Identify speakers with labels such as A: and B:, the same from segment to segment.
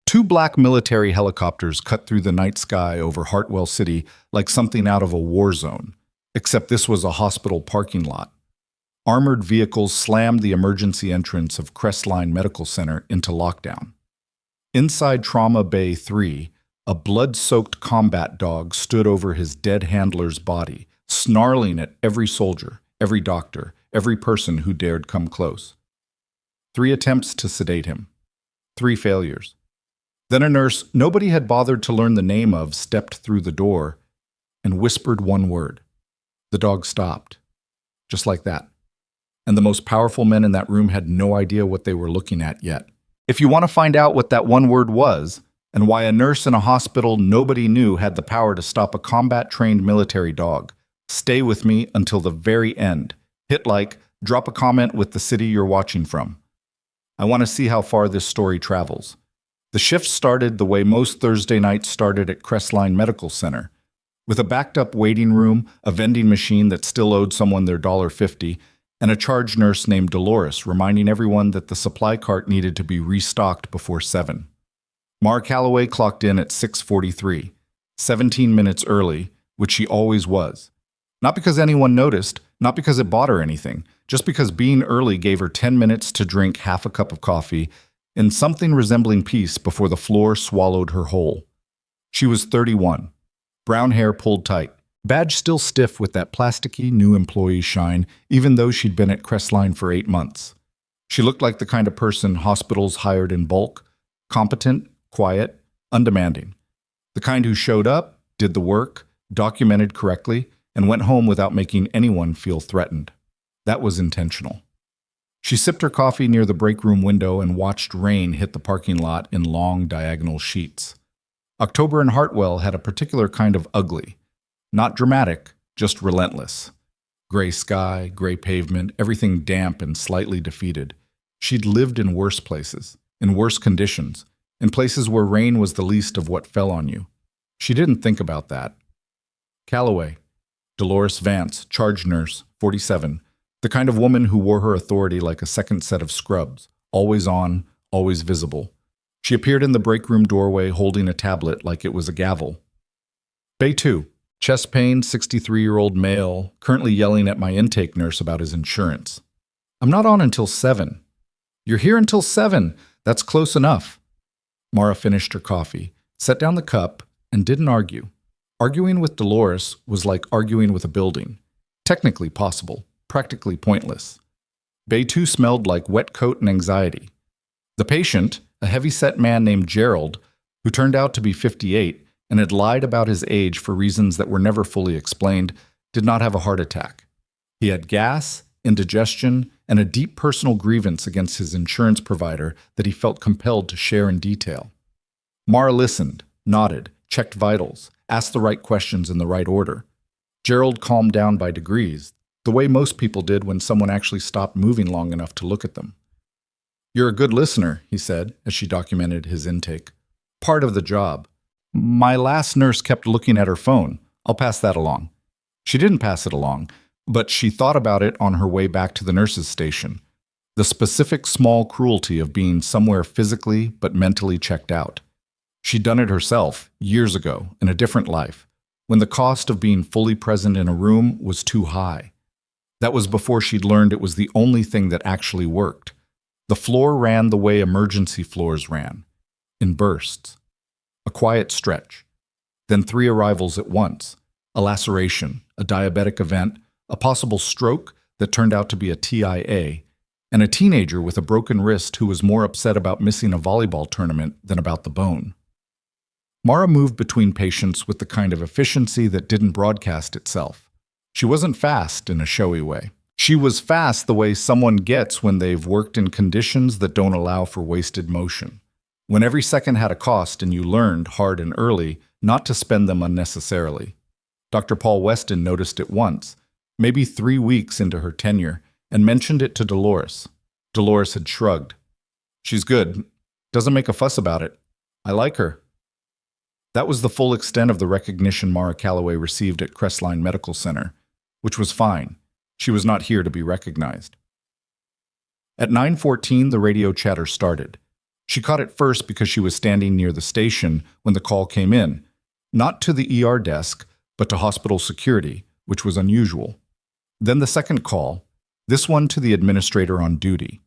A: Two black military helicopters cut through the night sky over Hartwell City like something out of a war zone, except this was a hospital parking lot. Armored vehicles slammed the emergency entrance of Crestline Medical Center into lockdown. Inside Trauma Bay 3, a blood-soaked combat dog stood over his dead handler's body, snarling at every soldier, every doctor, every person who dared come close. 3 attempts to sedate him. 3 failures. Then a nurse nobody had bothered to learn the name of stepped through the door and whispered one word. The dog stopped. Just like that. And the most powerful men in that room had no idea what they were looking at yet. If you want to find out what that one word was, and why a nurse in a hospital nobody knew had the power to stop a combat-trained military dog, stay with me until the very end. Hit like, drop a comment with the city you're watching from. I want to see how far this story travels. The shift started the way most Thursday nights started at Crestline Medical Center, with a backed-up waiting room, a vending machine that still owed someone their $1.50, and a charge nurse named Dolores reminding everyone that the supply cart needed to be restocked before 7. Mara Calloway clocked in at 6:43, 17 minutes early, which she always was. Not because anyone noticed, not because it bought her anything, just because being early gave her 10 minutes to drink half a cup of coffee in something resembling peace before the floor swallowed her whole. She was 31, brown hair pulled tight, badge still stiff with that plasticky new employee shine, even though she'd been at Crestline for 8 months. She looked like the kind of person hospitals hired in bulk, competent, quiet, undemanding. The kind who showed up, did the work, documented correctly, and went home without making anyone feel threatened. That was intentional. She sipped her coffee near the break room window and watched rain hit the parking lot in long diagonal sheets. October in Hartwell had a particular kind of ugly. Not dramatic, just relentless. Gray sky, gray pavement, everything damp and slightly defeated. She'd lived in worse places, in worse conditions, in places where rain was the least of what fell on you. She didn't think about that. Calloway, Dolores Vance, charge nurse, 47, the kind of woman who wore her authority like a second set of scrubs, always on, always visible. She appeared in the break room doorway holding a tablet like it was a gavel. Bay 2, chest pain, 63-year-old male, currently yelling at my intake nurse about his insurance. I'm not on until 7. You're here until 7. That's close enough. Mara finished her coffee, set down the cup, and didn't argue. Arguing with Dolores was like arguing with a building. Technically possible, practically pointless. Bay 2 smelled like wet coat and anxiety. The patient, a heavy-set man named Gerald, who turned out to be 58 and had lied about his age for reasons that were never fully explained, did not have a heart attack. He had gas, indigestion, and a deep personal grievance against his insurance provider that he felt compelled to share in detail. Mara listened, nodded, checked vitals, asked the right questions in the right order. Gerald calmed down by degrees, the way most people did when someone actually stopped moving long enough to look at them. You're a good listener, he said, as she documented his intake. Part of the job. My last nurse kept looking at her phone. I'll pass that along. She didn't pass it along, but she thought about it on her way back to the nurse's station. The specific small cruelty of being somewhere physically but mentally checked out. She'd done it herself, years ago, in a different life, when the cost of being fully present in a room was too high. That was before she'd learned it was the only thing that actually worked. The floor ran the way emergency floors ran, in bursts. A quiet stretch, then 3 arrivals at once, a laceration, a diabetic event, a possible stroke that turned out to be a TIA, and a teenager with a broken wrist who was more upset about missing a volleyball tournament than about the bone. Mara moved between patients with the kind of efficiency that didn't broadcast itself. She wasn't fast in a showy way. She was fast the way someone gets when they've worked in conditions that don't allow for wasted motion. When every second had a cost and you learned, hard and early, not to spend them unnecessarily. Dr. Paul Weston noticed it once, maybe 3 weeks into her tenure, and mentioned it to Dolores. Dolores had shrugged. She's good. Doesn't make a fuss about it. I like her. That was the full extent of the recognition Mara Calloway received at Crestline Medical Center, which was fine. She was not here to be recognized. At 9:14, the radio chatter started. She caught it first because she was standing near the station when the call came in, not to the ER desk, but to hospital security, which was unusual. Then the second call, this one to the administrator on duty.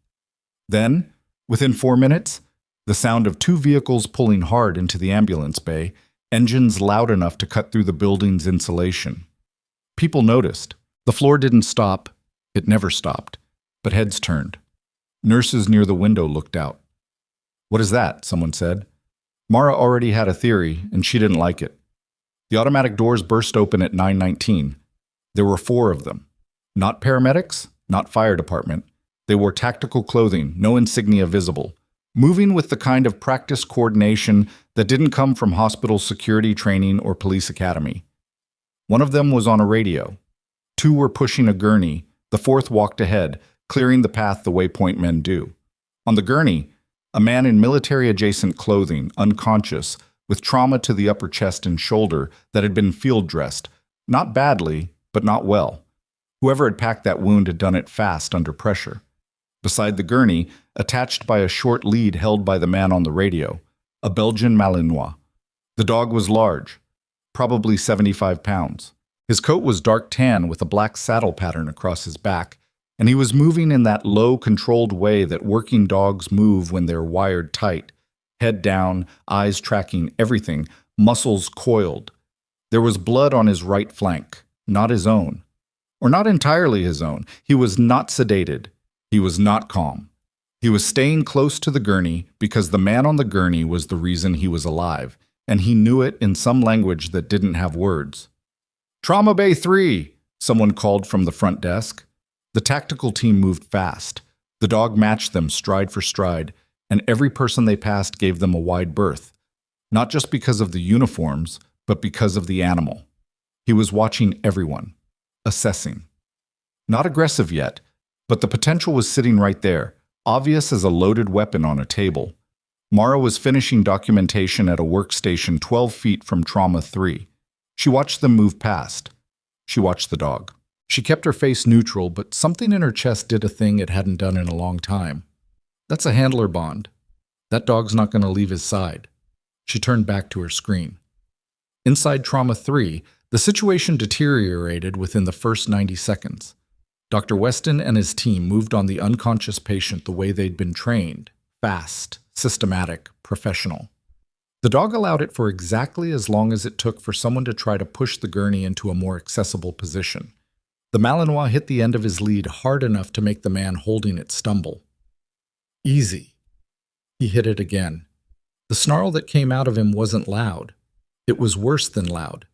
A: Then, within 4 minutes, the sound of 2 vehicles pulling hard into the ambulance bay, engines loud enough to cut through the building's insulation. People noticed. The floor didn't stop. It never stopped. But heads turned. Nurses near the window looked out. "What is that?" someone said. Mara already had a theory, and she didn't like it. The automatic doors burst open at 9:19. There were 4 of them. Not paramedics, not fire department. They wore tactical clothing, no insignia visible, moving with the kind of practice coordination that didn't come from hospital security training or police academy. One of them was on a radio. 2 were pushing a gurney. The 4th walked ahead, clearing the path the waypoint men do. On the gurney, a man in military-adjacent clothing, unconscious, with trauma to the upper chest and shoulder that had been field-dressed. Not badly, but not well. Whoever had packed that wound had done it fast under pressure. Beside the gurney, attached by a short lead held by the man on the radio, a Belgian Malinois. The dog was large, probably 75 pounds. His coat was dark tan with a black saddle pattern across his back, and he was moving in that low, controlled way that working dogs move when they're wired tight, head down, eyes tracking everything, muscles coiled. There was blood on his right flank, not his own. Or not entirely his own. He was not sedated. He was not calm. He was staying close to the gurney because the man on the gurney was the reason he was alive, and he knew it in some language that didn't have words. "Trauma Bay 3, someone called from the front desk. The tactical team moved fast. The dog matched them stride for stride, and every person they passed gave them a wide berth, not just because of the uniforms, but because of the animal. He was watching everyone, assessing. Not aggressive yet, but the potential was sitting right there, obvious as a loaded weapon on a table. Mara was finishing documentation at a workstation 12 feet from Trauma 3. She watched them move past. She watched the dog. She kept her face neutral, but something in her chest did a thing it hadn't done in a long time. That's a handler bond. That dog's not going to leave his side. She turned back to her screen. Inside Trauma 3, the situation deteriorated within the first 90 seconds. Dr. Weston and his team moved on the unconscious patient the way they'd been trained, fast, systematic, professional. The dog allowed it for exactly as long as it took for someone to try to push the gurney into a more accessible position. The Malinois hit the end of his lead hard enough to make the man holding it stumble. Easy. He hit it again. The snarl that came out of him wasn't loud. It was worse than loud.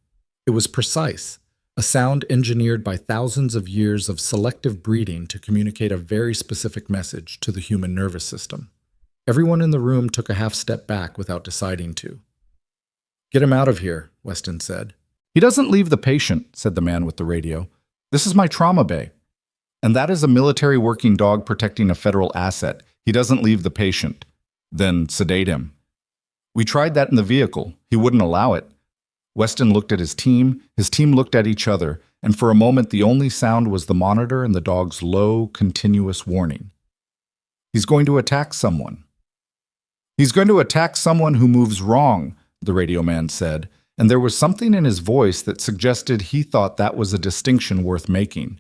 A: It was precise, a sound engineered by thousands of years of selective breeding to communicate a very specific message to the human nervous system. Everyone in the room took a half step back without deciding to. "Get him out of here," Weston said. "He doesn't leave the patient," said the man with the radio. "This is my trauma bay. And that is a military working dog protecting a federal asset. He doesn't leave the patient." "Then sedate him." "We tried that in the vehicle. He wouldn't allow it." Weston looked at his team looked at each other, and for a moment the only sound was the monitor and the dog's low, continuous warning. "He's going to attack someone." "He's going to attack someone who moves wrong," the radio man said, and there was something in his voice that suggested he thought that was a distinction worth making.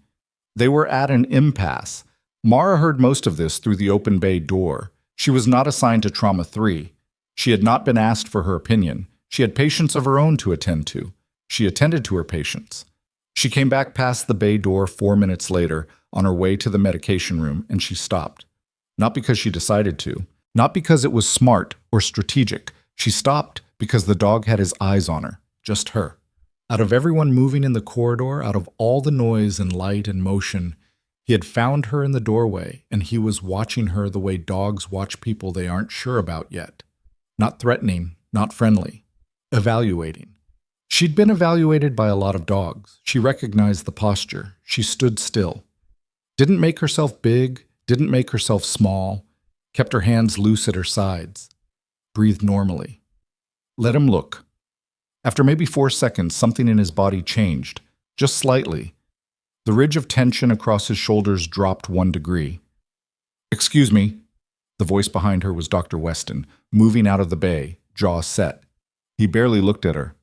A: They were at an impasse. Mara heard most of this through the open bay door. She was not assigned to Trauma 3. She had not been asked for her opinion. She had patients of her own to attend to. She attended to her patients. She came back past the bay door 4 minutes later on her way to the medication room, and she stopped. Not because she decided to. Not because it was smart or strategic. She stopped because the dog had his eyes on her, just her. Out of everyone moving in the corridor, out of all the noise and light and motion, he had found her in the doorway, and he was watching her the way dogs watch people they aren't sure about yet. Not threatening, not friendly. Evaluating. She'd been evaluated by a lot of dogs. She recognized the posture. She stood still. Didn't make herself big, didn't make herself small, kept her hands loose at her sides. Breathed normally. Let him look. After maybe 4 seconds, something in his body changed, just slightly. The ridge of tension across his shoulders dropped 1 degree. "Excuse me." The voice behind her was Dr. Weston, moving out of the bay, jaw set. He barely looked at her.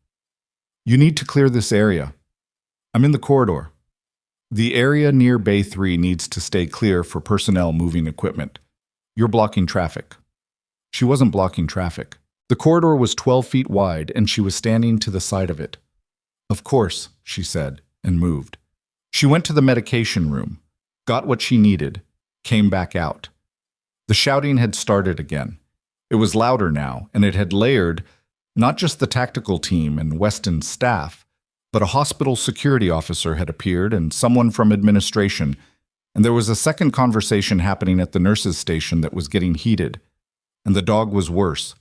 A: "You need to clear this area. I'm in the corridor. The area near Bay 3 needs to stay clear for personnel moving equipment. You're blocking traffic." She wasn't blocking traffic. The corridor was 12 feet wide, and she was standing to the side of it. "Of course," she said, and moved. She went to the medication room, got what she needed, came back out. The shouting had started again. It was louder now, and it had layered not just the tactical team and Weston's staff, but a hospital security officer had appeared and someone from administration, and there was a second conversation happening at the nurses' station that was getting heated. And the dog was worse.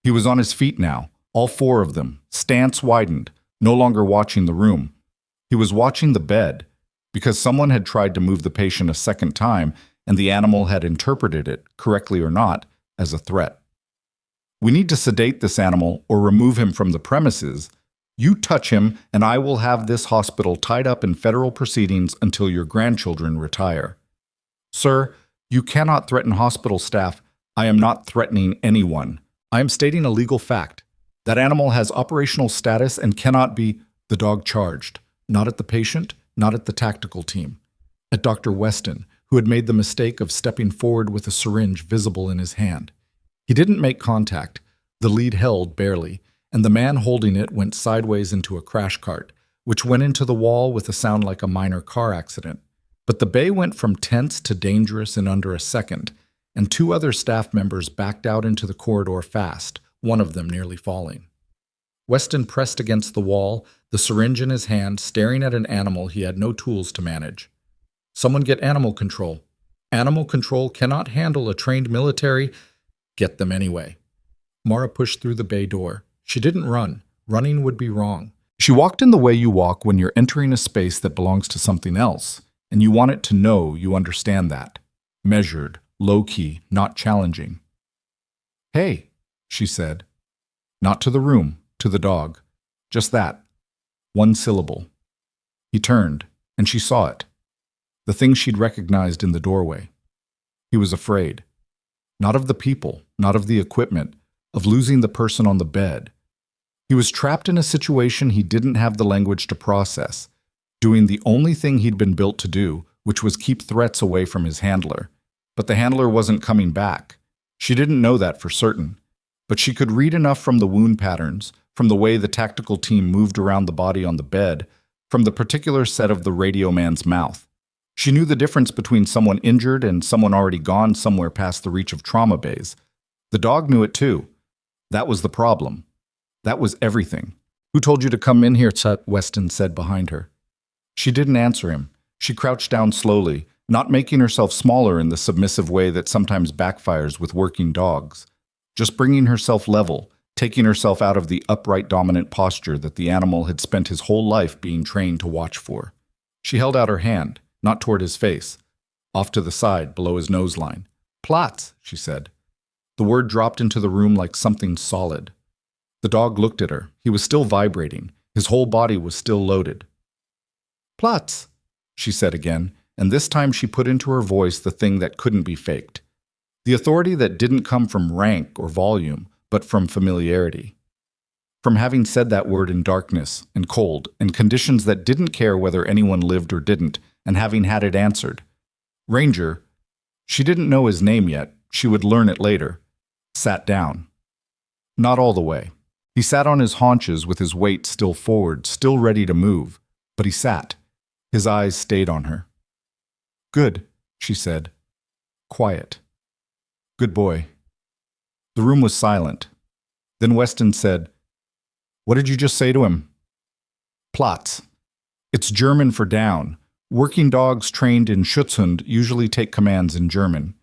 A: He was on his feet now, all four of them, stance widened, no longer watching the room. He was watching the bed, because someone had tried to move the patient a second time, and the animal had interpreted it, correctly or not, as a threat. "We need to sedate this animal or remove him from the premises. You touch him, and I will have this hospital tied up in federal proceedings until your grandchildren retire." "Sir, you cannot threaten hospital staff. I am not threatening anyone. I am stating a legal fact. That animal has operational status and cannot be—" The dog charged, not at the patient, not at the tactical team, at Dr. Weston, who had made the mistake of stepping forward with a syringe visible in his hand. He didn't make contact. The lead held barely, and the man holding it went sideways into a crash cart, which went into the wall with a sound like a minor car accident. But the bay went from tense to dangerous in under a second, and two other staff members backed out into the corridor fast, one of them nearly falling. Weston pressed against the wall, the syringe in his hand, staring at an animal he had no tools to manage. "Someone get animal control. Animal control cannot handle a trained military." "Get them anyway." Mara pushed through the bay door. She didn't run. Running would be wrong. She walked in the way you walk when you're entering a space that belongs to something else, and you want it to know you understand that. Measured, low-key, not challenging. "Hey," she said. Not to the room, to the dog. Just that. One syllable. He turned, and she saw it. The thing she'd recognized in the doorway. He was afraid. Not of the people, not of the equipment, of losing the person on the bed. He was trapped in a situation he didn't have the language to process, doing the only thing he'd been built to do, which was keep threats away from his handler. But the handler wasn't coming back. She didn't know that for certain. But she could read enough from the wound patterns, from the way the tactical team moved around the body on the bed, from the particular set of the radio man's mouth. She knew the difference between someone injured and someone already gone somewhere past the reach of trauma bays. The dog knew it too. That was the problem. That was everything. "Who told you to come in here?" Weston said behind her. She didn't answer him. She crouched down slowly, not making herself smaller in the submissive way that sometimes backfires with working dogs. Just bringing herself level, taking herself out of the upright dominant posture that the animal had spent his whole life being trained to watch for. She held out her hand, not toward his face, off to the side, below his nose line. "Platz," she said. The word dropped into the room like something solid. The dog looked at her. He was still vibrating. His whole body was still loaded. "Platz," she said again, and this time she put into her voice the thing that couldn't be faked. The authority that didn't come from rank or volume, but from familiarity. From having said that word in darkness and cold and conditions that didn't care whether anyone lived or didn't, and having had it answered. Ranger, she didn't know his name yet, she would learn it later, sat down. Not all the way. He sat on his haunches with his weight still forward, still ready to move, but he sat. His eyes stayed on her. "Good," she said. Quiet. "Good boy." The room was silent. Then Weston said, "What did you just say to him?" "Platz. It's German for down. Working dogs trained in Schutzhund usually take commands in German."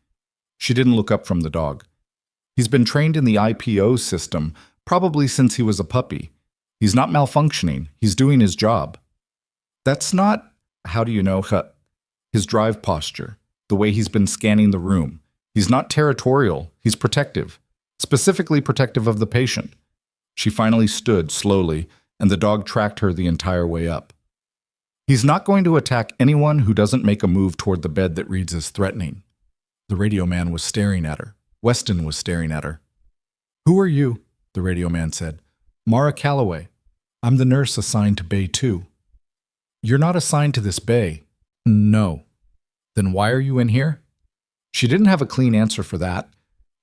A: She didn't look up from the dog. "He's been trained in the IPO system, probably since he was a puppy. He's not malfunctioning. He's doing his job." "That's not—" "How do you know?" "His drive posture, the way he's been scanning the room. He's not territorial. He's protective. Specifically protective of the patient." She finally stood slowly, and the dog tracked her the entire way up. "He's not going to attack anyone who doesn't make a move toward the bed that reads as threatening." The radio man was staring at her. Weston was staring at her. "Who are you?" the radio man said. "Mara Calloway. I'm the nurse assigned to Bay 2. "You're not assigned to this bay." "No." "Then why are you in here?" She didn't have a clean answer for that.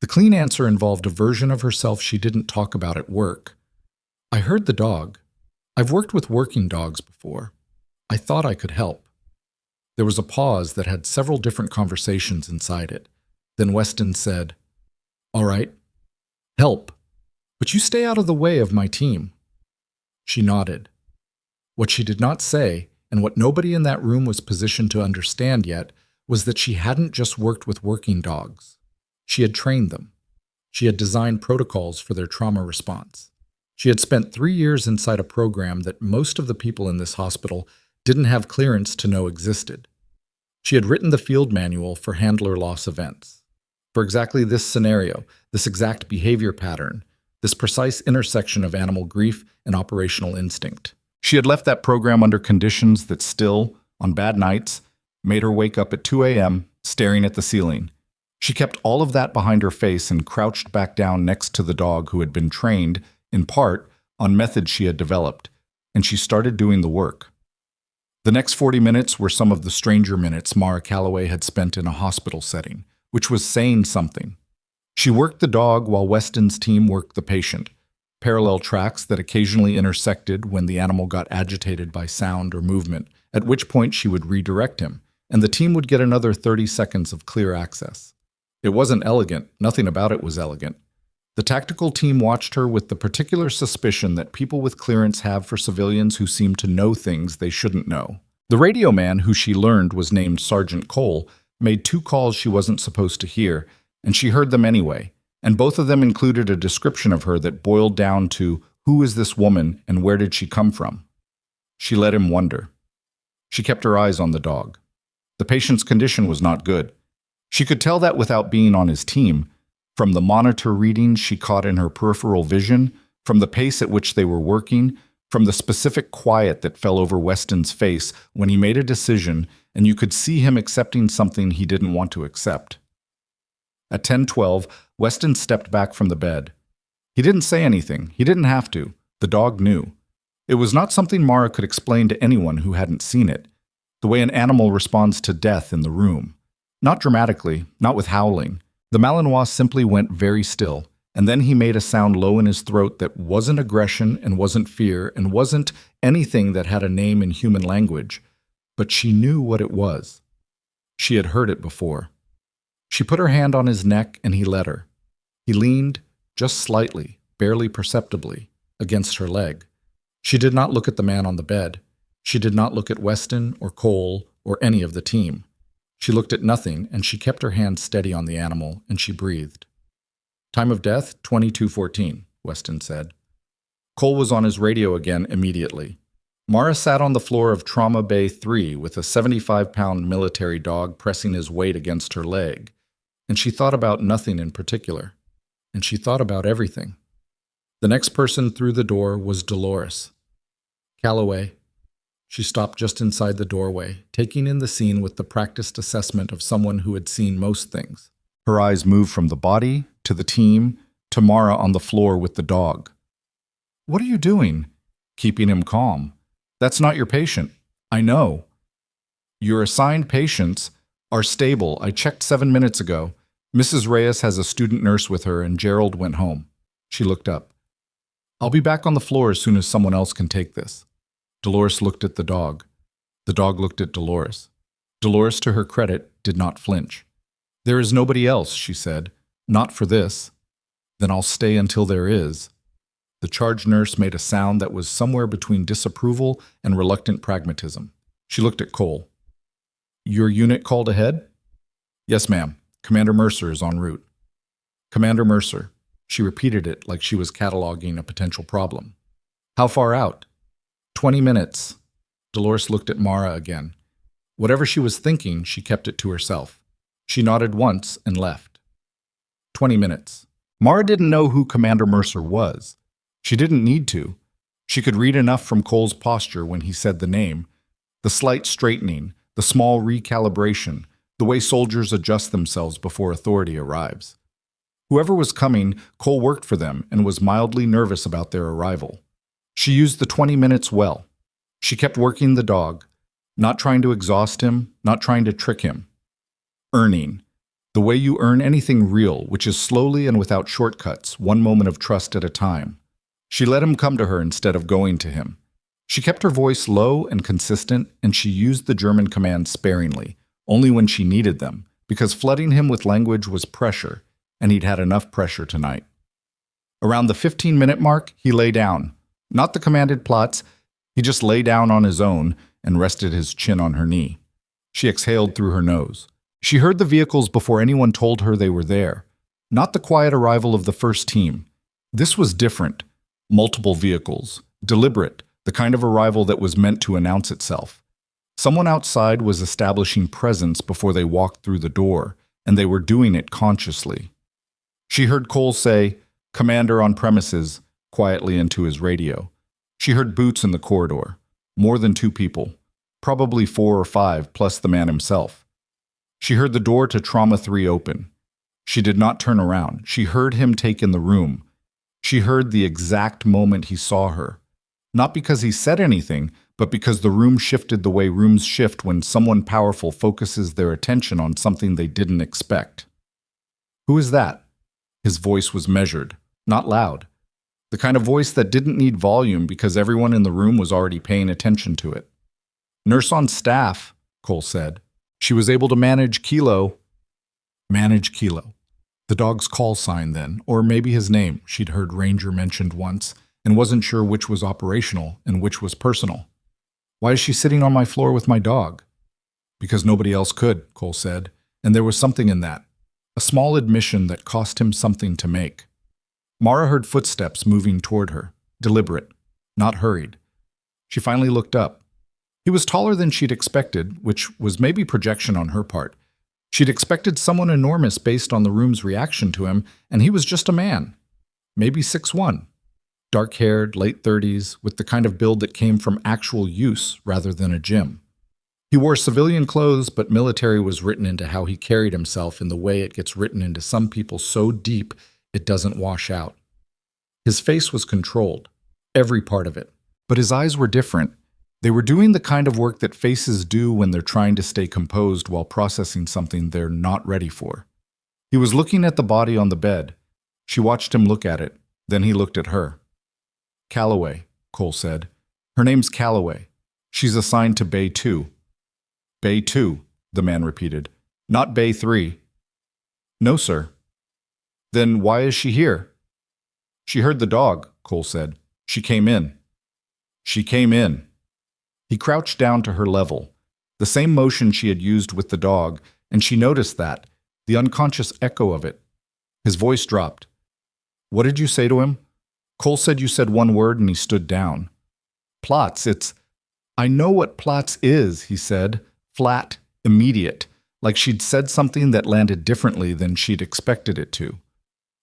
A: The clean answer involved a version of herself she didn't talk about at work. "I heard the dog. I've worked with working dogs before. I thought I could help." There was a pause that had several different conversations inside it. Then Weston said, "All right, help, but you stay out of the way of my team." She nodded. What she did not say, and what nobody in that room was positioned to understand yet, was that she hadn't just worked with working dogs. She had trained them. She had designed protocols for their trauma response. She had spent 3 years inside a program that most of the people in this hospital didn't have clearance to know existed. She had written the field manual for handler loss events. For exactly this scenario, this exact behavior pattern, this precise intersection of animal grief and operational instinct. She had left that program under conditions that still, on bad nights, made her wake up at 2 a.m. staring at the ceiling. She kept all of that behind her face and crouched back down next to the dog who had been trained, in part, on methods she had developed, and she started doing the work. The next 40 minutes were some of the stranger minutes Mara Calloway had spent in a hospital setting, which was saying something. She worked the dog while Weston's team worked the patient, parallel tracks that occasionally intersected when the animal got agitated by sound or movement, at which point she would redirect him, and the team would get another 30 seconds of clear access. It wasn't elegant, nothing about it was elegant. The tactical team watched her with the particular suspicion that people with clearance have for civilians who seem to know things they shouldn't know. The radio man, who she learned was named Sergeant Cole, made 2 calls she wasn't supposed to hear, and she heard them anyway, and both of them included a description of her that boiled down to, who is this woman and where did she come from? She let him wonder. She kept her eyes on the dog. The patient's condition was not good. She could tell that without being on his team, from the monitor readings she caught in her peripheral vision, from the pace at which they were working, from the specific quiet that fell over Weston's face when he made a decision and you could see him accepting something he didn't want to accept. At 10:12, Weston stepped back from the bed. He didn't say anything. He didn't have to. The dog knew. It was not something Mara could explain to anyone who hadn't seen it. The way an animal responds to death in the room. Not dramatically, not with howling. The Malinois simply went very still, and then he made a sound low in his throat that wasn't aggression and wasn't fear and wasn't anything that had a name in human language. But she knew what it was. She had heard it before. She put her hand on his neck and he let her. He leaned, just slightly, barely perceptibly, against her leg. She did not look at the man on the bed. She did not look at Weston or Cole or any of the team. She looked at nothing, and she kept her hand steady on the animal, and she breathed. "Time of death, 22:14, Weston said. Cole was on his radio again immediately. Mara sat on the floor of Trauma Bay 3 with a 75-pound military dog pressing his weight against her leg, and she thought about nothing in particular, and she thought about everything. The next person through the door was Dolores. Calloway. She stopped just inside the doorway, taking in the scene with the practiced assessment of someone who had seen most things. Her eyes moved from the body, to the team, to Mara on the floor with the dog. "What are you doing?" "Keeping him calm." "That's not your patient." "I know." "Your assigned patients are stable. I checked 7 minutes ago. Mrs. Reyes has a student nurse with her and Gerald went home." She looked up. "I'll be back on the floor as soon as someone else can take this." Dolores looked at the dog. The dog looked at Dolores. Dolores, to her credit, did not flinch. "There is nobody else," she said. "Not for this." "Then I'll stay until there is." The charge nurse made a sound that was somewhere between disapproval and reluctant pragmatism. She looked at Cole. "Your unit called ahead?" "Yes, ma'am. Commander Mercer is en route." "Commander Mercer." She repeated it like she was cataloging a potential problem. "How far out?" 20 minutes. Dolores looked at Mara again. Whatever she was thinking, she kept it to herself. She nodded once and left. 20 minutes. Mara didn't know who Commander Mercer was. She didn't need to. She could read enough from Cole's posture when he said the name. The slight straightening, the small recalibration, the way soldiers adjust themselves before authority arrives. Whoever was coming, Cole worked for them and was mildly nervous about their arrival. She used the 20 minutes well. She kept working the dog, not trying to exhaust him, not trying to trick him. Earning. The way you earn anything real, which is slowly and without shortcuts, one moment of trust at a time. She let him come to her instead of going to him. She kept her voice low and consistent, and she used the German commands sparingly, only when she needed them, because flooding him with language was pressure, and he'd had enough pressure tonight. Around the 15-minute mark, he lay down. Not the commanded plots, he just lay down on his own and rested his chin on her knee. She exhaled through her nose. She heard the vehicles before anyone told her they were there. Not the quiet arrival of the first team. This was different. Multiple vehicles. Deliberate. The kind of arrival that was meant to announce itself. Someone outside was establishing presence before they walked through the door, and they were doing it consciously. She heard Cole say, "Commander on premises," quietly into his radio. She heard boots in the corridor. More than 2 people. Probably 4 or 5, plus the man himself. She heard the door to Trauma 3 open. She did not turn around. She heard him take in the room. She heard the exact moment he saw her. Not because he said anything, but because the room shifted the way rooms shift when someone powerful focuses their attention on something they didn't expect. "Who is that?" His voice was measured, not loud. The kind of voice that didn't need volume because everyone in the room was already paying attention to it. "Nurse on staff," Cole said. She was able to manage Kilo. Manage Kilo. The dog's call sign then, or maybe his name, she'd heard Ranger mentioned once, and wasn't sure which was operational and which was personal. "Why is she sitting on my floor with my dog?" "Because nobody else could," Cole said, and there was something in that. A small admission that cost him something to make. Mara heard footsteps moving toward her, deliberate, not hurried. She finally looked up. He was taller than she'd expected, which was maybe projection on her part. She'd expected someone enormous based on the room's reaction to him, and he was just a man. Maybe 6'1". Dark-haired, late 30s, with the kind of build that came from actual use rather than a gym. He wore civilian clothes, but military was written into how he carried himself in the way it gets written into some people so deep it doesn't wash out. His face was controlled, every part of it. But his eyes were different. They were doing the kind of work that faces do when they're trying to stay composed while processing something they're not ready for. He was looking at the body on the bed. She watched him look at it. Then he looked at her. "Calloway," Cole said. "Her name's Calloway. She's assigned to Bay 2. "Bay 2, the man repeated. "Not Bay 3. "No, sir." "Then why is she here?" "She heard the dog," Cole said. "She came in." "She came in." He crouched down to her level, the same motion she had used with the dog, and she noticed that, the unconscious echo of it. His voice dropped. "What did you say to him?" Cole said you said one word and he stood down. "Plots, it's—" "I know what plots is," he said, flat, immediate, like she'd said something that landed differently than she'd expected it to.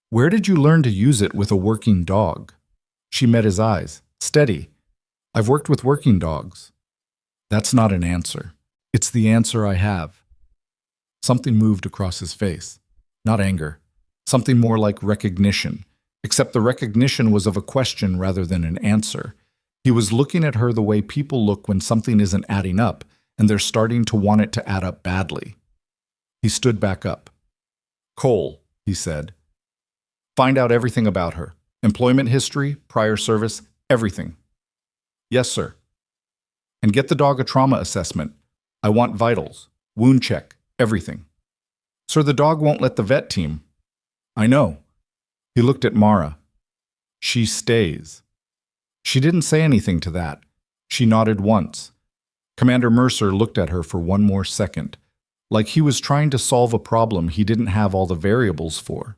A: "Where did you learn to use it with a working dog?" She met his eyes, steady. "I've worked with working dogs." "That's not an answer. It's the answer I have." Something moved across his face. Not anger. Something more like recognition. Except the recognition was of a question rather than an answer. He was looking at her the way people look when something isn't adding up, and they're starting to want it to add up badly. He stood back up. "Cole," he said. "Find out everything about her. Employment history, prior service, everything." "Yes, sir." "And get the dog a trauma assessment. I want vitals, wound check, everything." "Sir, the dog won't let the vet team." "I know." He looked at Mara. "She stays." She didn't say anything to that. She nodded once. Commander Mercer looked at her for one more second, like he was trying to solve a problem he didn't have all the variables for.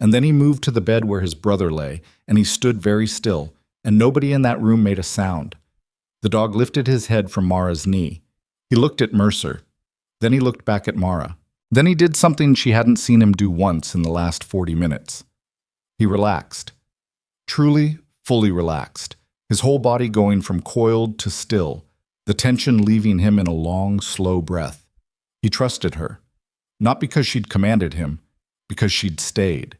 A: And then he moved to the bed where his brother lay, and he stood very still, and nobody in that room made a sound. The dog lifted his head from Mara's knee. He looked at Mercer. Then he looked back at Mara. Then he did something she hadn't seen him do once in the last 40 minutes. He relaxed. Truly, fully relaxed, his whole body going from coiled to still, the tension leaving him in a long, slow breath. He trusted her. Not because she'd commanded him, because she'd stayed.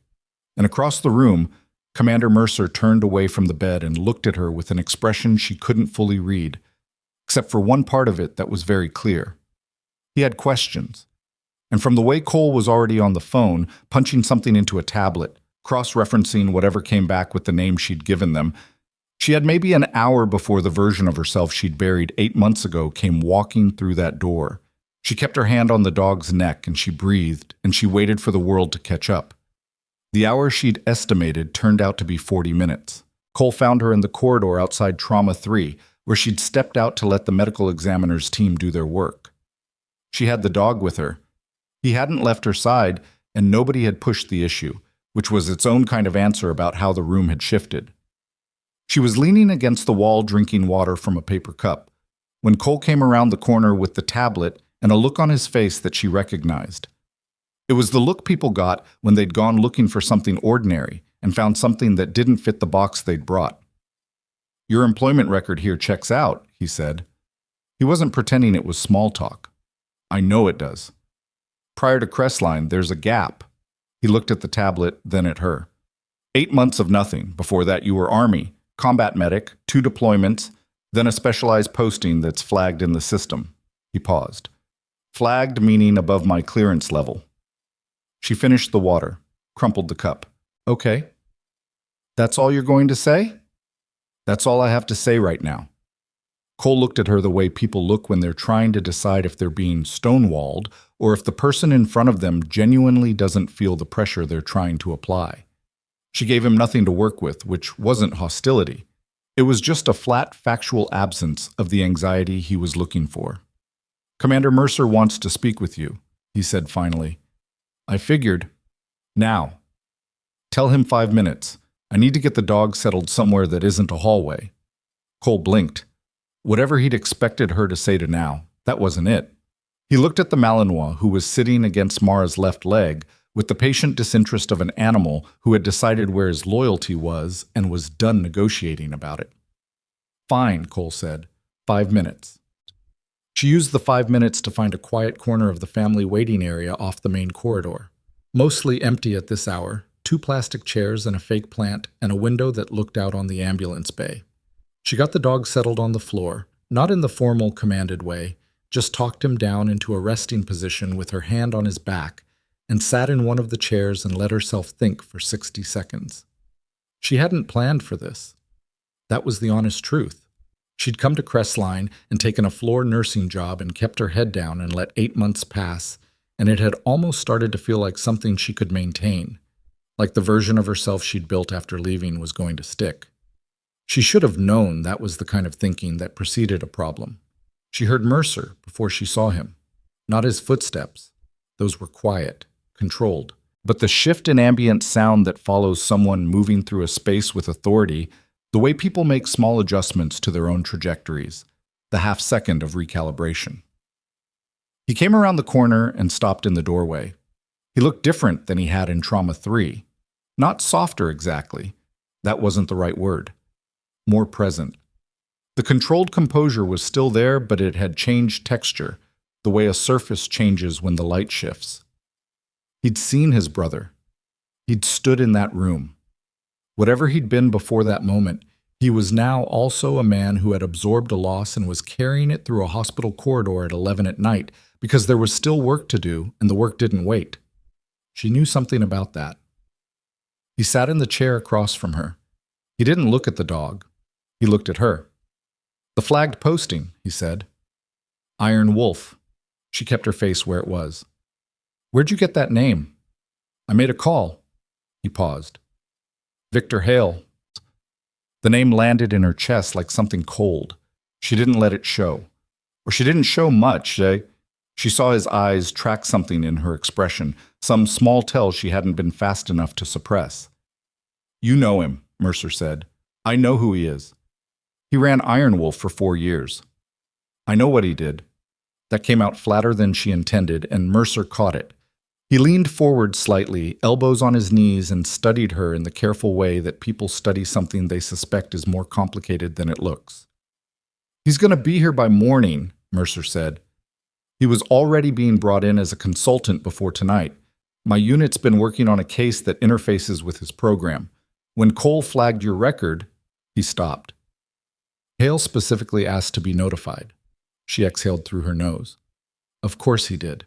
A: And across the room, Commander Mercer turned away from the bed and looked at her with an expression she couldn't fully read, except for one part of it that was very clear. He had questions. And from the way Cole was already on the phone, punching something into a tablet, cross-referencing whatever came back with the name she'd given them, she had maybe an hour before the version of herself she'd buried 8 months ago came walking through that door. She kept her hand on the dog's neck, and she breathed, and she waited for the world to catch up. The hour she'd estimated turned out to be 40 minutes. Cole found her in the corridor outside Trauma 3, where she'd stepped out to let the medical examiner's team do their work. She had the dog with her. He hadn't left her side, and nobody had pushed the issue, which was its own kind of answer about how the room had shifted. She was leaning against the wall drinking water from a paper cup, when Cole came around the corner with the tablet and a look on his face that she recognized. It was the look people got when they'd gone looking for something ordinary and found something that didn't fit the box they'd brought. "Your employment record here checks out," he said. He wasn't pretending it was small talk. "I know it does. Prior to Crestline, there's a gap." He looked at the tablet, then at her. 8 months of nothing. Before that, you were Army, combat medic, 2 deployments, then a specialized posting that's flagged in the system. He paused. "Flagged meaning above my clearance level." She finished the water, crumpled the cup. "Okay. That's all you're going to say?" "That's all I have to say right now." Cole looked at her the way people look when they're trying to decide if they're being stonewalled or if the person in front of them genuinely doesn't feel the pressure they're trying to apply. She gave him nothing to work with, which wasn't hostility. It was just a flat, factual absence of the anxiety he was looking for. "Commander Mercer wants to speak with you," he said finally. "I figured. Now. Tell him 5 minutes. I need to get the dog settled somewhere that isn't a hallway." Cole blinked. Whatever he'd expected her to say to now, that wasn't it. He looked at the Malinois who was sitting against Mara's left leg with the patient disinterest of an animal who had decided where his loyalty was and was done negotiating about it. "Fine," Cole said. 5 minutes. She used the 5 minutes to find a quiet corner of the family waiting area off the main corridor. Mostly empty at this hour, 2 plastic chairs and a fake plant and a window that looked out on the ambulance bay. She got the dog settled on the floor, not in the formal commanded way, just talked him down into a resting position with her hand on his back, and sat in one of the chairs and let herself think for 60 seconds. She hadn't planned for this. That was the honest truth. She'd come to Crestline and taken a floor nursing job and kept her head down and let 8 months pass, and it had almost started to feel like something she could maintain, like the version of herself she'd built after leaving was going to stick. She should have known that was the kind of thinking that preceded a problem. She heard Mercer before she saw him. Not his footsteps. Those were quiet, controlled. But the shift in ambient sound that follows someone moving through a space with authority, the way people make small adjustments to their own trajectories, the half-second of recalibration. He came around the corner and stopped in the doorway. He looked different than he had in Trauma 3. Not softer exactly. That wasn't the right word. More present. The controlled composure was still there, but it had changed texture, the way a surface changes when the light shifts. He'd seen his brother. He'd stood in that room. Whatever he'd been before that moment, he was now also a man who had absorbed a loss and was carrying it through a hospital corridor at 11 at night because there was still work to do and the work didn't wait. She knew something about that. He sat in the chair across from her. He didn't look at the dog. He looked at her. "The flagged posting," he said. "Iron Wolf." She kept her face where it was. "Where'd you get that name?" "I made a call." He paused. "Victor Hale." The name landed in her chest like something cold. She didn't let it show. Or she didn't show much. She saw his eyes track something in her expression, some small tell she hadn't been fast enough to suppress. "You know him," Mercer said. "I know who he is. He ran Iron Wolf for 4 years. I know what he did." That came out flatter than she intended, and Mercer caught it. He leaned forward slightly, elbows on his knees, and studied her in the careful way that people study something they suspect is more complicated than it looks. "He's going to be here by morning," Mercer said. "He was already being brought in as a consultant before tonight. My unit's been working on a case that interfaces with his program. When Cole flagged your record, he stopped. Hale specifically asked to be notified. She exhaled through her nose. Of course he did.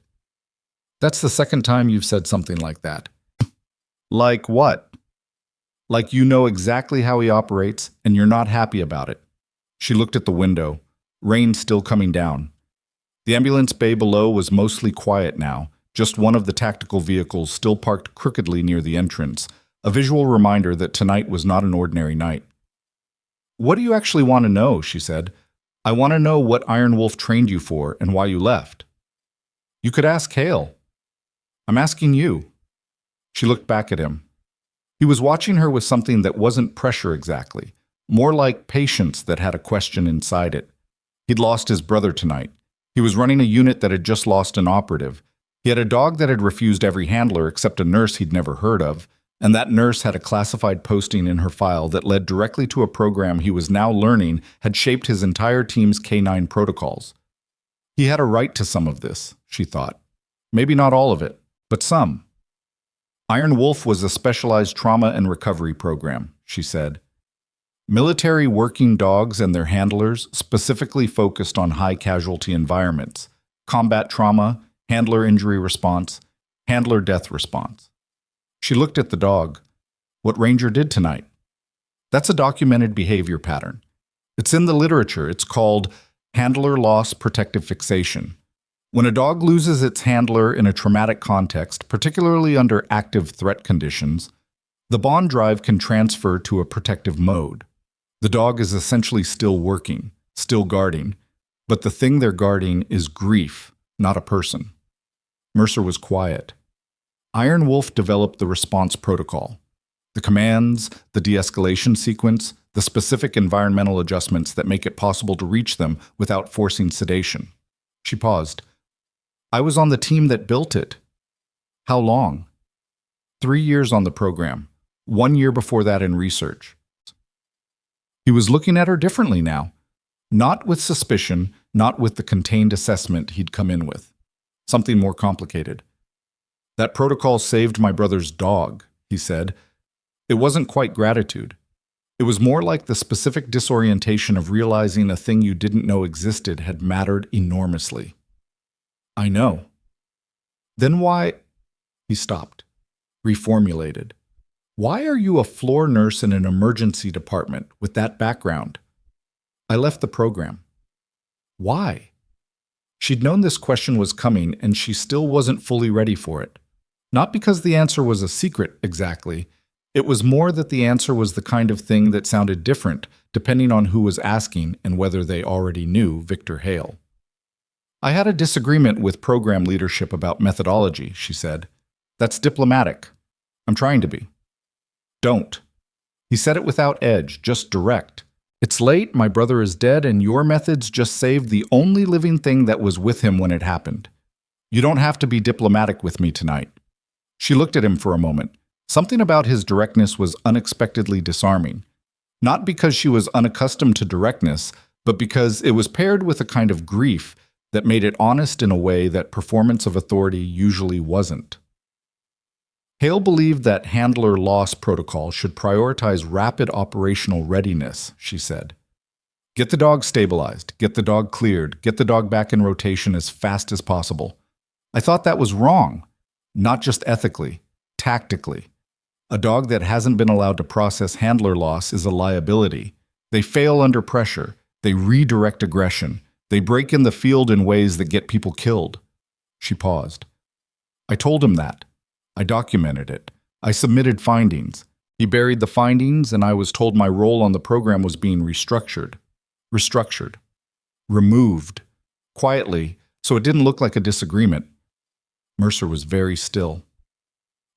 A: That's the second time you've said something like that. Like what? Like you know exactly how he operates and you're not happy about it. She looked at the window. Rain still coming down. The ambulance bay below was mostly quiet now, just one of the tactical vehicles still parked crookedly near the entrance, a visual reminder that tonight was not an ordinary night. What do you actually want to know? She said. I want to know what Iron Wolf trained you for and why you left. You could ask Hale. I'm asking you. She looked back at him. He was watching her with something that wasn't pressure exactly, more like patience that had a question inside it. He'd lost his brother tonight. He was running a unit that had just lost an operative. He had a dog that had refused every handler except a nurse he'd never heard of, and that nurse had a classified posting in her file that led directly to a program he was now learning had shaped his entire team's K9 protocols. He had a right to some of this, she thought. Maybe not all of it, but some. Iron Wolf was a specialized trauma and recovery program, she said. Military working dogs and their handlers specifically focused on high-casualty environments, combat trauma, handler injury response, handler death response. She looked at the dog. What Ranger did tonight. That's a documented behavior pattern. It's in the literature. It's called handler loss protective fixation. When a dog loses its handler in a traumatic context, particularly under active threat conditions, the bond drive can transfer to a protective mode. The dog is essentially still working, still guarding, but the thing they're guarding is grief, not a person. Mercer was quiet. Iron Wolf developed the response protocol. The commands, the de-escalation sequence, the specific environmental adjustments that make it possible to reach them without forcing sedation. She paused. I was on the team that built it. How long? 3 years on the program. 1 year before that in research. He was looking at her differently now. Not with suspicion, not with the contained assessment he'd come in with. Something more complicated. That protocol saved my brother's dog, he said. It wasn't quite gratitude. It was more like the specific disorientation of realizing a thing you didn't know existed had mattered enormously. I know. Then why? He stopped, reformulated. Why are you a floor nurse in an emergency department with that background? I left the program. Why? She'd known this question was coming, and she still wasn't fully ready for it. Not because the answer was a secret, exactly. It was more that the answer was the kind of thing that sounded different, depending on who was asking and whether they already knew Victor Hale. I had a disagreement with program leadership about methodology, she said. That's diplomatic. I'm trying to be. Don't. He said it without edge, just direct. It's late, my brother is dead, and your methods just saved the only living thing that was with him when it happened. You don't have to be diplomatic with me tonight. She looked at him for a moment. Something about his directness was unexpectedly disarming. Not because she was unaccustomed to directness, but because it was paired with a kind of grief that made it honest in a way that performance of authority usually wasn't. Hale believed that handler loss protocol should prioritize rapid operational readiness, she said. Get the dog stabilized, get the dog cleared, get the dog back in rotation as fast as possible. I thought that was wrong, not just ethically, tactically. A dog that hasn't been allowed to process handler loss is a liability. They fail under pressure, they redirect aggression, they break in the field in ways that get people killed. She paused. I told him that. I documented it. I submitted findings. He buried the findings, and I was told my role on the program was being restructured. Removed. Quietly, so it didn't look like a disagreement. Mercer was very still.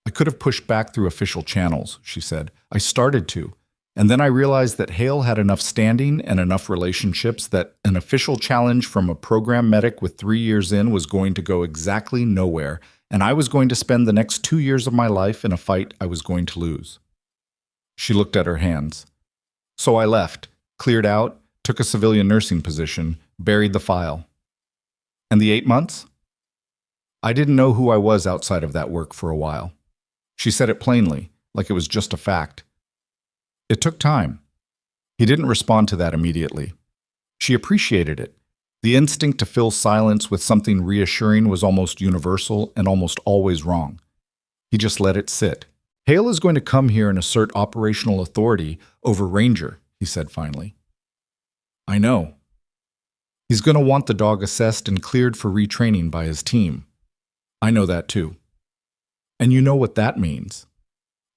A: I could have pushed back through official channels, she said. I started to. And then I realized that Hale had enough standing and enough relationships that an official challenge from a program medic with 3 years in was going to go exactly nowhere, and I was going to spend the next 2 years of my life in a fight I was going to lose. She looked at her hands. So I left, cleared out, took a civilian nursing position, buried the file. And the 8 months? I didn't know who I was outside of that work for a while. She said it plainly, like it was just a fact. It took time. He didn't respond to that immediately. She appreciated it. The instinct to fill silence with something reassuring was almost universal and almost always wrong. He just let it sit. Hale is going to come here and assert operational authority over Ranger, he said finally. I know. He's going to want the dog assessed and cleared for retraining by his team. I know that too. And you know what that means.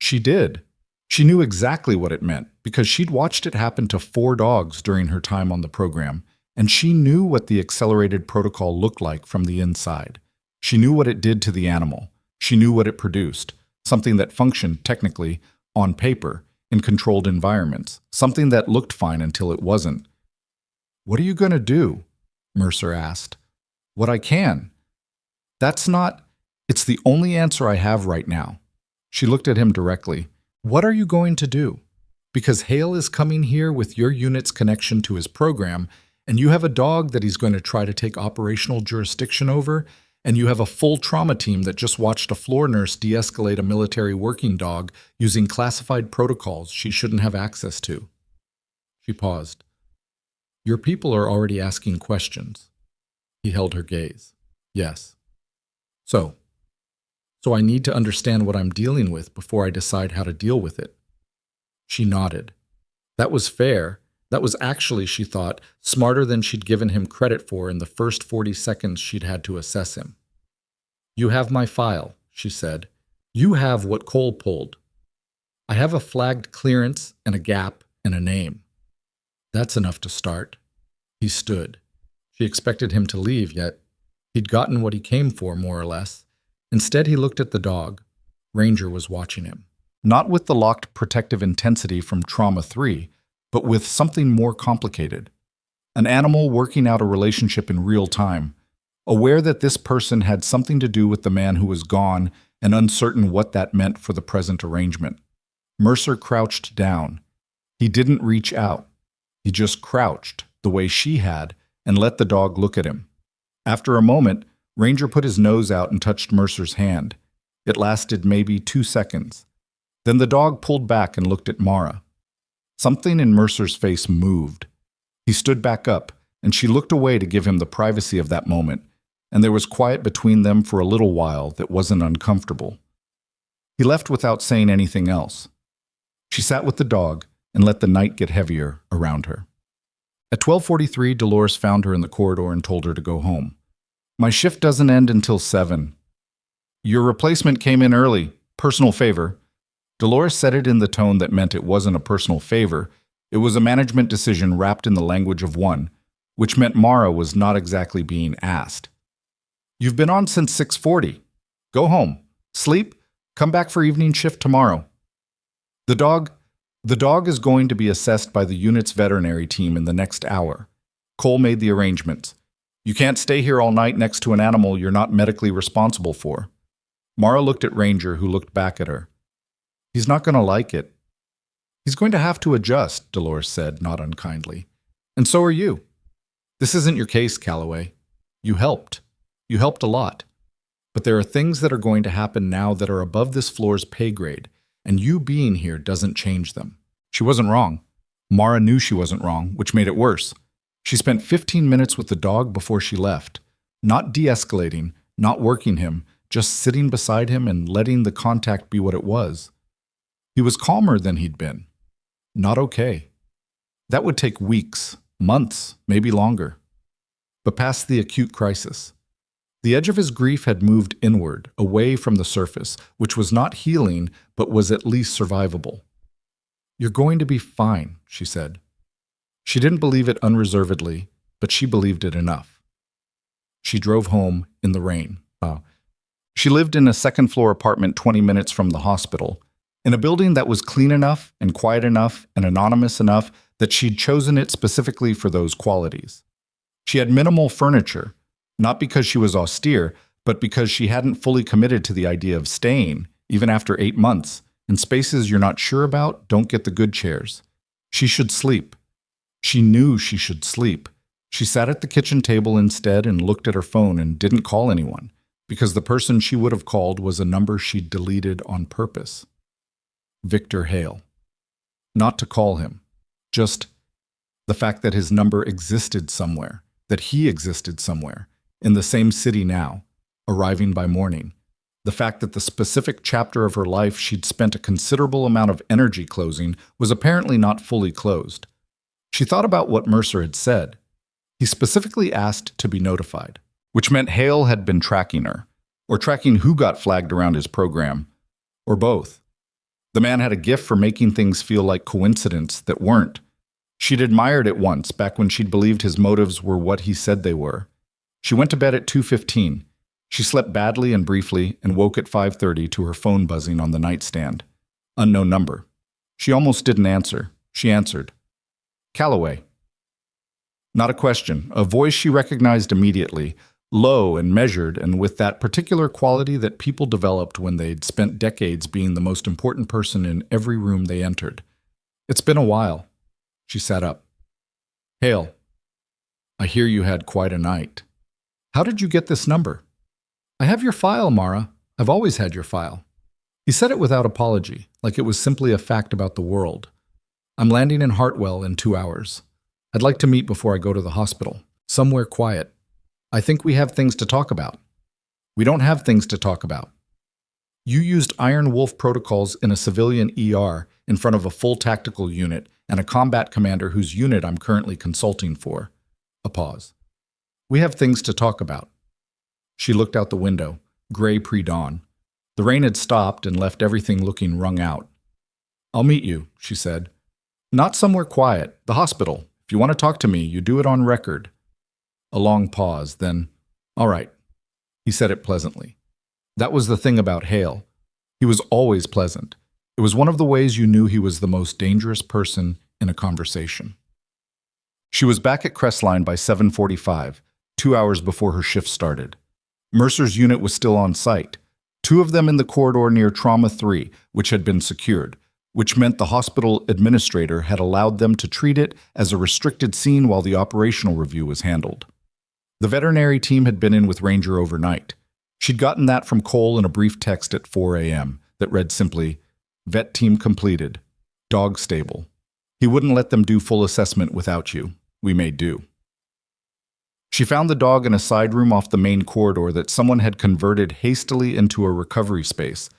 A: She did. She knew exactly what it meant because she'd watched it happen to 4 dogs during her time on the program, and she knew what the accelerated protocol looked like from the inside. She knew what it did to the animal. She knew what it produced, something that functioned technically, on paper, in controlled environments, something that looked fine until it wasn't. What are you going to do? Mercer asked. What I can. It's the only answer I have right now. She looked at him directly. What are you going to do? Because Hale is coming here with your unit's connection to his program, and you have a dog that he's going to try to take operational jurisdiction over, and you have a full trauma team that just watched a floor nurse de-escalate a military working dog using classified protocols she shouldn't have access to. She paused. Your people are already asking questions. He held her gaze. Yes. So I need to understand what I'm dealing with before I decide how to deal with it. She nodded. That was fair. That was actually, she thought, smarter than she'd given him credit for in the first 40 seconds she'd had to assess him. You have my file, she said. You have what Cole pulled. I have a flagged clearance and a gap and a name. That's enough to start. He stood. She expected him to leave, yet he'd gotten what he came for, more or less. Instead, he looked at the dog. Ranger was watching him. Not with the locked protective intensity from Trauma 3, but with something more complicated. An animal working out a relationship in real time, aware that this person had something to do with the man who was gone and uncertain what that meant for the present arrangement. Mercer crouched down. He didn't reach out. He just crouched, the way she had, and let the dog look at him. After a moment, Ranger put his nose out and touched Mercer's hand. It lasted maybe 2 seconds. Then the dog pulled back and looked at Mara. Something in Mercer's face moved. He stood back up, and she looked away to give him the privacy of that moment, and there was quiet between them for a little while that wasn't uncomfortable. He left without saying anything else. She sat with the dog and let the night get heavier around her. At 12:43, Dolores found her in the corridor and told her to go home. My shift doesn't end until 7. Your replacement came in early. Personal favor. Dolores said it in the tone that meant it wasn't a personal favor. It was a management decision wrapped in the language of one, which meant Mara was not exactly being asked. You've been on since 6:40. Go home. Sleep. Come back for evening shift tomorrow. The dog is going to be assessed by the unit's veterinary team in the next hour. Cole made the arrangements. You can't stay here all night next to an animal you're not medically responsible for. Mara looked at Ranger, who looked back at her. He's not going to like it. He's going to have to adjust, Dolores said, not unkindly. And so are you. This isn't your case, Calloway. You helped. You helped a lot. But there are things that are going to happen now that are above this floor's pay grade, and you being here doesn't change them. She wasn't wrong. Mara knew she wasn't wrong, which made it worse. She spent 15 minutes with the dog before she left, not de-escalating, not working him, just sitting beside him and letting the contact be what it was. He was calmer than he'd been. Not okay. That would take weeks, months, maybe longer. But past the acute crisis. The edge of his grief had moved inward, away from the surface, which was not healing, but was at least survivable. You're going to be fine, she said. She didn't believe it unreservedly, but she believed it enough. She drove home in the rain. She lived in a second-floor apartment 20 minutes from the hospital, in a building that was clean enough and quiet enough and anonymous enough that she'd chosen it specifically for those qualities. She had minimal furniture, not because she was austere, but because she hadn't fully committed to the idea of staying, even after 8 months, in spaces you're not sure about, don't get the good chairs. She should sleep. She knew she should sleep. She sat at the kitchen table instead and looked at her phone and didn't call anyone. because the person she would have called was a number she'd deleted on purpose. Victor Hale. Not to call him, just the fact that his number existed somewhere, that he existed somewhere, in the same city now, arriving by morning. The fact that the specific chapter of her life she'd spent a considerable amount of energy closing was apparently not fully closed. She thought about what Mercer had said. He specifically asked to be notified, which meant Hale had been tracking her, or tracking who got flagged around his program, or both. The man had a gift for making things feel like coincidence that weren't. She'd admired it once, back when she'd believed his motives were what he said they were. She went to bed at 2:15. She slept badly and briefly and woke at 5:30 to her phone buzzing on the nightstand. Unknown number. She almost didn't answer. She answered. Calloway. Not a question, a voice she recognized immediately, low and measured and with that particular quality that people developed when they'd spent decades being the most important person in every room they entered. It's been a while. She sat up. Hale, I hear you had quite a night. How did you get this number? I have your file, Mara. I've always had your file. He said it without apology, like it was simply a fact about the world. I'm landing in Hartwell in 2 hours. I'd like to meet before I go to the hospital. Somewhere quiet. I think we have things to talk about. We don't have things to talk about. You used Iron Wolf protocols in a civilian ER in front of a full tactical unit and a combat commander whose unit I'm currently consulting for. A pause. We have things to talk about. She looked out the window, gray pre-dawn. The rain had stopped and left everything looking wrung out. I'll meet you, she said. Not somewhere quiet, the hospital. If you want to talk to me, you do it on record. A long pause, then, all right. He said it pleasantly. That was the thing about Hale. He was always pleasant. It was one of the ways you knew he was the most dangerous person in a conversation. She was back at Crestline by 7:45, 2 hours before her shift started. Mercer's unit was still on site, 2 of them in the corridor near Trauma 3, which had been secured, which meant the hospital administrator had allowed them to treat it as a restricted scene while the operational review was handled. The veterinary team had been in with Ranger overnight. She'd gotten that from Cole in a brief text at 4 a.m. that read simply, Vet team completed. Dog stable. He wouldn't let them do full assessment without you. We may do. She found the dog in a side room off the main corridor that someone had converted hastily into a recovery space.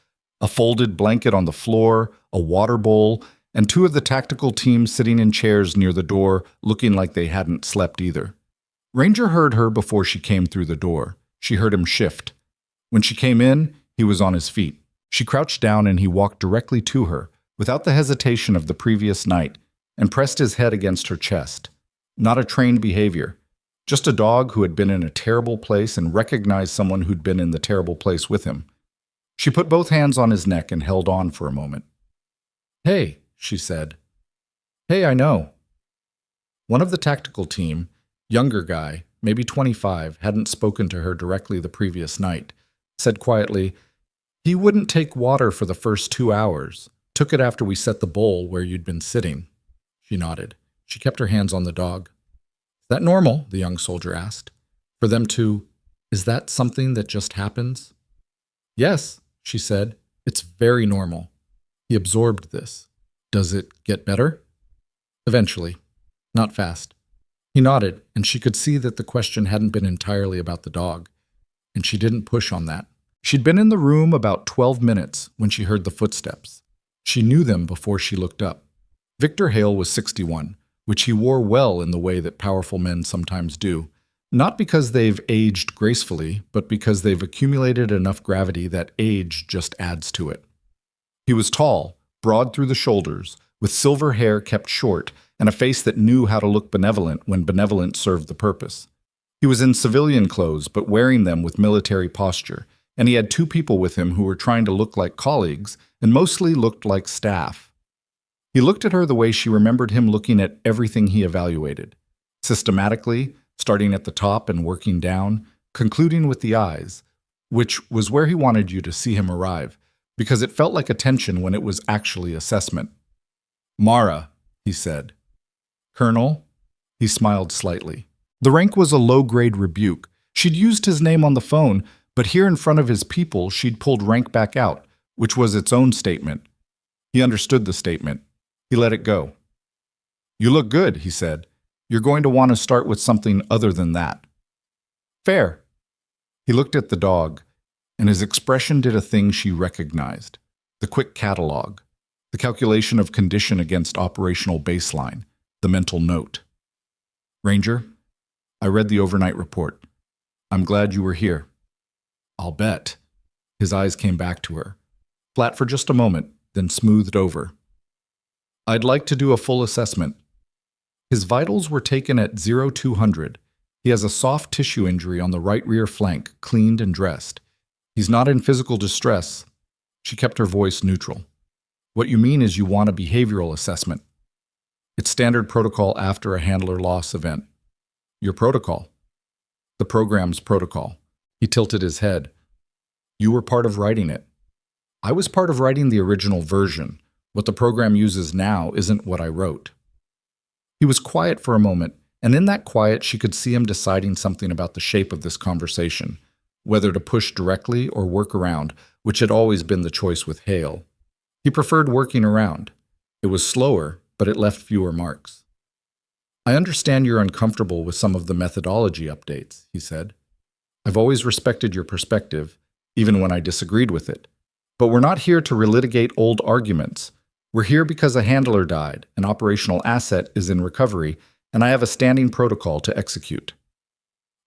A: A folded blanket on the floor, a water bowl, and 2 of the tactical team sitting in chairs near the door, looking like they hadn't slept either. Ranger heard her before she came through the door. She heard him shift. When she came in, he was on his feet. She crouched down and he walked directly to her, without the hesitation of the previous night, and pressed his head against her chest. Not a trained behavior. Just a dog who had been in a terrible place and recognized someone who'd been in the terrible place with him. She put both hands on his neck and held on for a moment. Hey, she said. Hey, I know. One of the tactical team, younger guy, maybe 25, hadn't spoken to her directly the previous night, said quietly, he wouldn't take water for the first 2 hours. Took it after we set the bowl where you'd been sitting. She nodded. She kept her hands on the dog. Is that normal? The young soldier asked. For them to, is that something that just happens? Yes, she said. It's very normal. He absorbed this. Does it get better? Eventually. Not fast. He nodded, and she could see that the question hadn't been entirely about the dog, and she didn't push on that. She'd been in the room about 12 minutes when she heard the footsteps. She knew them before she looked up. Victor Hale was 61, which he wore well in the way that powerful men sometimes do, not because they've aged gracefully, but because they've accumulated enough gravity that age just adds to it. He was tall, broad through the shoulders, with silver hair kept short, and a face that knew how to look benevolent when benevolence served the purpose. He was in civilian clothes, but wearing them with military posture, and he had 2 people with him who were trying to look like colleagues and mostly looked like staff. He looked at her the way she remembered him looking at everything he evaluated, systematically, starting at the top and working down, concluding with the eyes, which was where he wanted you to see him arrive, because it felt like attention when it was actually assessment. Mara, he said. Colonel? He smiled slightly. The rank was a low-grade rebuke. She'd used his name on the phone, But here in front of his people, she'd pulled rank back out, which was its own statement. He understood the statement. He let it go. "You look good," he said. "You're going to want to start with something other than that." "Fair." He looked at the dog, and his expression did a thing she recognized. The quick catalog, the calculation of condition against operational baseline, the mental note. "Ranger, I read the overnight report. I'm glad you were here." "I'll bet." His eyes came back to her, flat for just a moment, then smoothed over. "I'd like to do a full assessment." His vitals were taken at 0200. He has a soft tissue injury on the right rear flank, cleaned and dressed. He's not in physical distress. She kept her voice neutral. "What you mean is you want a behavioral assessment." "It's standard protocol after a handler loss event." "Your protocol?" "The program's protocol." He tilted his head. "You were part of writing it." "I was part of writing the original version. What the program uses now isn't what I wrote." He was quiet for a moment, and in that quiet she could see him deciding something about the shape of this conversation, whether to push directly or work around, which had always been the choice with Hale. He preferred working around. It was slower, but it left fewer marks. "I understand you're uncomfortable with some of the methodology updates," he said. "I've always respected your perspective, even when I disagreed with it. But we're not here to relitigate old arguments. We're here because a handler died, an operational asset is in recovery, and I have a standing protocol to execute.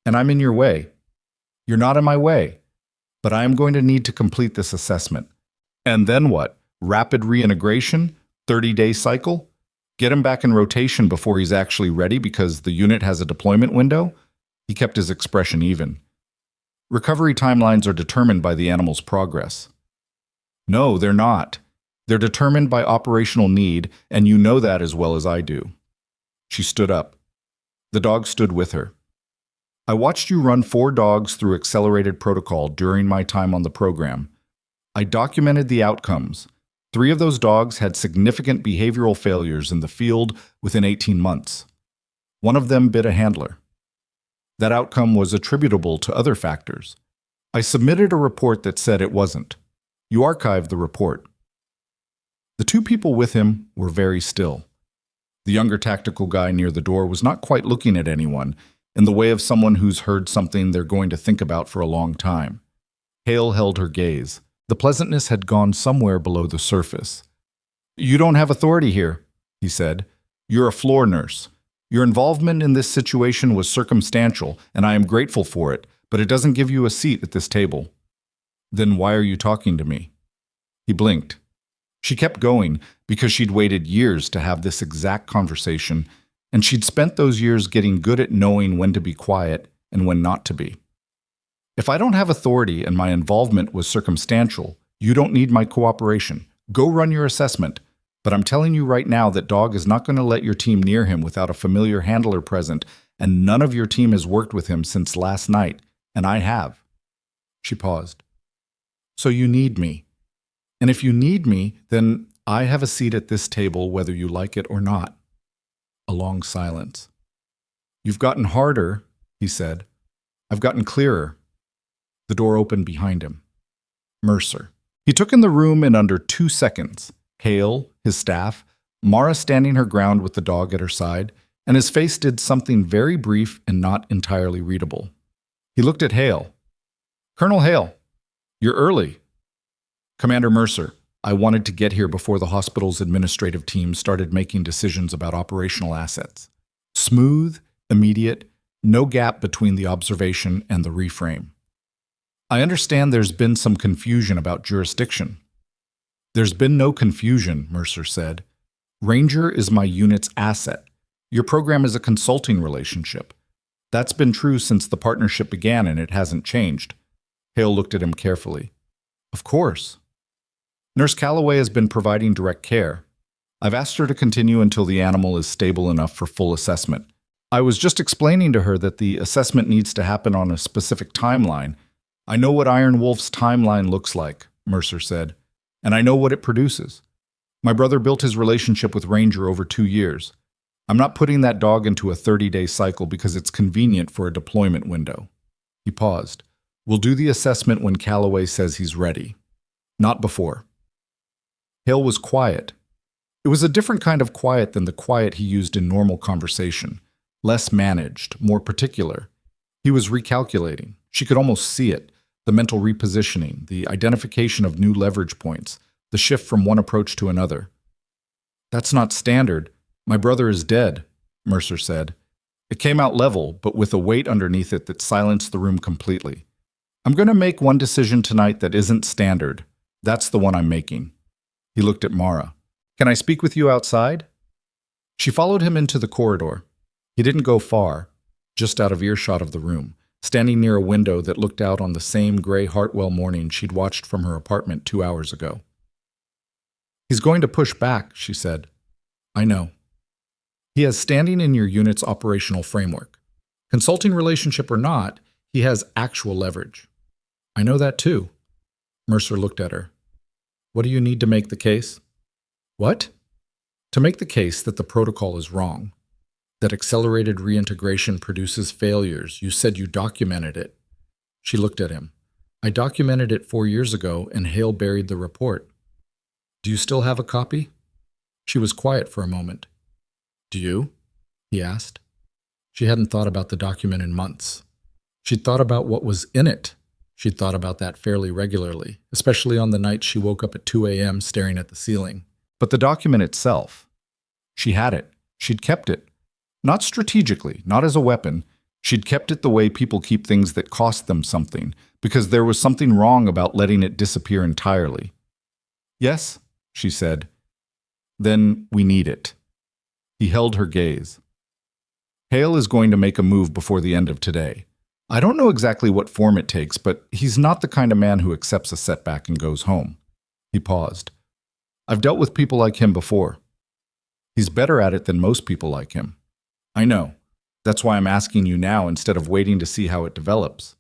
A: And I'm in your way." "You're not in my way, but I am going to need to complete this assessment." "And then what? Rapid reintegration? 30-day cycle? Get him back in rotation before he's actually ready because the unit has a deployment window?" He kept his expression even. "Recovery timelines are determined by the animal's progress." "No, they're not. They're determined by operational need, and you know that as well as I do." She stood up. The dog stood with her. "I watched you run 4 dogs through accelerated protocol during my time on the program. I documented the outcomes. 3 of those dogs had significant behavioral failures in the field within 18 months. 1 of them bit a handler. That outcome was attributable to other factors. I submitted a report that said it wasn't. You archived the report." The 2 people with him were very still. The younger tactical guy near the door was not quite looking at anyone, in the way of someone who's heard something they're going to think about for a long time. Hale held her gaze. The pleasantness had gone somewhere below the surface. "You don't have authority here," he said. "You're a floor nurse. Your involvement in this situation was circumstantial, and I am grateful for it, but it doesn't give you a seat at this table." "Then why are you talking to me?" He blinked. She kept going because she'd waited years to have this exact conversation, and she'd spent those years getting good at knowing when to be quiet and when not to be. "If I don't have authority and my involvement was circumstantial, you don't need my cooperation. Go run your assessment. But I'm telling you right now that dog is not going to let your team near him without a familiar handler present, and none of your team has worked with him since last night, and I have." She paused. "So you need me. And if you need me, then I have a seat at this table whether you like it or not." A long silence. "You've gotten harder," he said. "I've gotten clearer." The door opened behind him. Mercer. He took in the room in under 2 seconds. Hale, his staff, Mara standing her ground with the dog at her side, and his face did something very brief and not entirely readable. He looked at Hale. "Colonel Hale, you're early." "Commander Mercer, I wanted to get here before the hospital's administrative team started making decisions about operational assets. Smooth, immediate, no gap between the observation and the reframe. I understand there's been some confusion about jurisdiction." "There's been no confusion," Mercer said. "Ranger is my unit's asset. Your program is a consulting relationship. That's been true since the partnership began, and it hasn't changed." Hale looked at him carefully. "Of course. Nurse Calloway has been providing direct care. I've asked her to continue until the animal is stable enough for full assessment. I was just explaining to her that the assessment needs to happen on a specific timeline. I know what Iron Wolf's timeline looks like," Mercer said, "and I know what it produces. My brother built his relationship with Ranger over 2 years. I'm not putting that dog into a 30-day cycle because it's convenient for a deployment window." He paused. We'll do the assessment when Calloway says he's ready. Not before. Hale was quiet. It was a different kind of quiet than the quiet he used in normal conversation. Less managed, more particular. He was recalculating. She could almost see it. The mental repositioning, the identification of new leverage points, the shift from one approach to another. That's not standard. My brother is dead, Mercer said. It came out level, but with a weight underneath it that silenced the room completely. I'm going to make one decision tonight that isn't standard. That's the one I'm making. He looked at Mara. Can I speak with you outside? She followed him into the corridor. He didn't go far, just out of earshot of the room, standing near a window that looked out on the same gray Hartwell morning she'd watched from her apartment 2 hours ago. He's going to push back, she said. I know. He has standing in your unit's operational framework. Consulting relationship or not, he has actual leverage. I know that too. Mercer looked at her. What do you need to make the case? What? To make the case that the protocol is wrong. That accelerated reintegration produces failures. You said you documented it. She looked at him. I documented it 4 years ago, and Hale buried the report. Do you still have a copy? She was quiet for a moment. Do you? He asked. She hadn't thought about the document in months. She'd thought about what was in it. She'd thought about that fairly regularly, especially on the night she woke up at 2 a.m. staring at the ceiling. But the document itself, she had it. She'd kept it. Not strategically, not as a weapon. She'd kept it the way people keep things that cost them something, because there was something wrong about letting it disappear entirely. Yes, she said. Then we need it. He held her gaze. Hale is going to make a move before the end of today. I don't know exactly what form it takes, but he's not the kind of man who accepts a setback and goes home. He paused. I've dealt with people like him before. He's better at it than most people like him. I know. That's why I'm asking you now instead of waiting to see how it develops.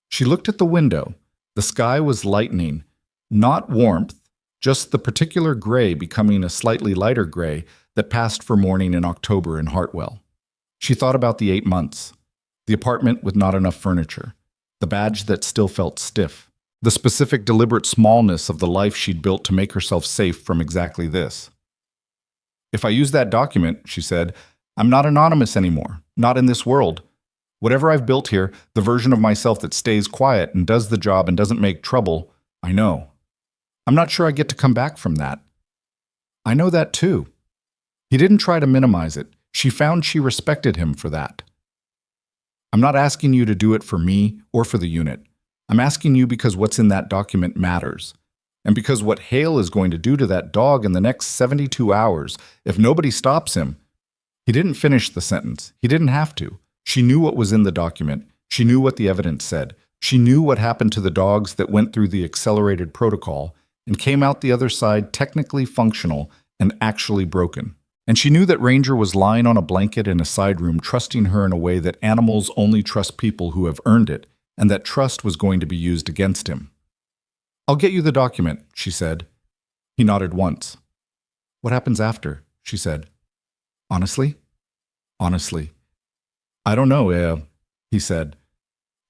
A: She looked at the window. The sky was lightening. Not warmth, just the particular gray becoming a slightly lighter gray that passed for morning in October in Hartwell. She thought about the 8 months. The apartment with not enough furniture. The badge that still felt stiff. The specific deliberate smallness of the life she'd built to make herself safe from exactly this. If I use that document, she said, I'm not anonymous anymore. Not in this world. Whatever I've built here, the version of myself that stays quiet and does the job and doesn't make trouble, I know. I'm not sure I get to come back from that. I know that too. He didn't try to minimize it. She found she respected him for that. I'm not asking you to do it for me or for the unit. I'm asking you because what's in that document matters. And because what Hale is going to do to that dog in the next 72 hours, if nobody stops him. He didn't finish the sentence. He didn't have to. She knew what was in the document. She knew what the evidence said. She knew what happened to the dogs that went through the accelerated protocol and came out the other side technically functional and actually broken. And she knew that Ranger was lying on a blanket in a side room, trusting her in a way that animals only trust people who have earned it, and that trust was going to be used against him. I'll get you the document, she said. He nodded once. What happens after? She said. Honestly? Honestly. I don't know, he said.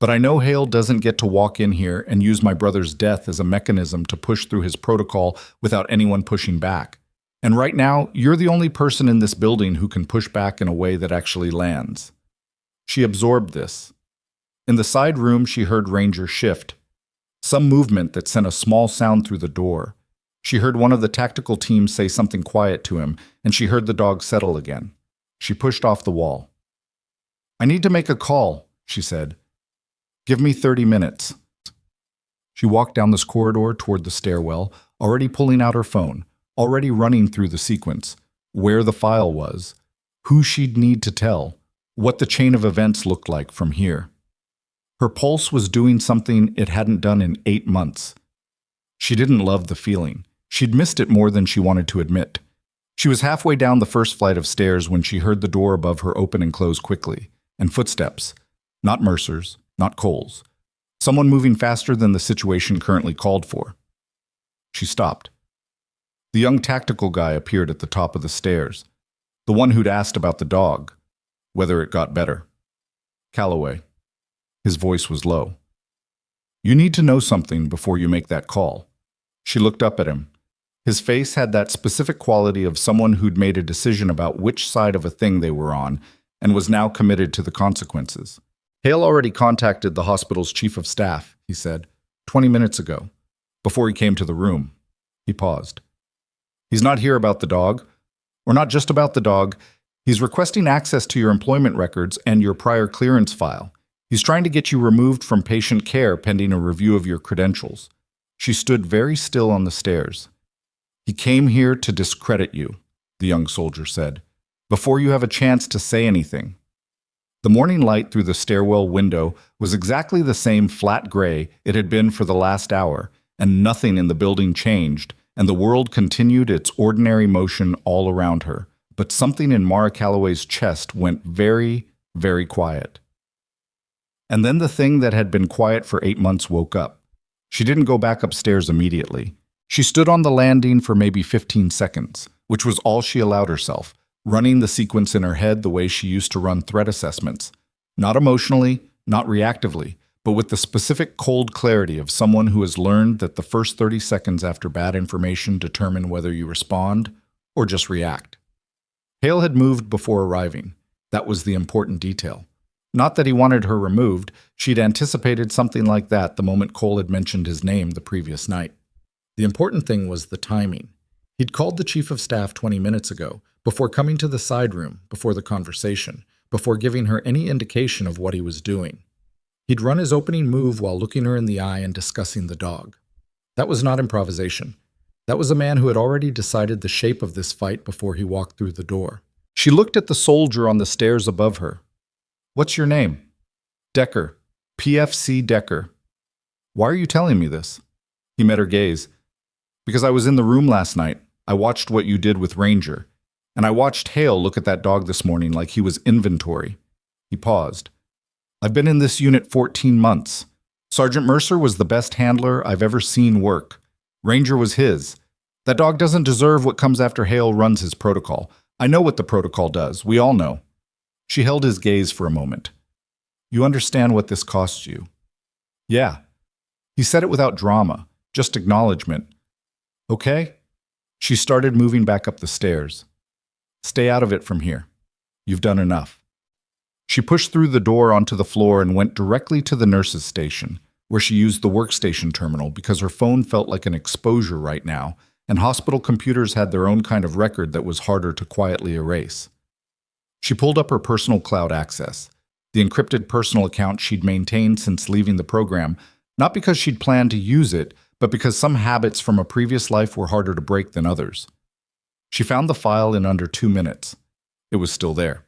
A: But I know Hale doesn't get to walk in here and use my brother's death as a mechanism to push through his protocol without anyone pushing back. And right now, you're the only person in this building who can push back in a way that actually lands. She absorbed this. In the side room, she heard Ranger shift. Some movement that sent a small sound through the door. She heard one of the tactical team say something quiet to him, and she heard the dog settle again. She pushed off the wall. I need to make a call, she said. Give me 30 minutes. She walked down this corridor toward the stairwell, already pulling out her phone. Already running through the sequence, where the file was, who she'd need to tell, what the chain of events looked like from here. Her pulse was doing something it hadn't done in 8 months. She didn't love the feeling. She'd missed it more than she wanted to admit. She was halfway down the first flight of stairs when she heard the door above her open and close quickly, and footsteps. Not Mercer's, not Cole's. Someone moving faster than the situation currently called for. She stopped. The young tactical guy appeared at the top of the stairs, the one who'd asked about the dog, whether it got better. Calloway. His voice was low. You need to know something before you make that call. She looked up at him. His face had that specific quality of someone who'd made a decision about which side of a thing they were on and was now committed to the consequences. Hale already contacted the hospital's chief of staff, he said, 20 minutes ago, before he came to the room. He paused. He's not here about the dog, or not just about the dog. He's requesting access to your employment records and your prior clearance file. He's trying to get you removed from patient care pending a review of your credentials. She stood very still on the stairs. He came here to discredit you, the young soldier said, before you have a chance to say anything. The morning light through the stairwell window was exactly the same flat gray it had been for the last hour, and nothing in the building changed, and the world continued its ordinary motion all around her. But something in Mara Calloway's chest went very, very quiet. And then the thing that had been quiet for 8 months woke up. She didn't go back upstairs immediately. She stood on the landing for maybe 15 seconds, which was all she allowed herself, running the sequence in her head the way she used to run threat assessments. Not emotionally, not reactively, but with the specific cold clarity of someone who has learned that the first 30 seconds after bad information determine whether you respond or just react. Hale had moved before arriving. That was the important detail. Not that he wanted her removed, she'd anticipated something like that the moment Cole had mentioned his name the previous night. The important thing was the timing. He'd called the chief of staff 20 minutes ago, before coming to the side room, before the conversation, before giving her any indication of what he was doing. He'd run his opening move while looking her in the eye and discussing the dog. That was not improvisation. That was a man who had already decided the shape of this fight before he walked through the door. She looked at the soldier on the stairs above her. "What's your name?" "Decker. PFC Decker." "Why are you telling me this?" He met her gaze. "Because I was in the room last night. I watched what you did with Ranger. And I watched Hale look at that dog this morning like he was inventory." He paused. "I've been in this unit 14 months. Sergeant Mercer was the best handler I've ever seen work. Ranger was his. That dog doesn't deserve what comes after Hale runs his protocol. I know what the protocol does. We all know." She held his gaze for a moment. "You understand what this costs you?" "Yeah." He said it without drama, just acknowledgement. "Okay." She started moving back up the stairs. "Stay out of it from here. You've done enough." She pushed through the door onto the floor and went directly to the nurse's station, where she used the workstation terminal because her phone felt like an exposure right now, and hospital computers had their own kind of record that was harder to quietly erase. She pulled up her personal cloud access, the encrypted personal account she'd maintained since leaving the program, not because she'd planned to use it, but because some habits from a previous life were harder to break than others. She found the file in under 2 minutes. It was still there.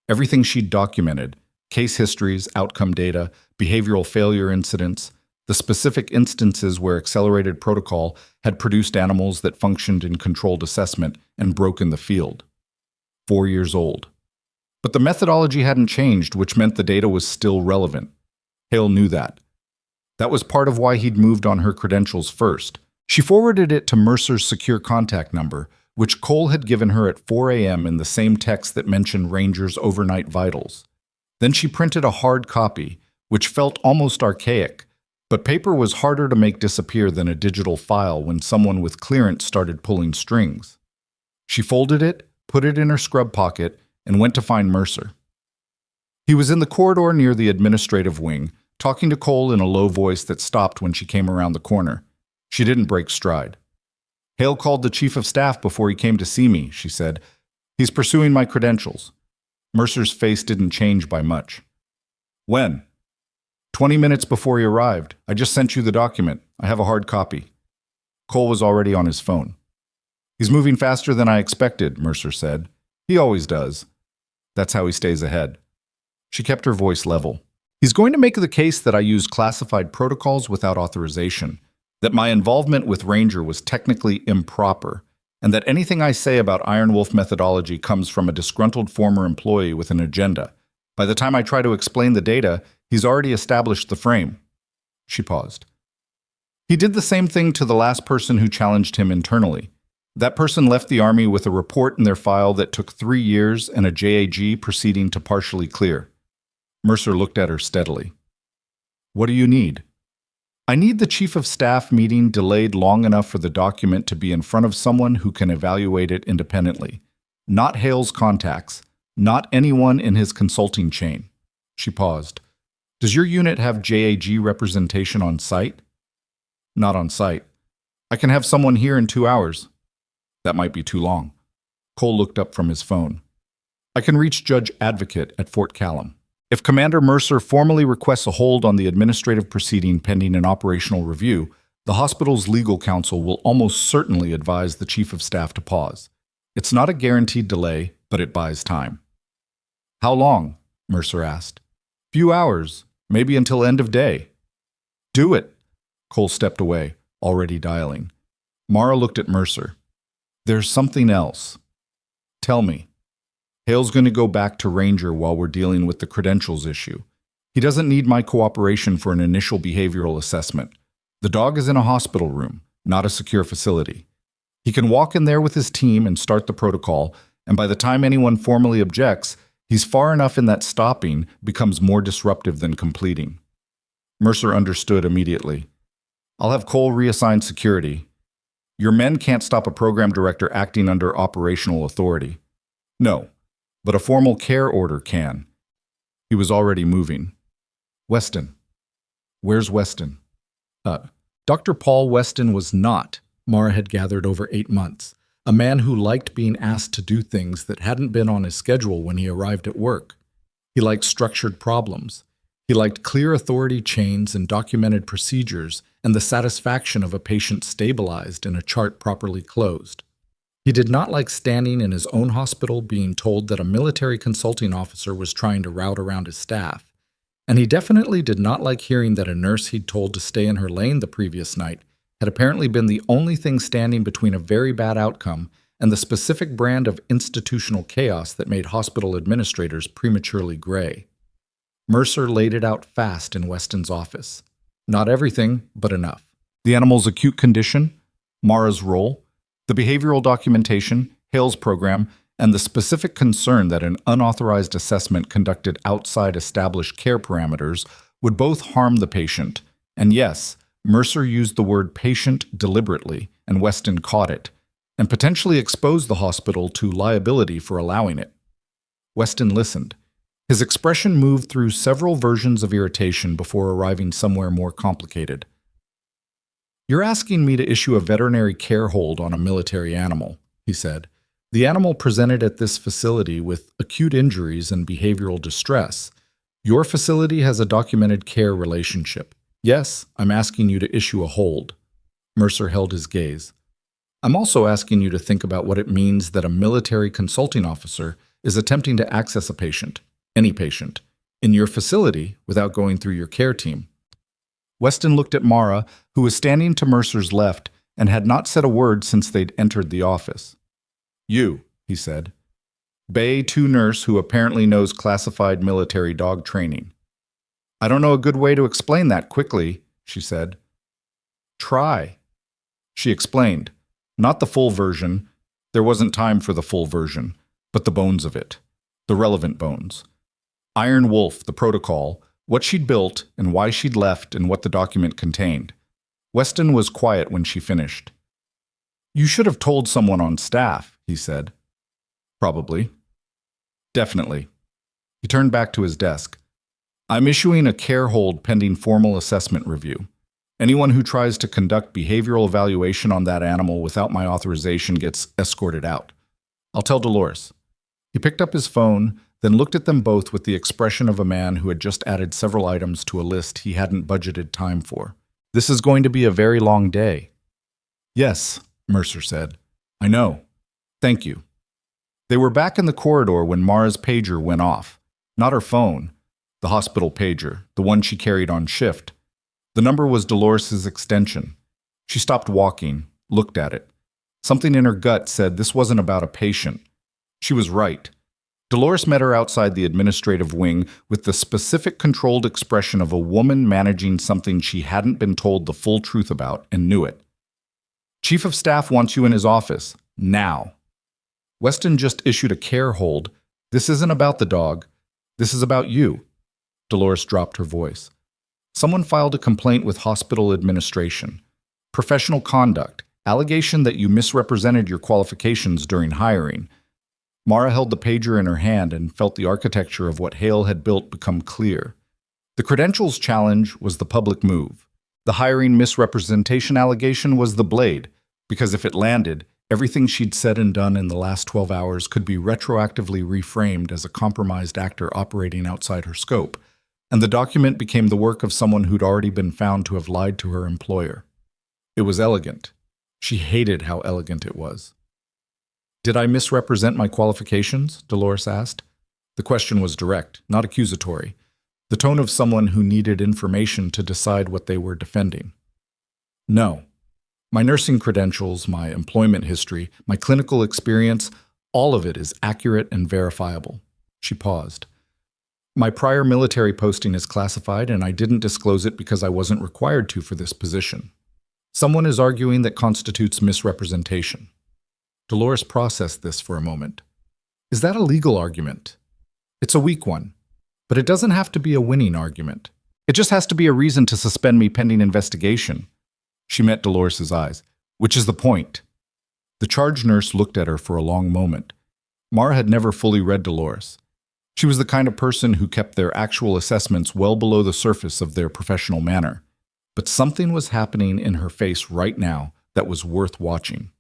A: Everything she'd documented, case histories, outcome data, behavioral failure incidents, the specific instances where accelerated protocol had produced animals that functioned in controlled assessment and broken the field. 4 years old. But the methodology hadn't changed, which meant the data was still relevant. Hale knew that. That was part of why he'd moved on her credentials first. She forwarded it to Mercer's secure contact number, which Cole had given her at 4 a.m. in the same text that mentioned Ranger's overnight vitals. Then she printed a hard copy, which felt almost archaic, but paper was harder to make disappear than a digital file when someone with clearance started pulling strings. She folded it, put it in her scrub pocket, and went to find Mercer. He was in the corridor near the administrative wing, talking to Cole in a low voice that stopped when she came around the corner. She didn't break stride. "Hale called the chief of staff before he came to see me," she said. "He's pursuing my credentials." Mercer's face didn't change by much. "When?" 20 minutes before he arrived. I just sent you the document. I have a hard copy." Cole was already on his phone. "He's moving faster than I expected," Mercer said. "He always does. That's how he stays ahead." She kept her voice level. "He's going to make the case that I used classified protocols without authorization, that my involvement with Ranger was technically improper, and that anything I say about Iron Wolf methodology comes from a disgruntled former employee with an agenda. By the time I try to explain the data, he's already established the frame." She paused. "He did the same thing to the last person who challenged him internally. That person left the Army with a report in their file that took 3 years and a JAG proceeding to partially clear." Mercer looked at her steadily. "What do you need?" I need the chief of staff meeting delayed long enough for the document to be in front of someone who can evaluate it independently. Not Hale's contacts, not anyone in his consulting chain. She paused. Does your unit have JAG representation on site? Not on site. I can have someone here in 2 hours. That might be too long. Cole looked up from his phone. I can reach Judge Advocate at Fort Callum. If Commander Mercer formally requests a hold on the administrative proceeding pending an operational review, the hospital's legal counsel will almost certainly advise the chief of staff to pause. It's not a guaranteed delay, but it buys time. How long? Mercer asked. Few hours, maybe until end of day. Do it. Cole stepped away, already dialing. Mara looked at Mercer. There's something else. Tell me. Hale's going to go back to Ranger while we're dealing with the credentials issue. He doesn't need my cooperation for an initial behavioral assessment. The dog is in a hospital room, not a secure facility. He can walk in there with his team and start the protocol, and by the time anyone formally objects, he's far enough in that stopping becomes more disruptive than completing. Mercer understood immediately. I'll have Cole reassign security. Your men can't stop a program director acting under operational authority. No, but a formal care order can. He was already moving. Weston. Where's Weston? Dr. Paul Weston was not, Mara had gathered over 8 months, a man who liked being asked to do things that hadn't been on his schedule when he arrived at work. He liked structured problems. He liked clear authority chains and documented procedures and the satisfaction of a patient stabilized and a chart properly closed. He did not like standing in his own hospital being told that a military consulting officer was trying to route around his staff. And he definitely did not like hearing that a nurse he'd told to stay in her lane the previous night had apparently been the only thing standing between a very bad outcome and the specific brand of institutional chaos that made hospital administrators prematurely gray. Mercer laid it out fast in Weston's office. Not everything, but enough. The animal's acute condition, Mara's role, the behavioral documentation, Hale's program, and the specific concern that an unauthorized assessment conducted outside established care parameters would both harm the patient. And yes, Mercer used the word patient deliberately, and Weston caught it, and potentially exposed the hospital to liability for allowing it. Weston listened. His expression moved through several versions of irritation before arriving somewhere more complicated. You're asking me to issue a veterinary care hold on a military animal, he said. The animal presented at this facility with acute injuries and behavioral distress. Your facility has a documented care relationship. Yes, I'm asking you to issue a hold. Mercer held his gaze. I'm also asking you to think about what it means that a military consulting officer is attempting to access a patient, any patient, in your facility without going through your care team. Weston looked at Mara, who was standing to Mercer's left and had not said a word since they'd entered the office. You, he said. Bay 2 nurse who apparently knows classified military dog training. I don't know a good way to explain that quickly, she said. Try. She explained. Not the full version. There wasn't time for the full version, but the bones of it. The relevant bones. Iron Wolf, the protocol, what she'd built and why she'd left and what the document contained. Weston was quiet when she finished. You should have told someone on staff, he said. Probably. Definitely. He turned back to his desk. I'm issuing a care hold pending formal assessment review. Anyone who tries to conduct behavioral evaluation on that animal without my authorization gets escorted out. I'll tell Dolores. He picked up his phone, then looked at them both with the expression of a man who had just added several items to a list he hadn't budgeted time for. This is going to be a very long day. Yes, Mercer said. I know. Thank you. They were back in the corridor when Mara's pager went off. Not her phone. The hospital pager, the one she carried on shift. The number was Dolores's extension. She stopped walking, looked at it. Something in her gut said this wasn't about a patient. She was right. Dolores met her outside the administrative wing with the specific controlled expression of a woman managing something she hadn't been told the full truth about and knew it. Chief of Staff wants you in his office. Now. Weston just issued a care hold. This isn't about the dog. This is about you. Dolores dropped her voice. Someone filed a complaint with hospital administration. Professional conduct, allegation that you misrepresented your qualifications during hiring. Mara held the pager in her hand and felt the architecture of what Hale had built become clear. The credentials challenge was the public move. The hiring misrepresentation allegation was the blade, because if it landed, everything she'd said and done in the last 12 hours could be retroactively reframed as a compromised actor operating outside her scope, and the document became the work of someone who'd already been found to have lied to her employer. It was elegant. She hated how elegant it was. "Did I misrepresent my qualifications?" Dolores asked. The question was direct, not accusatory, the tone of someone who needed information to decide what they were defending. "No. My nursing credentials, my employment history, my clinical experience, all of it is accurate and verifiable." She paused. "My prior military posting is classified, and I didn't disclose it because I wasn't required to for this position. Someone is arguing that constitutes misrepresentation." Dolores processed this for a moment. "Is that a legal argument?" "It's a weak one, but it doesn't have to be a winning argument. It just has to be a reason to suspend me pending investigation." She met Dolores's eyes. "Which is the point?" The charge nurse looked at her for a long moment. Mara had never fully read Dolores. She was the kind of person who kept their actual assessments well below the surface of their professional manner. But something was happening in her face right now that was worth watching.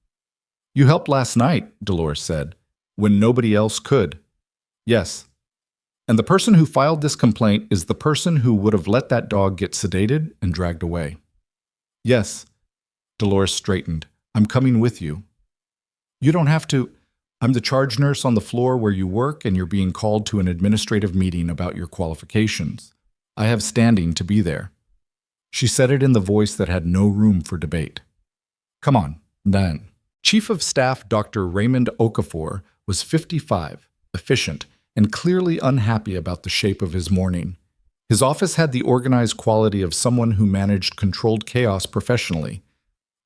A: "You helped last night," Dolores said, "when nobody else could." "Yes. And the person who filed this complaint is the person who would have let that dog get sedated and dragged away." "Yes." Dolores straightened. "I'm coming with you." "You don't have to. I'm the charge nurse on the floor where you work, and you're being called to an administrative meeting about your qualifications. I have standing to be there." She said it in the voice that had no room for debate. "Come on, then." Chief of Staff Dr. Raymond Okafor was 55, efficient, and clearly unhappy about the shape of his morning. His office had the organized quality of someone who managed controlled chaos professionally,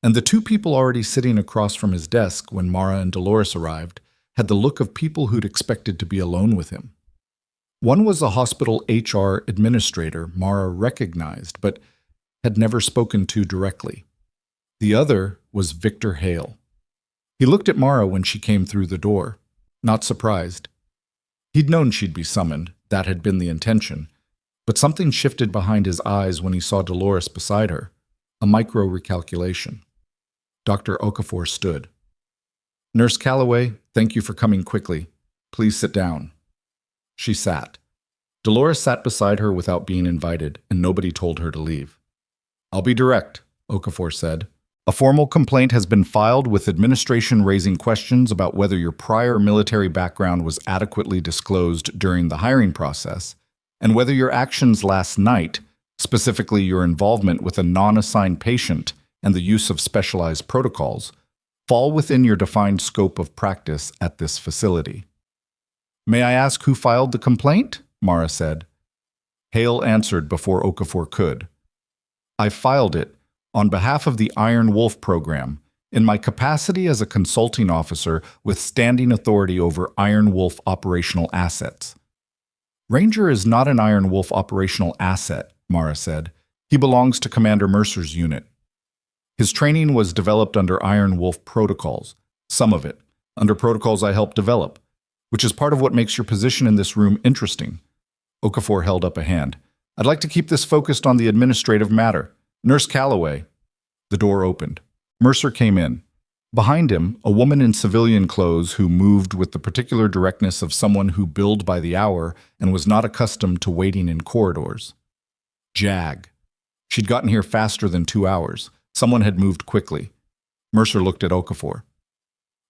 A: and the two people already sitting across from his desk when Mara and Dolores arrived had the look of people who'd expected to be alone with him. One was a hospital HR administrator Mara recognized, but had never spoken to directly. The other was Victor Hale. He looked at Mara when she came through the door, not surprised. He'd known she'd be summoned, that had been the intention, but something shifted behind his eyes when he saw Dolores beside her, a micro-recalculation. Dr. Okafor stood. "Nurse Calloway, thank you for coming quickly. Please sit down." She sat. Dolores sat beside her without being invited, and nobody told her to leave. "I'll be direct," Okafor said. "A formal complaint has been filed with administration raising questions about whether your prior military background was adequately disclosed during the hiring process, and whether your actions last night, specifically your involvement with a non-assigned patient and the use of specialized protocols, fall within your defined scope of practice at this facility." "May I ask who filed the complaint?" Mara said. Hale answered before Okafor could. "I filed it on behalf of the Iron Wolf program, in my capacity as a consulting officer with standing authority over Iron Wolf operational assets." "Ranger is not an Iron Wolf operational asset," Mara said. "He belongs to Commander Mercer's unit. His training was developed under Iron Wolf protocols, some of it, under protocols I helped develop, which is part of what makes your position in this room interesting." Okafor held up a hand. "I'd like to keep this focused on the administrative matter. Nurse Calloway." The door opened. Mercer came in. Behind him, a woman in civilian clothes who moved with the particular directness of someone who billed by the hour and was not accustomed to waiting in corridors. Jag. She'd gotten here faster than 2 hours. Someone had moved quickly. Mercer looked at Okafor.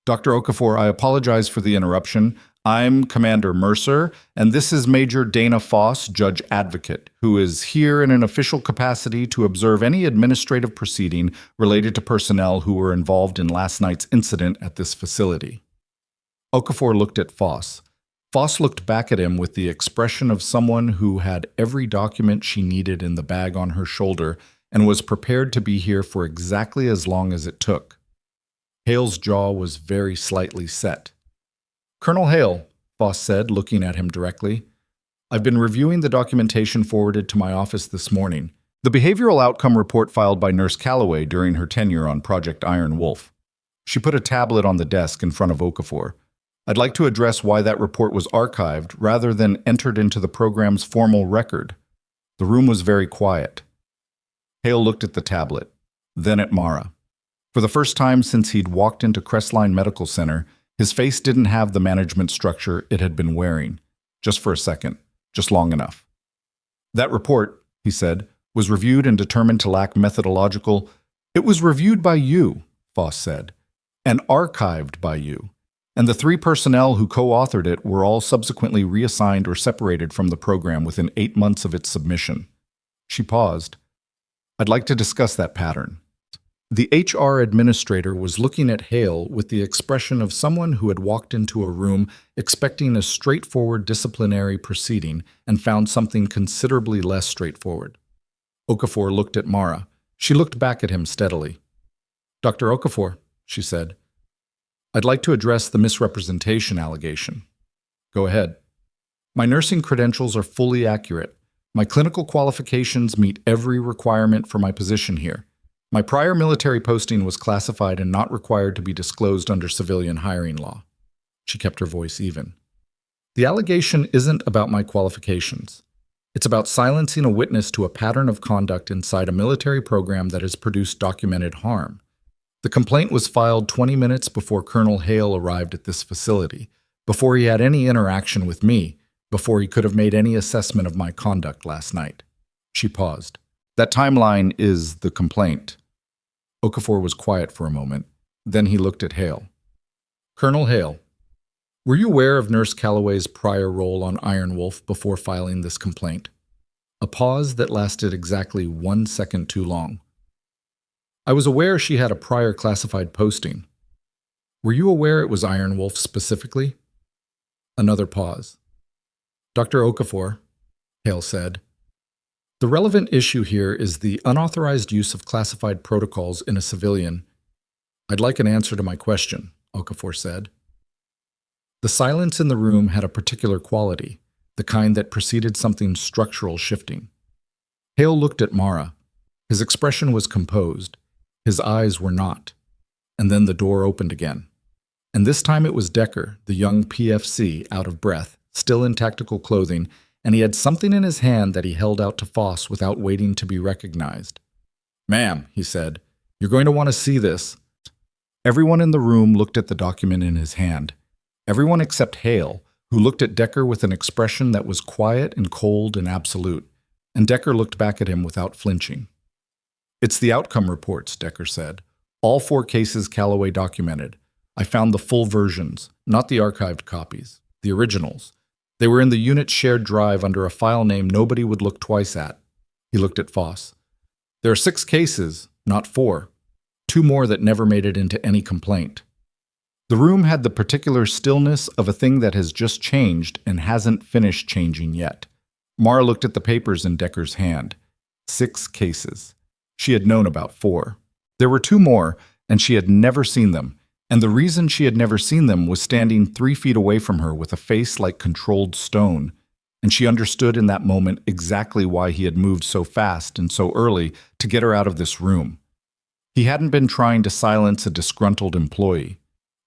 A: "Dr. Okafor, I apologize for the interruption. I'm Commander Mercer, and this is Major Dana Foss, Judge Advocate, who is here in an official capacity to observe any administrative proceeding related to personnel who were involved in last night's incident at this facility." Okafor looked at Foss. Foss looked back at him with the expression of someone who had every document she needed in the bag on her shoulder and was prepared to be here for exactly as long as it took. Hale's jaw was very slightly set. "Colonel Hale," Foss said, looking at him directly, "I've been reviewing the documentation forwarded to my office this morning, The behavioral outcome report filed by Nurse Calloway during her tenure on Project Iron Wolf. She put a tablet on the desk in front of Okafor. I'd like to address why that report was archived rather than entered into the program's formal record. The room was very quiet. Hale looked at the tablet, then at Mara. For the first time since he'd walked into Crestline Medical Center, his face didn't have the management structure it had been wearing. Just for a second, just long enough. That report, he said, was reviewed and determined to lack methodological. It was reviewed by you, Foss said, and archived by you. And the 3 personnel who co-authored it were all subsequently reassigned or separated from the program within 8 months of its submission. She paused. I'd like to discuss that pattern. The HR administrator was looking at Hale with the expression of someone who had walked into a room expecting a straightforward disciplinary proceeding and found something considerably less straightforward. Okafor looked at Mara. She looked back at him steadily. Dr. Okafor, she said, I'd like to address the misrepresentation allegation. Go ahead. My nursing credentials are fully accurate. My clinical qualifications meet every requirement for my position here. My prior military posting was classified and not required to be disclosed under civilian hiring law. She kept her voice even. The allegation isn't about my qualifications. It's about silencing a witness to a pattern of conduct inside a military program that has produced documented harm. The complaint was filed 20 minutes before Colonel Hale arrived at this facility, before he had any interaction with me, before he could have made any assessment of my conduct last night. She paused. That timeline is the complaint. Okafor was quiet for a moment. Then he looked at Hale. Colonel Hale, were you aware of Nurse Calloway's prior role on Iron Wolf before filing this complaint? A pause that lasted exactly 1 second too long. I was aware she had a prior classified posting. Were you aware it was Iron Wolf specifically? Another pause. Dr. Okafor, Hale said, the relevant issue here is the unauthorized use of classified protocols in a civilian. I'd like an answer to my question, Okafor said. The silence in the room had a particular quality, the kind that preceded something structural shifting. Hale looked at Mara. His expression was composed. His eyes were not. And then the door opened again. And this time it was Decker, the young PFC, out of breath, still in tactical clothing, and he had something in his hand that he held out to Foss without waiting to be recognized. Ma'am, he said, you're going to want to see this. Everyone in the room looked at the document in his hand. Everyone except Hale, who looked at Decker with an expression that was quiet and cold and absolute, and Decker looked back at him without flinching. It's the outcome reports, Decker said. All 4 cases Calloway documented. I found the full versions, not the archived copies, the originals. They were in the unit's shared drive under a file name nobody would look twice at. He looked at Foss. There are 6 cases, not 4. 2 more that never made it into any complaint. The room had the particular stillness of a thing that has just changed and hasn't finished changing yet. Mara looked at the papers in Decker's hand. 6 cases. She had known about 4. There were 2 more, and she had never seen them. And the reason she had never seen them was standing 3 feet away from her with a face like controlled stone, and she understood in that moment exactly why he had moved so fast and so early to get her out of this room. He hadn't been trying to silence a disgruntled employee.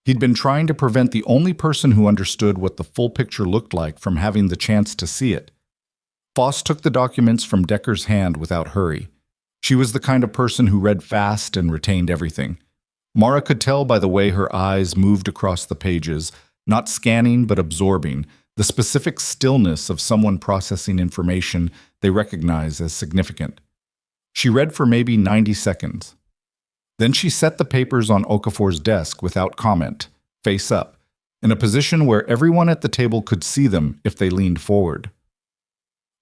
A: He'd been trying to prevent the only person who understood what the full picture looked like from having the chance to see it. Foss took the documents from Decker's hand without hurry. She was the kind of person who read fast and retained everything. Mara could tell by the way her eyes moved across the pages, not scanning but absorbing, the specific stillness of someone processing information they recognize as significant. She read for maybe 90 seconds. Then she set the papers on Okafor's desk without comment, face up, in a position where everyone at the table could see them if they leaned forward.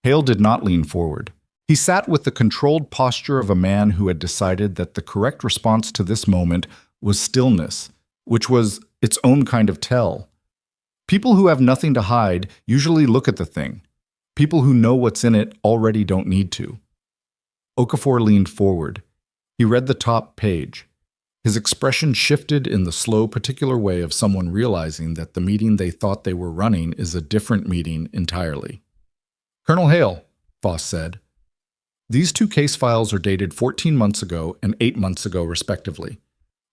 A: Hale did not lean forward. He sat with the controlled posture of a man who had decided that the correct response to this moment was stillness, which was its own kind of tell. People who have nothing to hide usually look at the thing. People who know what's in it already don't need to. Okafor leaned forward. He read the top page. His expression shifted in the slow, particular way of someone realizing that the meeting they thought they were running is a different meeting entirely. Colonel Hale, Foss said. These two case files are dated 14 months ago and 8 months ago, respectively.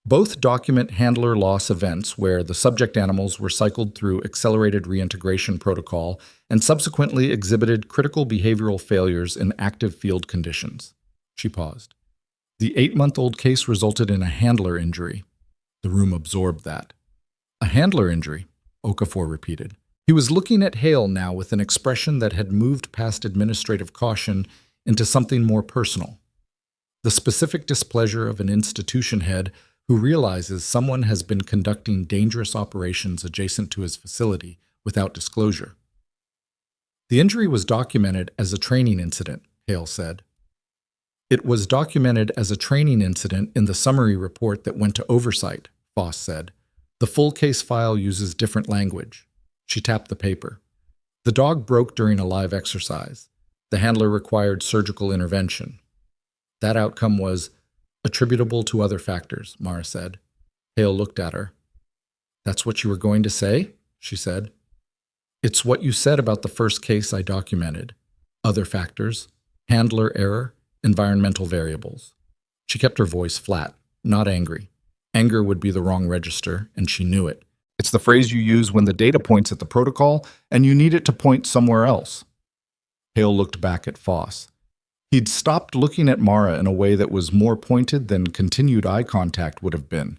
A: Both document handler loss events where the subject animals were cycled through accelerated reintegration protocol and subsequently exhibited critical behavioral failures in active field conditions. She paused. The 8-month-old case resulted in a handler injury. The room absorbed that. A handler injury, Okafor repeated. He was looking at Hale now with an expression that had moved past administrative caution into something more personal. The specific displeasure of an institution head who realizes someone has been conducting dangerous operations adjacent to his facility without disclosure. The injury was documented as a training incident, Hale said. It was documented as a training incident in the summary report that went to oversight, Foss said. The full case file uses different language. She tapped the paper. The dog broke during a live exercise. The handler required surgical intervention. That outcome was attributable to other factors, Mara said. Hale looked at her. That's what you were going to say? She said. It's what you said about the first case I documented. Other factors, handler error, environmental variables. She kept her voice flat, not angry. Anger would be the wrong register, and she knew it. It's the phrase you use when the data points at the protocol and you need it to point somewhere else. Hale looked back at Foss. He'd stopped looking at Mara in a way that was more pointed than continued eye contact would have been.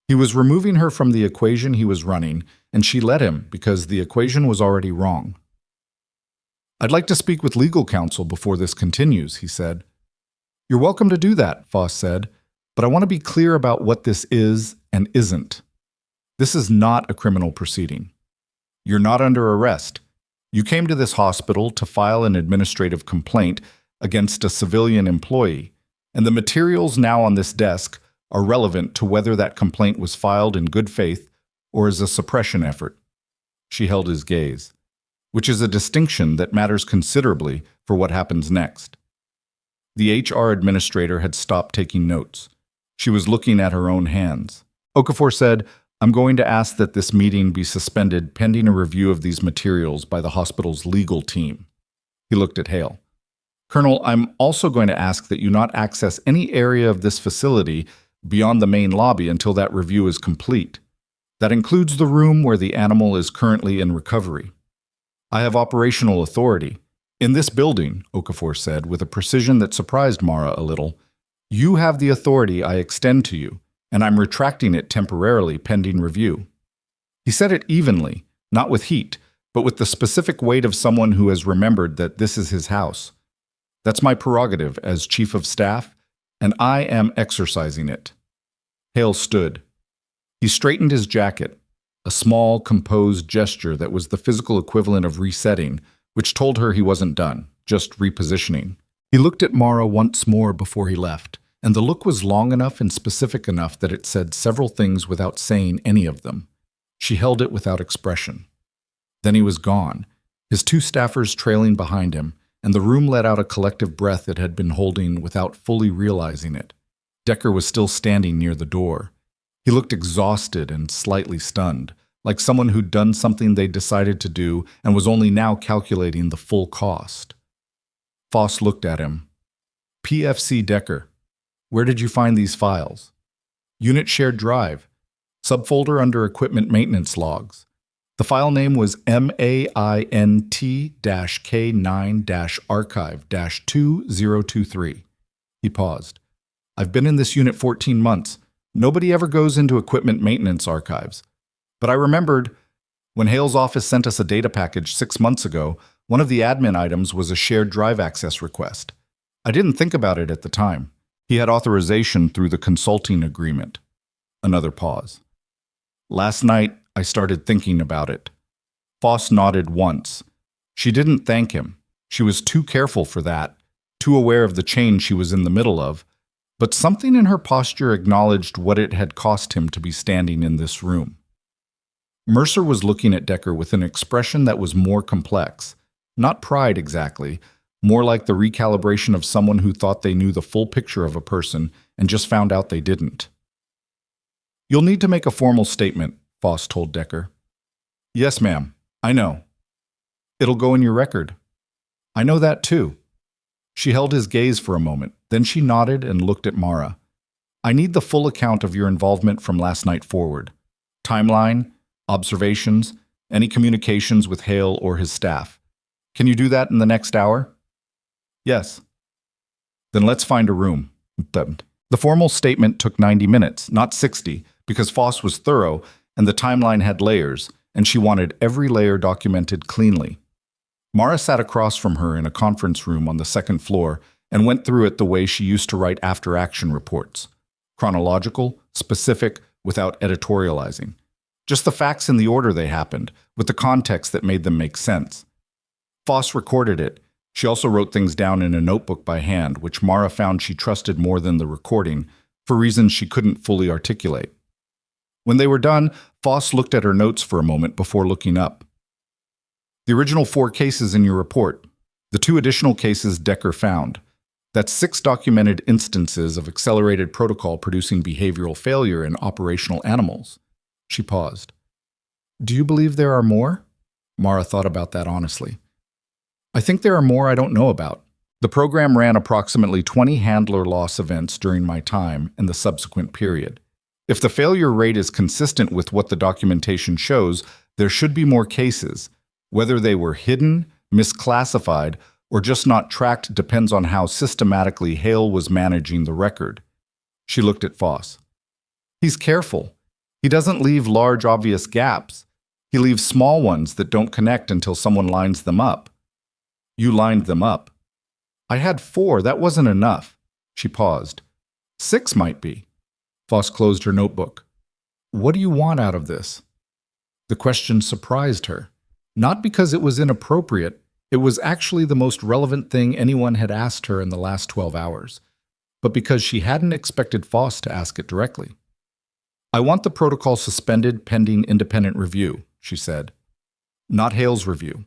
A: He was removing her from the equation he was running, and she let him because the equation was already wrong. I'd like to speak with legal counsel before this continues, he said. You're welcome to do that, Foss said, but I want to be clear about what this is and isn't. This is not a criminal proceeding. You're not under arrest. You came to this hospital to file an administrative complaint against a civilian employee, and the materials now on this desk are relevant to whether that complaint was filed in good faith or as a suppression effort. She held his gaze, which is a distinction that matters considerably for what happens next. The HR administrator had stopped taking notes. She was looking at her own hands. Okafor said, I'm going to ask that this meeting be suspended pending a review of these materials by the hospital's legal team. He looked at Hale. Colonel, I'm also going to ask that you not access any area of this facility beyond the main lobby until that review is complete. That includes the room where the animal is currently in recovery. I have operational authority. In this building, Okafor said, with a precision that surprised Mara a little, you have the authority I extend to you, and I'm retracting it temporarily pending review. He said it evenly, not with heat, but with the specific weight of someone who has remembered that this is his house. That's my prerogative as chief of staff, and I am exercising it. Hale stood. He straightened his jacket, a small, composed gesture that was the physical equivalent of resetting, which told her he wasn't done, just repositioning. He looked at Mara once more before he left, and the look was long enough and specific enough that it said several things without saying any of them. She held it without expression. Then he was gone, his two staffers trailing behind him, and the room let out a collective breath it had been holding without fully realizing it. Decker was still standing near the door. He looked exhausted and slightly stunned, like someone who'd done something they decided to do and was only now calculating the full cost. Foss looked at him. PFC Decker, where did you find these files? Unit shared drive. Subfolder under equipment maintenance logs. The file name was MAINT-K9-archive-2023. He paused. I've been in this unit 14 months. Nobody ever goes into equipment maintenance archives. But I remembered when Hale's office sent us a data package 6 months ago, one of the admin items was a shared drive access request. I didn't think about it at the time. He had authorization through the consulting agreement. Another pause. Last night, I started thinking about it. Foss nodded once. She didn't thank him. She was too careful for that, too aware of the change she was in the middle of, but something in her posture acknowledged what it had cost him to be standing in this room. Mercer was looking at Decker with an expression that was more complex. Not pride exactly, more like the recalibration of someone who thought they knew the full picture of a person and just found out they didn't. You'll need to make a formal statement, Foss told Decker. Yes, ma'am. I know. It'll go in your record. I know that too. She held his gaze for a moment, then she nodded and looked at Mara. I need the full account of your involvement from last night forward. Timeline, observations, any communications with Hale or his staff. Can you do that in the next hour? Yes. Then let's find a room. The formal statement took 90 minutes, not 60, because Foss was thorough and the timeline had layers, and she wanted every layer documented cleanly. Mara sat across from her in a conference room on the second floor and went through it the way she used to write after-action reports. Chronological, specific, without editorializing. Just the facts in the order they happened, with the context that made them make sense. Foss recorded it. She also wrote things down in a notebook by hand, which Mara found she trusted more than the recording, for reasons she couldn't fully articulate. When they were done, Foss looked at her notes for a moment before looking up. The original 4 cases in your report, the 2 additional cases Decker found. That's 6 documented instances of accelerated protocol producing behavioral failure in operational animals. She paused. Do you believe there are more? Mara thought about that honestly. I think there are more I don't know about. The program ran approximately 20 handler loss events during my time and the subsequent period. If the failure rate is consistent with what the documentation shows, there should be more cases. Whether they were hidden, misclassified, or just not tracked depends on how systematically Hale was managing the record. She looked at Foss. He's careful. He doesn't leave large, obvious gaps. He leaves small ones that don't connect until someone lines them up. You lined them up. I had 4. That wasn't enough. She paused. 6 might be. Foss closed her notebook. What do you want out of this? The question surprised her. Not because it was inappropriate, it was actually the most relevant thing anyone had asked her in the last 12 hours, but because she hadn't expected Foss to ask it directly. I want the protocol suspended pending independent review, she said. Not Hale's review.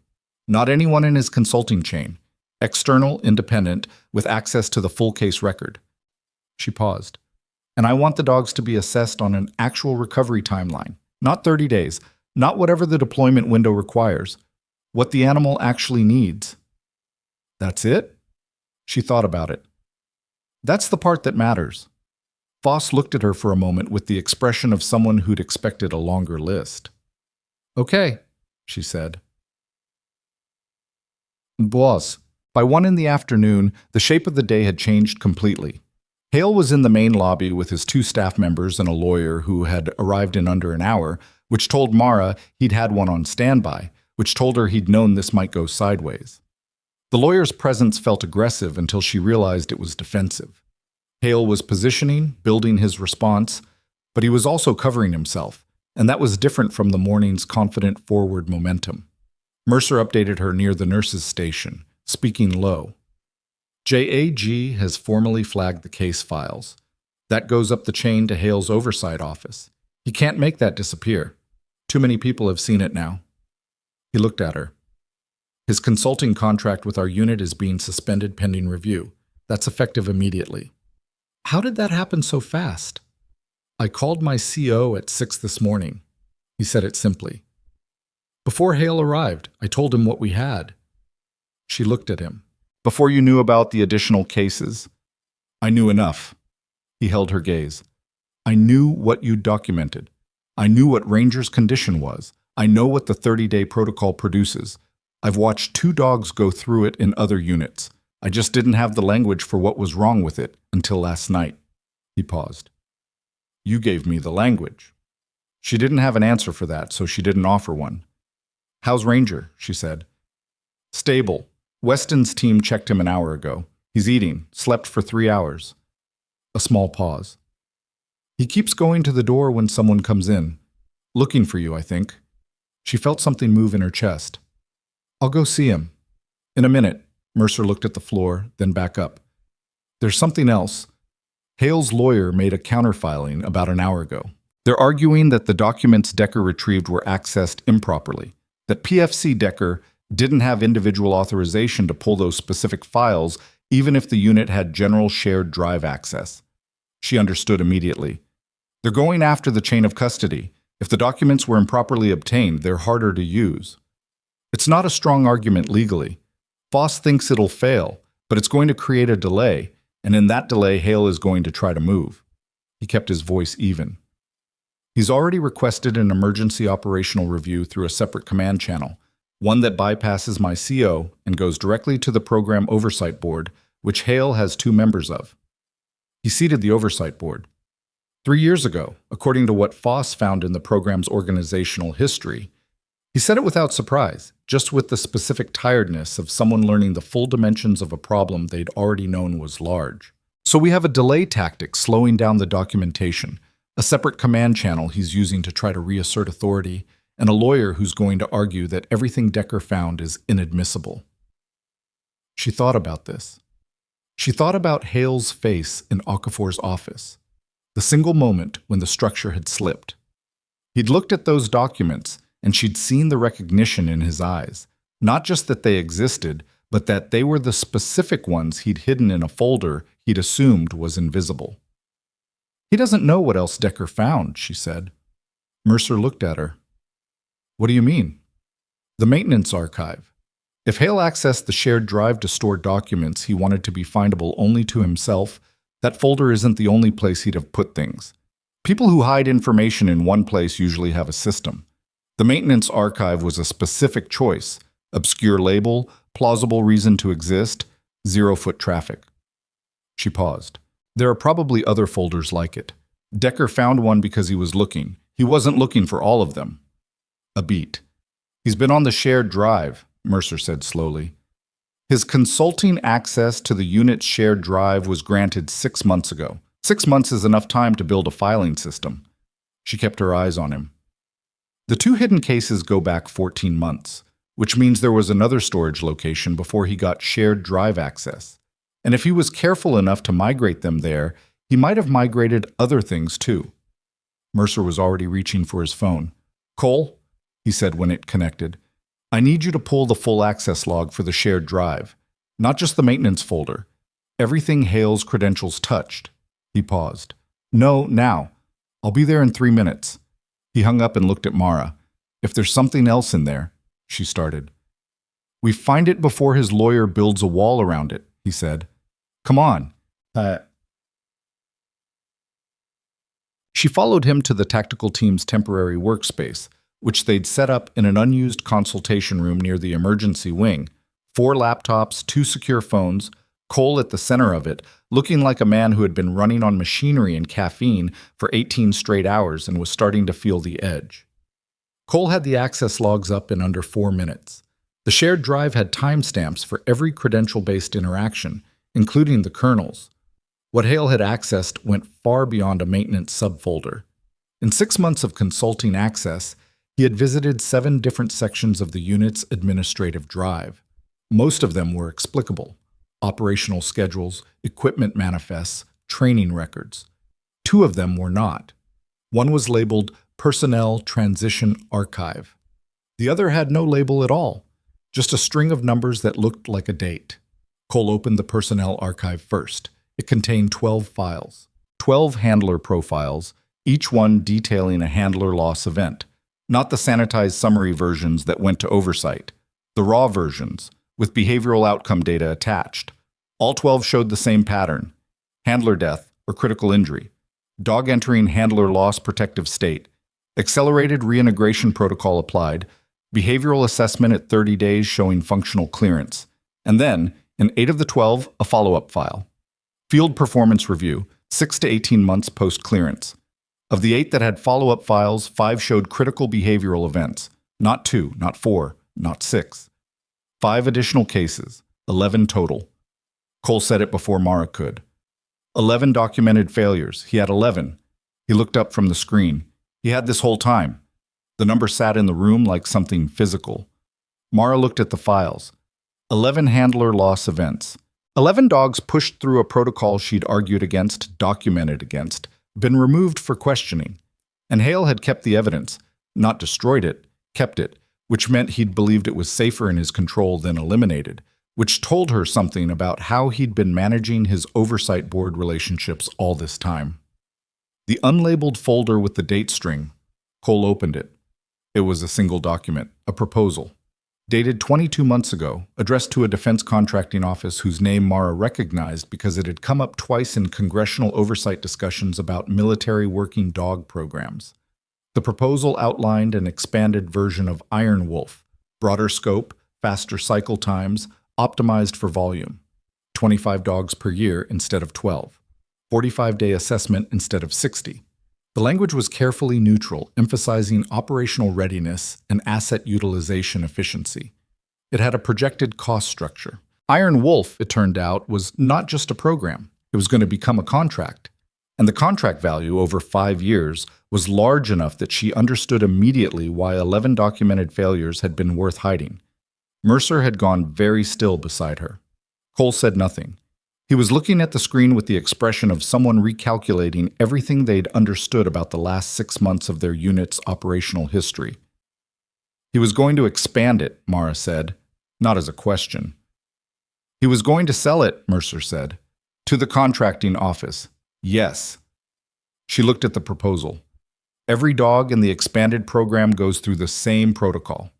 A: Not anyone in his consulting chain. External, independent, with access to the full case record. She paused. And I want the dogs to be assessed on an actual recovery timeline, not 30 days, not whatever the deployment window requires, what the animal actually needs. That's it? She thought about it. That's the part that matters. Foss looked at her for a moment with the expression of someone who'd expected a longer list. Okay, she said. Boss, by 1 p.m, the shape of the day had changed completely. Hale was in the main lobby with his 2 staff members and a lawyer who had arrived in under an hour, which told Mara he'd had one on standby, which told her he'd known this might go sideways. The lawyer's presence felt aggressive until she realized it was defensive. Hale was positioning, building his response, but he was also covering himself, and that was different from the morning's confident forward momentum. Mercer updated her near the nurse's station, speaking low. JAG has formally flagged the case files. That goes up the chain to Hale's oversight office. He can't make that disappear. Too many people have seen it now. He looked at her. His consulting contract with our unit is being suspended pending review. That's effective immediately. How did that happen so fast? I called my CO at 6 this morning. He said it simply. Before Hale arrived, I told him what we had. She looked at him. Before you knew about the additional cases? I knew enough. He held her gaze. I knew what you documented. I knew what Ranger's condition was. I know what the 30-day protocol produces. I've watched 2 dogs go through it in other units. I just didn't have the language for what was wrong with it until last night. He paused. You gave me the language. She didn't have an answer for that, so she didn't offer one. How's Ranger? She said. Stable. Weston's team checked him an hour ago. He's eating, slept for 3 hours. A small pause. He keeps going to the door when someone comes in. Looking for you, I think. She felt something move in her chest. I'll go see him. In a minute. Mercer looked at the floor, then back up. There's something else. Hale's lawyer made a counterfiling about an hour ago. They're arguing that the documents Decker retrieved were accessed improperly, that PFC Decker didn't have individual authorization to pull those specific files, even if the unit had general shared drive access. She understood immediately. They're going after the chain of custody. If the documents were improperly obtained, they're harder to use. It's not a strong argument legally. Foss thinks it'll fail, But it's going to create a delay, and in that delay, Hale is going to try to move. He kept his voice even. He's already requested an emergency operational review through a separate command channel, one that bypasses my CO and goes directly to the Program Oversight Board, which Hale has 2 members of. He seated the Oversight Board. 3 years ago, according to what Foss found in the program's organizational history, he said it without surprise, just with the specific tiredness of someone learning the full dimensions of a problem they'd already known was large. So we have a delay tactic slowing down the documentation, a separate command channel he's using to try to reassert authority, and a lawyer who's going to argue that everything Decker found is inadmissible. She thought about this. She thought about Hale's face in Okafor's office, the single moment when the structure had slipped. He'd looked at those documents, and she'd seen the recognition in his eyes, not just that they existed, but that they were the specific ones he'd hidden in a folder he'd assumed was invisible. He doesn't know what else Decker found, she said. Mercer looked at her. What do you mean? The maintenance archive. If Hale accessed the shared drive to store documents he wanted to be findable only to himself, that folder isn't the only place he'd have put things. People who hide information in one place usually have a system. The maintenance archive was a specific choice, obscure label, plausible reason to exist, 0-foot traffic. She paused. There are probably other folders like it. Decker found one because he was looking. He wasn't looking for all of them. A beat. He's been on the shared drive, Mercer said slowly. His consulting access to the unit's shared drive was granted 6 months ago. 6 months is enough time to build a filing system. She kept her eyes on him. The 2 hidden cases go back 14 months, which means there was another storage location before he got shared drive access. And if he was careful enough to migrate them there, he might have migrated other things too. Mercer was already reaching for his phone. Cole, he said when it connected, I need you to pull the full access log for the shared drive, not just the maintenance folder. Everything Hale's credentials touched. He paused. No, now. I'll be there in 3 minutes. He hung up and looked at Mara. If there's something else in there, she started. We find it before his lawyer builds a wall around it, he said. Come on. She followed him to the tactical team's temporary workspace, which they'd set up in an unused consultation room near the emergency wing. 4 laptops, 2 secure phones, Cole at the center of it, looking like a man who had been running on machinery and caffeine for 18 straight hours and was starting to feel the edge. Cole had the access logs up in under 4 minutes. The shared drive had timestamps for every credential-based interaction, including the kernels. What Hale had accessed went far beyond a maintenance subfolder. In 6 months of consulting access, he had visited 7 different sections of the unit's administrative drive. Most of them were explicable. Operational schedules, equipment manifests, training records. 2 of them were not. One was labeled Personnel Transition Archive. The other had no label at all, just a string of numbers that looked like a date. Cole opened the Personnel Archive first. It contained 12 files, 12 handler profiles, each one detailing a handler loss event. Not the sanitized summary versions that went to oversight, the raw versions, with behavioral outcome data attached. All 12 showed the same pattern: handler death or critical injury, dog entering handler loss protective state, accelerated reintegration protocol applied, behavioral assessment at 30 days showing functional clearance, and then, in 8 of the 12, a follow-up file. Field performance review, 6 to 18 months post-clearance. Of the 8 that had follow-up files, 5 showed critical behavioral events. Not 2, not 4, not 6. 5 additional cases, 11 total. Cole said it before Mara could. 11 documented failures. He had 11. He looked up from the screen. He had this whole time. The number sat in the room like something physical. Mara looked at the files. 11 handler loss events. 11 dogs pushed through a protocol she'd argued against, documented against, been removed for questioning. And Hale had kept the evidence, not destroyed it, kept it, which meant he'd believed it was safer in his control than eliminated, which told her something about how he'd been managing his oversight board relationships all this time. The unlabeled folder with the date string, Cole opened it. It was a single document, a proposal. Dated 22 months ago, addressed to a defense contracting office whose name Mara recognized because it had come up twice in congressional oversight discussions about military working dog programs. The proposal outlined an expanded version of Iron Wolf, broader scope, faster cycle times, optimized for volume. 25 dogs per year instead of 12. 45-day assessment instead of 60. The language was carefully neutral, emphasizing operational readiness and asset utilization efficiency. It had a projected cost structure. Iron Wolf, it turned out, was not just a program. It was going to become a contract. And the contract value over 5 years was large enough that she understood immediately why 11 documented failures had been worth hiding. Mercer had gone very still beside her. Cole said nothing. He was looking at the screen with the expression of someone recalculating everything they'd understood about the last 6 months of their unit's operational history. He was going to expand it, Mara said, not as a question. He was going to sell it, Mercer said. To the contracting office. Yes. She looked at the proposal. Every dog in the expanded program goes through the same protocol.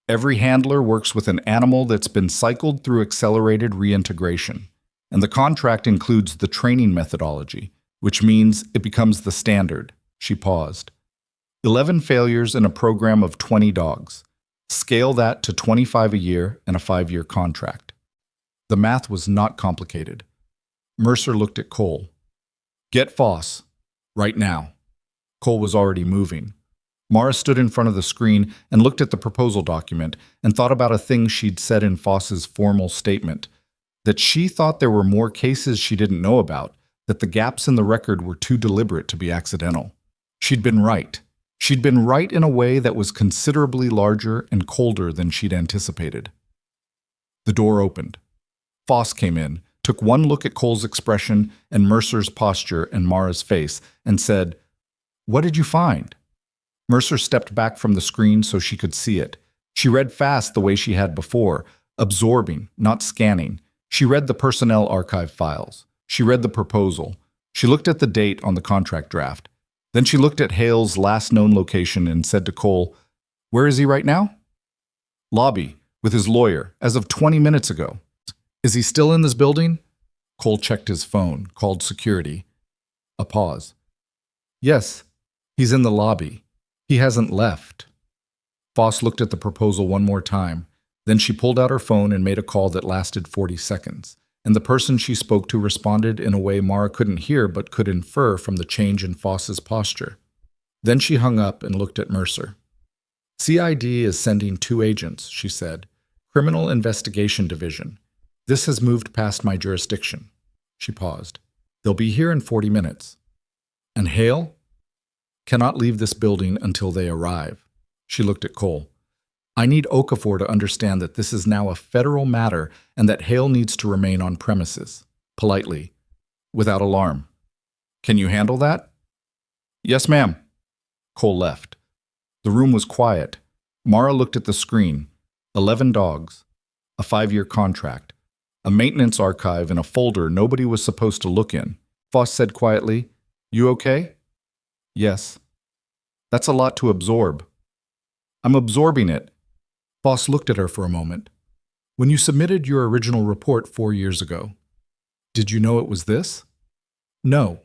A: Every handler works with an animal that's been cycled through accelerated reintegration. And the contract includes the training methodology, which means it becomes the standard. She paused. 11 failures in a program of 20 dogs. Scale that to 25 a year and a 5-year contract. The math was not complicated. Mercer looked at Cole. Get Foss. Right now. Cole was already moving. Mara stood in front of the screen and looked at the proposal document and thought about a thing she'd said in Foss's formal statement. That she thought there were more cases she didn't know about, that the gaps in the record were too deliberate to be accidental. She'd been right. She'd been right in a way that was considerably larger and colder than she'd anticipated. The door opened. Foss came in, took one look at Cole's expression and Mercer's posture and Mara's face, and said, "What did you find?" Mercer stepped back from the screen so she could see it. She read fast the way she had before, absorbing, not scanning. She read the personnel archive files. She read the proposal. She looked at the date on the contract draft. Then she looked at Hale's last known location and said to Cole, "Where is he right now?" "Lobby, with his lawyer, as of 20 minutes ago." "Is he still in this building?" Cole checked his phone, called security. A pause. "Yes, he's in the lobby. He hasn't left." Foss looked at the proposal one more time. Then she pulled out her phone and made a call that lasted 40 seconds, and the person she spoke to responded in a way Mara couldn't hear but could infer from the change in Foss's posture. Then she hung up and looked at Mercer. "CID is sending 2 agents," she said. "Criminal Investigation Division. This has moved past my jurisdiction." She paused. "They'll be here in 40 minutes. "And Hale?" "Cannot leave this building until they arrive." She looked at Cole. "I need Okafor to understand that this is now a federal matter and that Hale needs to remain on premises, politely, without alarm. Can you handle that?" "Yes, ma'am." Cole left. The room was quiet. Mara looked at the screen. 11 dogs. A 5-year contract. A maintenance archive in a folder nobody was supposed to look in. Foss said quietly, "You okay?" "Yes." "That's a lot to absorb." "I'm absorbing it." Foss looked at her for a moment. "When you submitted your original report 4 years ago, did you know it was this?" "No."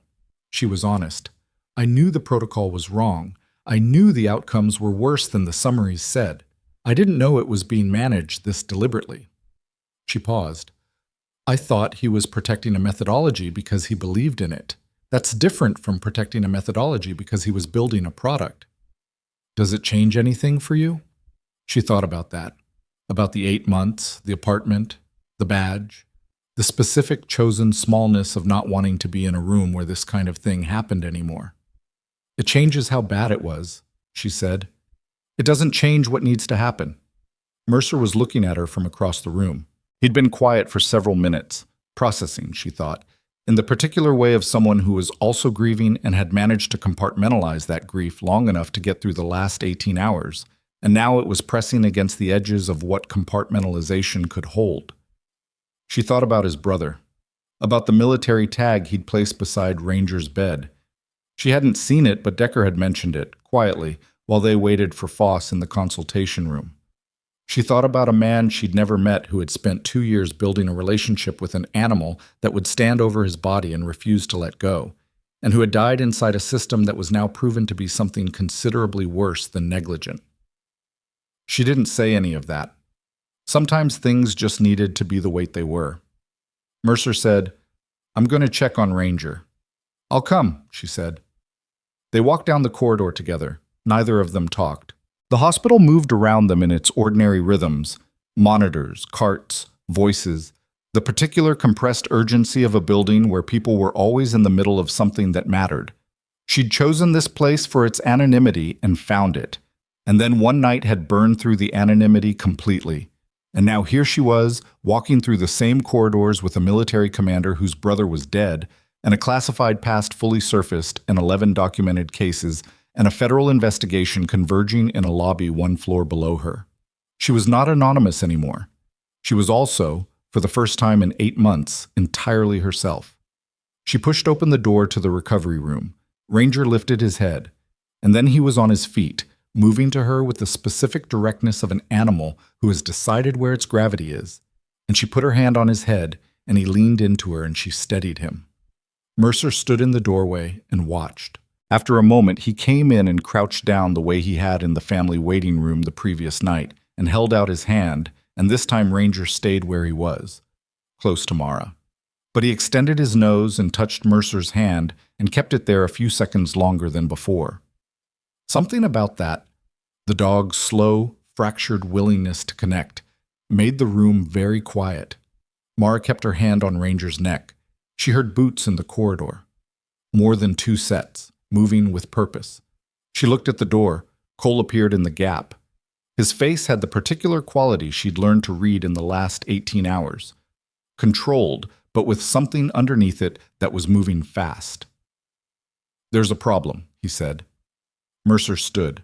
A: She was honest. "I knew the protocol was wrong. I knew the outcomes were worse than the summaries said. I didn't know it was being managed this deliberately." She paused. "I thought he was protecting a methodology because he believed in it. That's different from protecting a methodology because he was building a product. Does it change anything for you?" She thought about that, about the 8 months, the apartment, the badge, the specific chosen smallness of not wanting to be in a room where this kind of thing happened anymore. "It changes how bad it was," she said. "It doesn't change what needs to happen." Mercer was looking at her from across the room. He'd been quiet for several minutes, processing, she thought, in the particular way of someone who was also grieving and had managed to compartmentalize that grief long enough to get through the last 18 hours. And now it was pressing against the edges of what compartmentalization could hold. She thought about his brother, about the military tag he'd placed beside Ranger's bed. She hadn't seen it, but Decker had mentioned it, quietly, while they waited for Foss in the consultation room. She thought about a man she'd never met who had spent 2 years building a relationship with an animal that would stand over his body and refuse to let go, and who had died inside a system that was now proven to be something considerably worse than negligent. She didn't say any of that. Sometimes things just needed to be the weight they were. Mercer said, "I'm going to check on Ranger." "I'll come," she said. They walked down the corridor together. Neither of them talked. The hospital moved around them in its ordinary rhythms: monitors, carts, voices, the particular compressed urgency of a building where people were always in the middle of something that mattered. She'd chosen this place for its anonymity and found it, and then one night had burned through the anonymity completely. And now here she was, walking through the same corridors with a military commander whose brother was dead, and a classified past fully surfaced, and 11 documented cases, and a federal investigation converging in a lobby 1 floor below her. She was not anonymous anymore. She was also, for the first time in 8 months, entirely herself. She pushed open the door to the recovery room. Ranger lifted his head, and then he was on his feet, moving to her with the specific directness of an animal who has decided where its gravity is. And she put her hand on his head, and he leaned into her and she steadied him. Mercer stood in the doorway and watched. After a moment, he came in and crouched down the way he had in the family waiting room the previous night, and held out his hand, and this time Ranger stayed where he was, close to Mara. But he extended his nose and touched Mercer's hand and kept it there a few seconds longer than before. Something about that, the dog's slow, fractured willingness to connect, made the room very quiet. Mara kept her hand on Ranger's neck. She heard boots in the corridor. More than 2 sets, moving with purpose. She looked at the door. Cole appeared in the gap. His face had the particular quality she'd learned to read in the last 18 hours. Controlled, but with something underneath it that was moving fast. "There's a problem," he said. Mercer stood.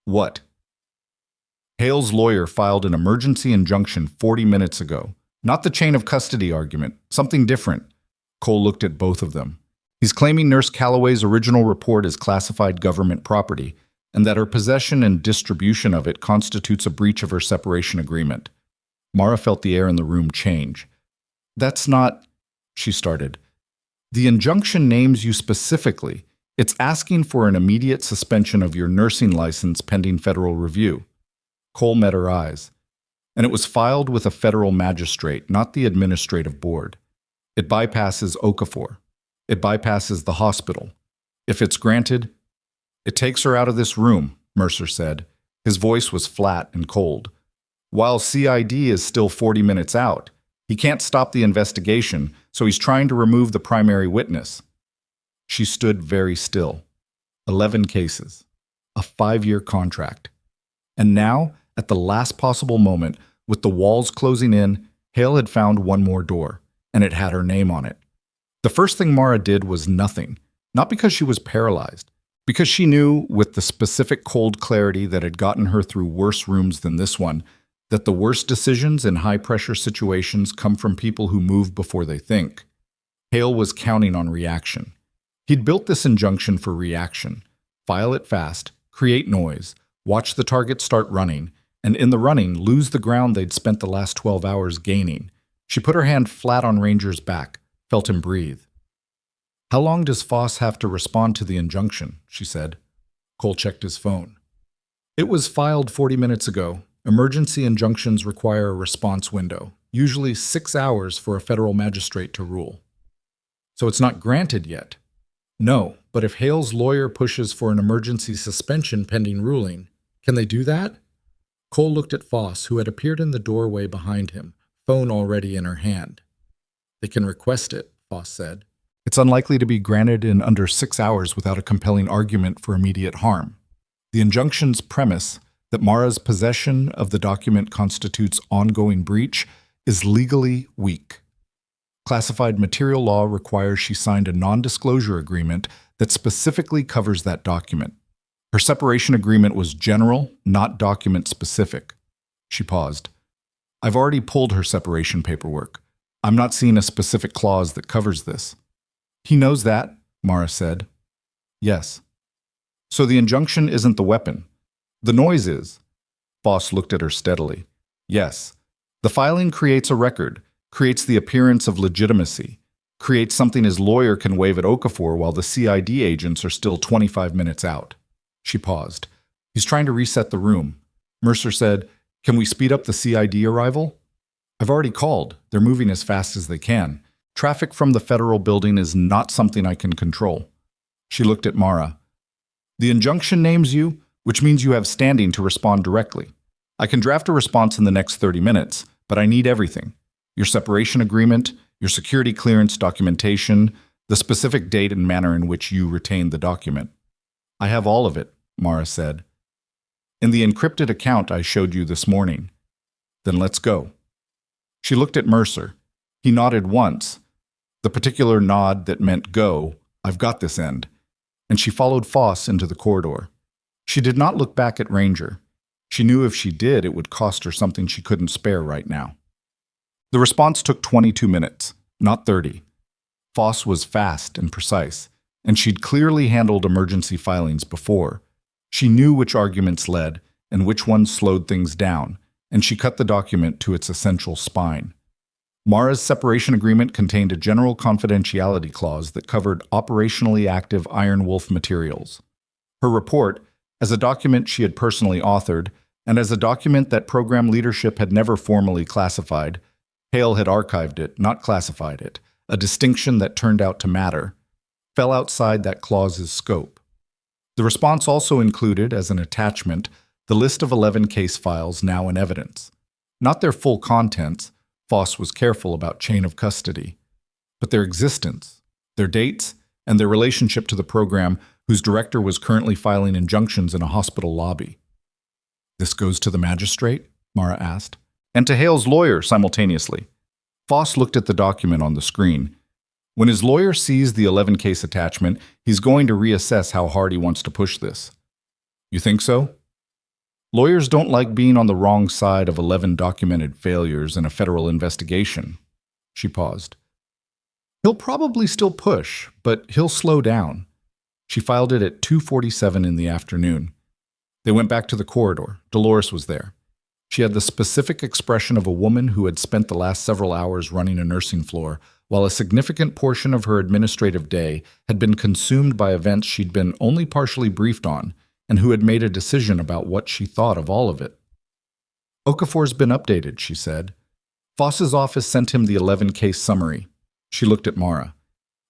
A: "What?" "Hale's lawyer filed an emergency injunction 40 minutes ago. Not the chain of custody argument, something different." Cole looked at both of them. "He's claiming Nurse Calloway's original report is classified government property, and that her possession and distribution of it constitutes a breach of her separation agreement." Mara felt the air in the room change. "That's not," she started. "The injunction names you specifically. It's asking for an immediate suspension of your nursing license pending federal review." Cole met her eyes. "And it was filed with a federal magistrate, not the administrative board. It bypasses Okafor. It bypasses the hospital. If it's granted, it takes her out of this room," Mercer said. His voice was flat and cold. "While CID is still 40 minutes out, he can't stop the investigation, so he's trying to remove the primary witness." She stood very still. 11 cases. A 5-year contract. And now, at the last possible moment, with the walls closing in, Hale had found one more door, and it had her name on it. The first thing Mara did was nothing, not because she was paralyzed, because she knew, with the specific cold clarity that had gotten her through worse rooms than this one, that the worst decisions in high-pressure situations come from people who move before they think. Hale was counting on reaction. He'd built this injunction for reaction. File it fast, create noise, watch the target start running, and in the running, lose the ground they'd spent the last 12 hours gaining. She put her hand flat on Ranger's back, felt him breathe. "How long does Foss have to respond to the injunction?" she said. Cole checked his phone. "It was filed 40 minutes ago. Emergency injunctions require a response window, usually 6 hours for a federal magistrate to rule." "So it's not granted yet?" "No, but if Hale's lawyer pushes for an emergency suspension pending ruling, can they do that?" Cole looked at Foss, who had appeared in the doorway behind him, phone already in her hand. "They can request it," Foss said. "It's unlikely to be granted in under 6 hours without a compelling argument for immediate harm. The injunction's premise, that Mara's possession of the document constitutes ongoing breach, is legally weak. Classified material law requires she signed a non-disclosure agreement that specifically covers that document. Her separation agreement was general, not document-specific." She paused. "I've already pulled her separation paperwork. I'm not seeing a specific clause that covers this." "He knows that," Mara said. "Yes." "So the injunction isn't the weapon. The noise is." Foss looked at her steadily. Yes. The filing creates a record, creates the appearance of legitimacy, creates something his lawyer can wave at Okafor while the CID agents are still 25 minutes out. She paused. He's trying to reset the room. Mercer said, "Can we speed up the CID arrival?" "I've already called. They're moving as fast as they can. Traffic from the federal building is not something I can control." She looked at Mara. "The injunction names you, which means you have standing to respond directly. I can draft a response in the next 30 minutes, but I need everything. Your separation agreement, your security clearance documentation, the specific date and manner in which you retained the document." "I have all of it," Mara said. "In the encrypted account I showed you this morning." "Then let's go." She looked at Mercer. He nodded once, the particular nod that meant go, "I've got this end," and she followed Foss into the corridor. She did not look back at Ranger. She knew if she did, it would cost her something she couldn't spare right now. The response took 22 minutes, not 30. Foss was fast and precise, and she'd clearly handled emergency filings before. She knew which arguments led and which ones slowed things down, and she cut the document to its essential spine. Mara's separation agreement contained a general confidentiality clause that covered operationally active Iron Wolf materials. Her report, as a document she had personally authored, and as a document that program leadership had never formally classified, Hale had archived it, not classified it, a distinction that turned out to matter, fell outside that clause's scope. The response also included, as an attachment, the list of 11 case files now in evidence. Not their full contents, Foss was careful about chain of custody, but their existence, their dates, and their relationship to the program whose director was currently filing injunctions in a hospital lobby. "This goes to the magistrate?" Mara asked. "And to Hale's lawyer simultaneously." Foss looked at the document on the screen. When his lawyer sees the 11-case attachment, he's going to reassess how hard he wants to push this. "You think so?" "Lawyers don't like being on the wrong side of 11 documented failures in a federal investigation." She paused. "He'll probably still push, but he'll slow down." She filed it at 2:47 in the afternoon. They went back to the corridor. Dolores was there. She had the specific expression of a woman who had spent the last several hours running a nursing floor, while a significant portion of her administrative day had been consumed by events she'd been only partially briefed on, and who had made a decision about what she thought of all of it. "Okafor's been updated," she said. "Foss's office sent him the 11-case summary." She looked at Mara.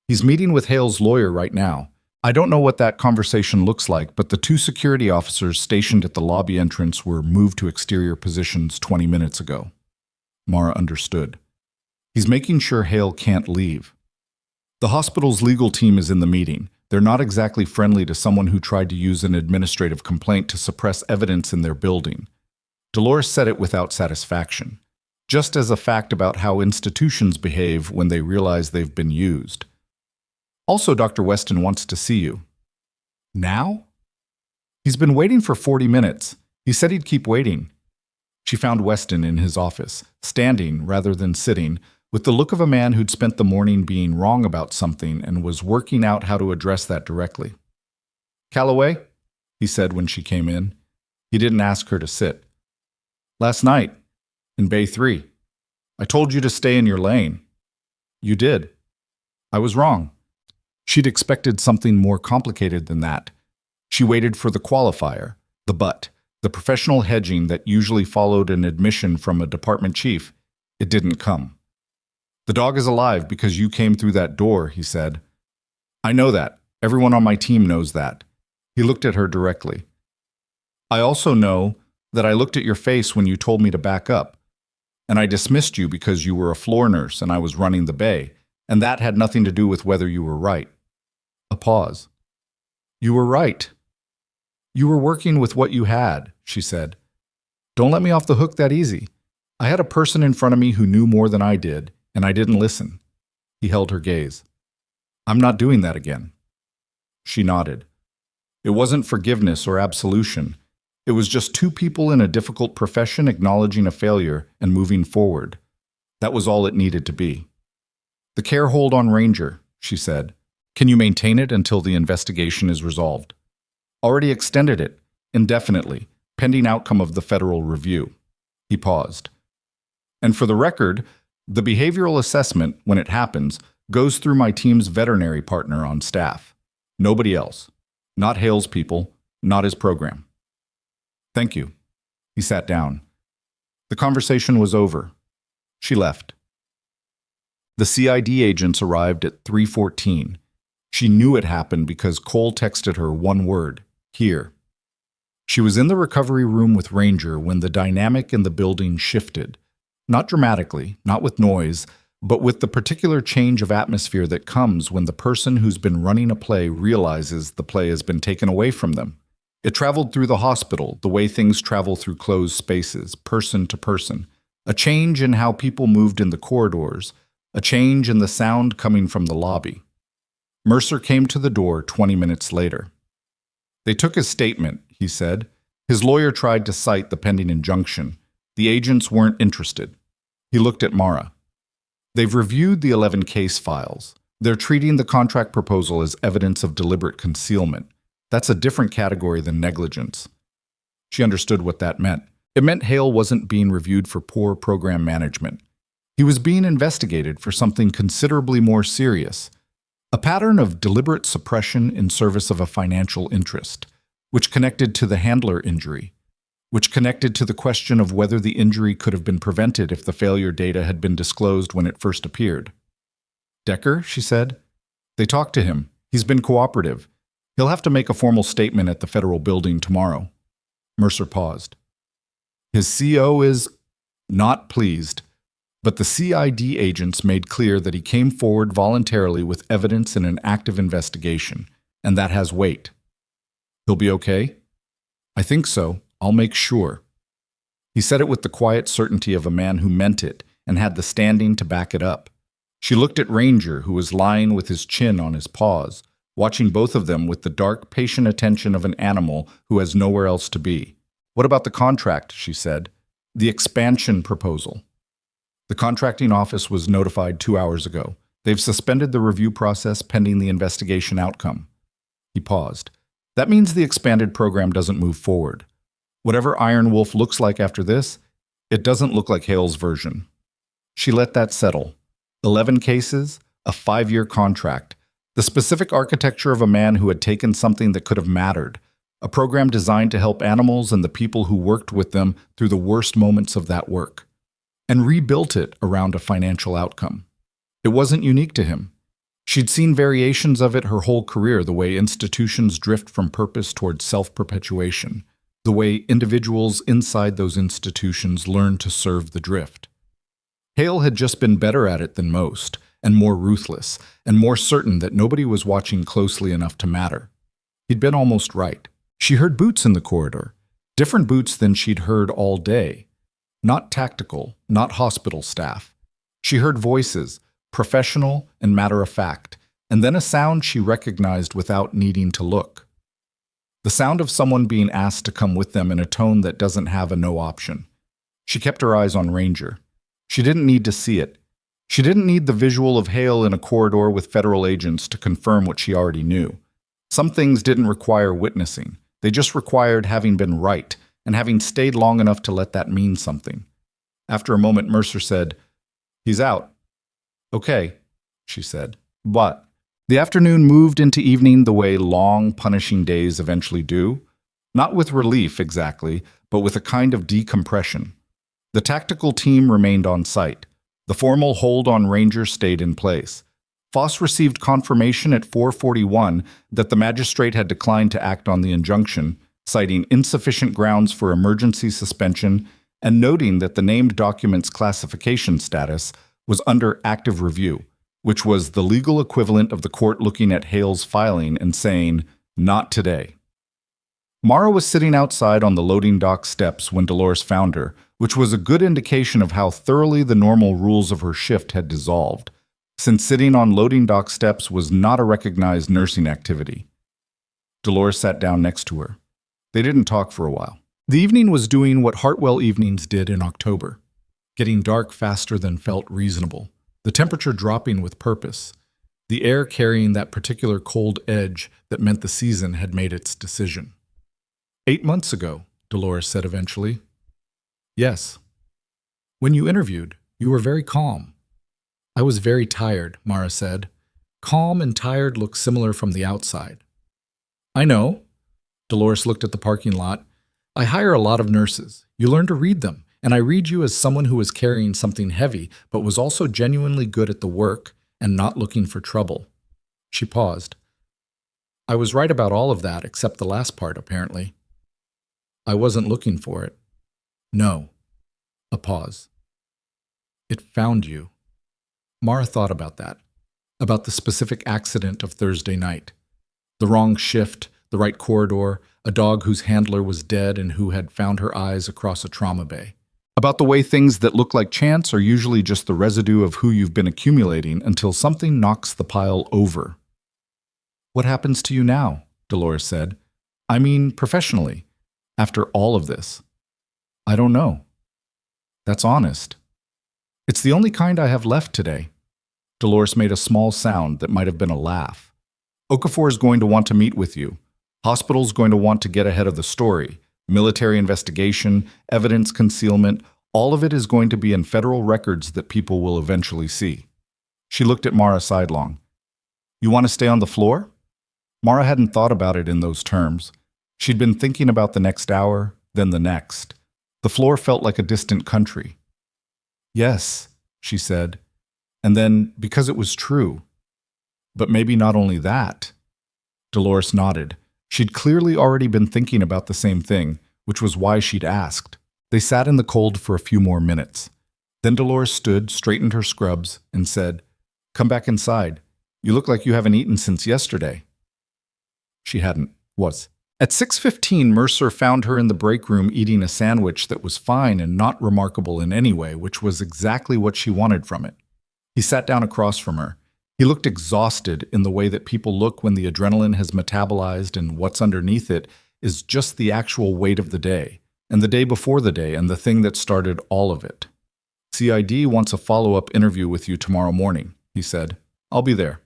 A: "He's meeting with Hale's lawyer right now. I don't know what that conversation looks like, but the 2 security officers stationed at the lobby entrance were moved to exterior positions 20 minutes ago." Mara understood. "He's making sure Hale can't leave." "The hospital's legal team is in the meeting. They're not exactly friendly to someone who tried to use an administrative complaint to suppress evidence in their building." Dolores said it without satisfaction, just as a fact about how institutions behave when they realize they've been used. "Also, Dr. Weston wants to see you." "Now?" "He's been waiting for 40 minutes. He said he'd keep waiting." She found Weston in his office, standing rather than sitting, with the look of a man who'd spent the morning being wrong about something and was working out how to address that directly. "Calloway?" he said when she came in. He didn't ask her to sit. "Last night, in Bay 3. I told you to stay in your lane." "You did." "I was wrong." She'd expected something more complicated than that. She waited for the qualifier, the but, the professional hedging that usually followed an admission from a department chief. It didn't come. "The dog is alive because you came through that door," he said. "I know that. Everyone on my team knows that." He looked at her directly. "I also know that I looked at your face when you told me to back up, and I dismissed you because you were a floor nurse and I was running the bay, and that had nothing to do with whether you were right." A pause. "You were right. You were working with what you had," she said. "Don't let me off the hook that easy. I had a person in front of me who knew more than I did, and I didn't listen." He held her gaze. "I'm not doing that again." She nodded. It wasn't forgiveness or absolution. It was just 2 people in a difficult profession acknowledging a failure and moving forward. That was all it needed to be. "The care hold on Ranger," she said. "Can you maintain it until the investigation is resolved?" "Already extended it, indefinitely, pending outcome of the federal review. He paused. And for the record, the behavioral assessment, when it happens, goes through my team's veterinary partner on staff. Nobody else. Not Hale's people, not his program. Thank you. He sat down. The conversation was over. She left. The CID agents arrived at 3:14. She knew it happened because Cole texted her one word, here. She was in the recovery room with Ranger when the dynamic in the building shifted. Not dramatically, not with noise, but with the particular change of atmosphere that comes when the person who's been running a play realizes the play has been taken away from them. It traveled through the hospital, the way things travel through closed spaces, person to person. A change in how people moved in the corridors, a change in the sound coming from the lobby. Mercer came to the door 20 minutes later. They took his statement, he said. His lawyer tried to cite the pending injunction. The agents weren't interested. He looked at Mara. They've reviewed the 11 case files. They're treating the contract proposal as evidence of deliberate concealment. That's a different category than negligence. She understood what that meant. It meant Hale wasn't being reviewed for poor program management. He was being investigated for something considerably more serious. A pattern of deliberate suppression in service of a financial interest, which connected to the handler injury, which connected to the question of whether the injury could have been prevented if the failure data had been disclosed when it first appeared. Decker, she said. They talked to him. He's been cooperative. He'll have to make a formal statement at the federal building tomorrow. Mercer paused. His CO is not pleased, but the CID agents made clear that he came forward voluntarily with evidence in an active investigation, and that has weight. He'll be okay? I think so. I'll make sure. He said it with the quiet certainty of a man who meant it and had the standing to back it up. She looked at Ranger, who was lying with his chin on his paws, watching both of them with the dark, patient attention of an animal who has nowhere else to be. What about the contract, she said. The expansion proposal. The contracting office was notified 2 hours ago. They've suspended the review process pending the investigation outcome. He paused. That means the expanded program doesn't move forward. Whatever Iron Wolf looks like after this, it doesn't look like Hale's version. She let that settle. 11 cases, a 5-year contract, the specific architecture of a man who had taken something that could have mattered, a program designed to help animals and the people who worked with them through the worst moments of that work, and rebuilt it around a financial outcome. It wasn't unique to him. She'd seen variations of it her whole career, the way institutions drift from purpose toward self-perpetuation, the way individuals inside those institutions learn to serve the drift. Hale had just been better at it than most, and more ruthless, and more certain that nobody was watching closely enough to matter. He'd been almost right. She heard boots in the corridor, different boots than she'd heard all day. Not tactical, not hospital staff. She heard voices, professional and matter-of-fact, and then a sound she recognized without needing to look. The sound of someone being asked to come with them in a tone that doesn't have a no option. She kept her eyes on Ranger. She didn't need to see it. She didn't need the visual of Hale in a corridor with federal agents to confirm what she already knew. Some things didn't require witnessing. They just required having been right and having stayed long enough to let that mean something. After a moment, Mercer said, "He's out." "Okay," she said. "But..." The afternoon moved into evening the way long, punishing days eventually do. Not with relief, exactly, but with a kind of decompression. The tactical team remained on site. The formal hold on Ranger stayed in place. Foss received confirmation at 4:41 that the magistrate had declined to act on the injunction, citing insufficient grounds for emergency suspension and noting that the named document's classification status was under active review, which was the legal equivalent of the court looking at Hale's filing and saying, "Not today." Mara was sitting outside on the loading dock steps when Dolores found her, which was a good indication of how thoroughly the normal rules of her shift had dissolved, since sitting on loading dock steps was not a recognized nursing activity. Dolores sat down next to her. They didn't talk for a while. The evening was doing what Hartwell evenings did in October, getting dark faster than felt reasonable, the temperature dropping with purpose, the air carrying that particular cold edge that meant the season had made its decision. 8 months ago, Dolores said eventually. Yes. When you interviewed, you were very calm. I was very tired, Mara said. Calm and tired look similar from the outside. I know. Dolores looked at the parking lot. I hire a lot of nurses. You learn to read them, and I read you as someone who was carrying something heavy, but was also genuinely good at the work and not looking for trouble. She paused. I was right about all of that except the last part, apparently. I wasn't looking for it. No. A pause. It found you. Mara thought about that, about the specific accident of Thursday night. The wrong shift, the right corridor, a dog whose handler was dead and who had found her eyes across a trauma bay. About the way things that look like chance are usually just the residue of who you've been accumulating until something knocks the pile over. What happens to you now? Dolores said. I mean, professionally, after all of this. I don't know. That's honest. It's the only kind I have left today. Dolores made a small sound that might have been a laugh. Okafor is going to want to meet with you. Hospital's going to want to get ahead of the story. Military investigation, evidence concealment, all of it is going to be in federal records that people will eventually see. She looked at Mara sidelong. You want to stay on the floor? Mara hadn't thought about it in those terms. She'd been thinking about the next hour, then the next. The floor felt like a distant country. Yes, she said. And then, because it was true. But maybe not only that. Dolores nodded. She'd clearly already been thinking about the same thing, which was why she'd asked. They sat in the cold for a few more minutes. Then Dolores stood, straightened her scrubs, and said, Come back inside. You look like you haven't eaten since yesterday. She hadn't. Was. At 6:15, Mercer found her in the break room eating a sandwich that was fine and not remarkable in any way, which was exactly what she wanted from it. He sat down across from her. He looked exhausted in the way that people look when the adrenaline has metabolized and what's underneath it is just the actual weight of the day, and the day before the day, and the thing that started all of it. CID wants a follow-up interview with you tomorrow morning, he said. I'll be there.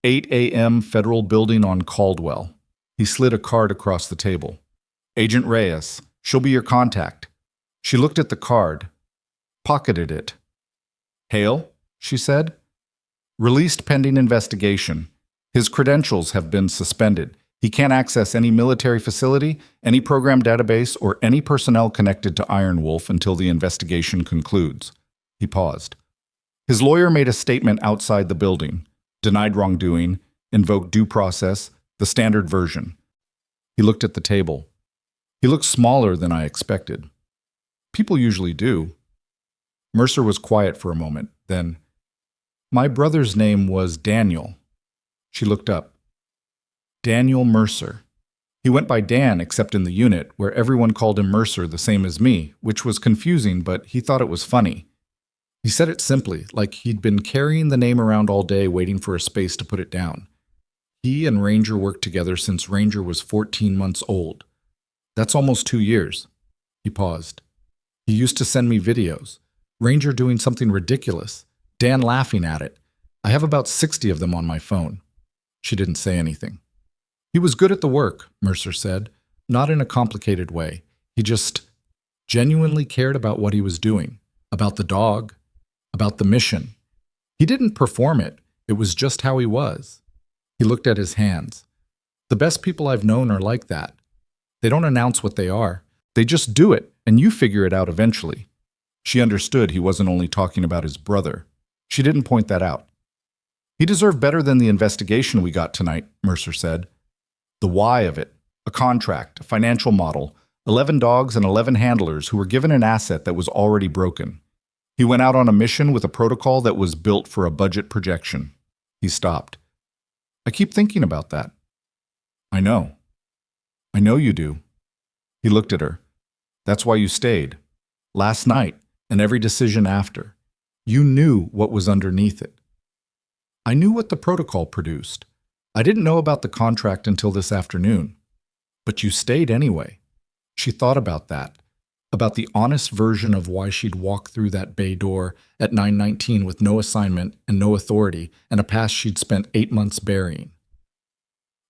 A: 8 a.m. Federal Building on Caldwell. He slid a card across the table. Agent Reyes, she'll be your contact. She looked at the card, pocketed it. Hale, she said. Released pending investigation. His credentials have been suspended. He can't access any military facility, any program database, or any personnel connected to Iron Wolf until the investigation concludes. He paused. His lawyer made a statement outside the building. Denied wrongdoing, invoked due process, the standard version. He looked at the table. He looked smaller than I expected. People usually do. Mercer was quiet for a moment, then, My brother's name was Daniel. She looked up. Daniel Mercer. He went by Dan except in the unit, where everyone called him Mercer the same as me, which was confusing, but he thought it was funny. He said it simply, like he'd been carrying the name around all day waiting for a space to put it down. He and Ranger worked together since Ranger was 14 months old. That's almost 2 years. He paused. He used to send me videos. Ranger doing something ridiculous. Dan laughing at it. I have about 60 of them on my phone. She didn't say anything. He was good at the work, Mercer said, not in a complicated way. He just genuinely cared about what he was doing, about the dog, about the mission. He didn't perform it. It was just how he was. He looked at his hands. The best people I've known are like that. They don't announce what they are. They just do it, and you figure it out eventually. She understood he wasn't only talking about his brother. She didn't point that out. He deserved better than the investigation we got tonight, Mercer said. The why of it, a contract, a financial model, 11 dogs and 11 handlers who were given an asset that was already broken. He went out on a mission with a protocol that was built for a budget projection. He stopped. I keep thinking about that. I know. I know you do. He looked at her. That's why you stayed. Last night, and every decision after. You knew what was underneath it. I knew what the protocol produced. I didn't know about the contract until this afternoon. But you stayed anyway. She thought about that, about the honest version of why she'd walk through that bay door at 9:19 with no assignment and no authority and a past she'd spent 8 months burying.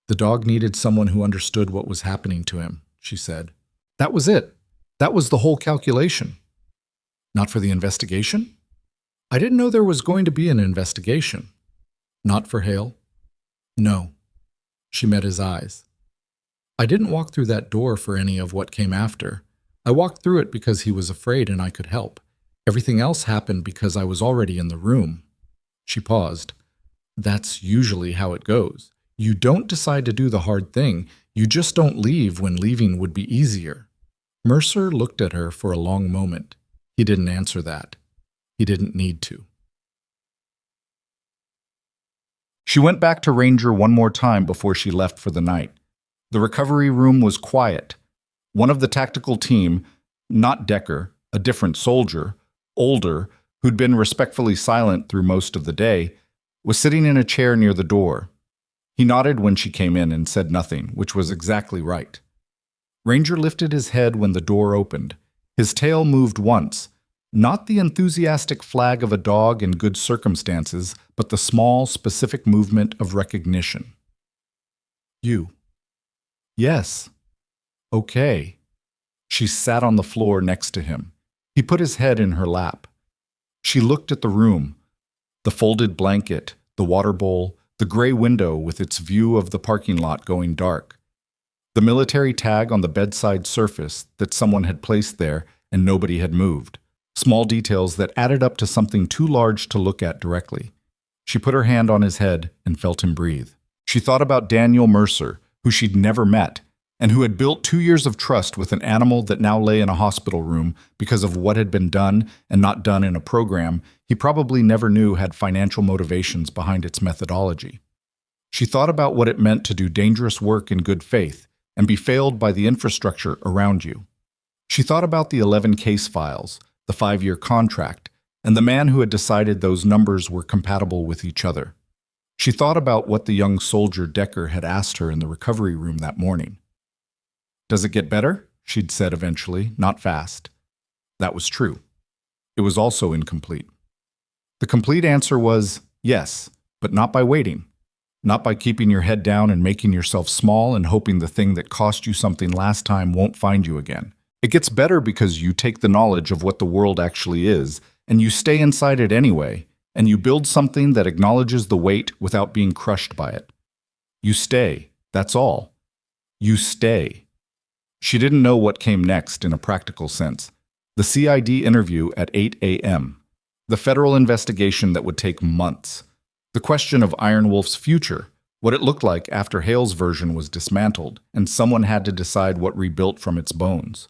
A: The dog needed someone who understood what was happening to him, she said. That was it. That was the whole calculation. Not for the investigation? I didn't know there was going to be an investigation. Not for Hale? No. She met his eyes. I didn't walk through that door for any of what came after. I walked through it because he was afraid and I could help. Everything else happened because I was already in the room. She paused. That's usually how it goes. You don't decide to do the hard thing. You just don't leave when leaving would be easier. Mercer looked at her for a long moment. He didn't answer that. He didn't need to. She went back to Ranger one more time before she left for the night. The recovery room was quiet. One of the tactical team, not Decker, a different soldier, older, who'd been respectfully silent through most of the day, was sitting in a chair near the door. He nodded when she came in and said nothing, which was exactly right. Ranger lifted his head when the door opened. His tail moved once, not the enthusiastic flag of a dog in good circumstances, but the small, specific movement of recognition. You. Yes. Okay. She sat on the floor next to him. He put his head in her lap. She looked at the room, the folded blanket, the water bowl, the gray window with its view of the parking lot going dark, the military tag on the bedside surface that someone had placed there and nobody had moved, small details that added up to something too large to look at directly. She put her hand on his head and felt him breathe. She thought about Daniel Mercer, who she'd never met, and who had built 2 years of trust with an animal that now lay in a hospital room because of what had been done and not done in a program he probably never knew had financial motivations behind its methodology. She thought about what it meant to do dangerous work in good faith and be failed by the infrastructure around you. She thought about the 11 case files, the 5-year contract, and the man who had decided those numbers were compatible with each other. She thought about what the young soldier Decker had asked her in the recovery room that morning. "Does it get better?" she'd said eventually, not fast. That was true. It was also incomplete. The complete answer was yes, but not by waiting. Not by keeping your head down and making yourself small and hoping the thing that cost you something last time won't find you again. It gets better because you take the knowledge of what the world actually is, and you stay inside it anyway, and you build something that acknowledges the weight without being crushed by it. You stay, that's all. You stay. She didn't know what came next in a practical sense. The CID interview at 8 a.m. The federal investigation that would take months. The question of Iron Wolf's future, what it looked like after Hale's version was dismantled, and someone had to decide what rebuilt from its bones.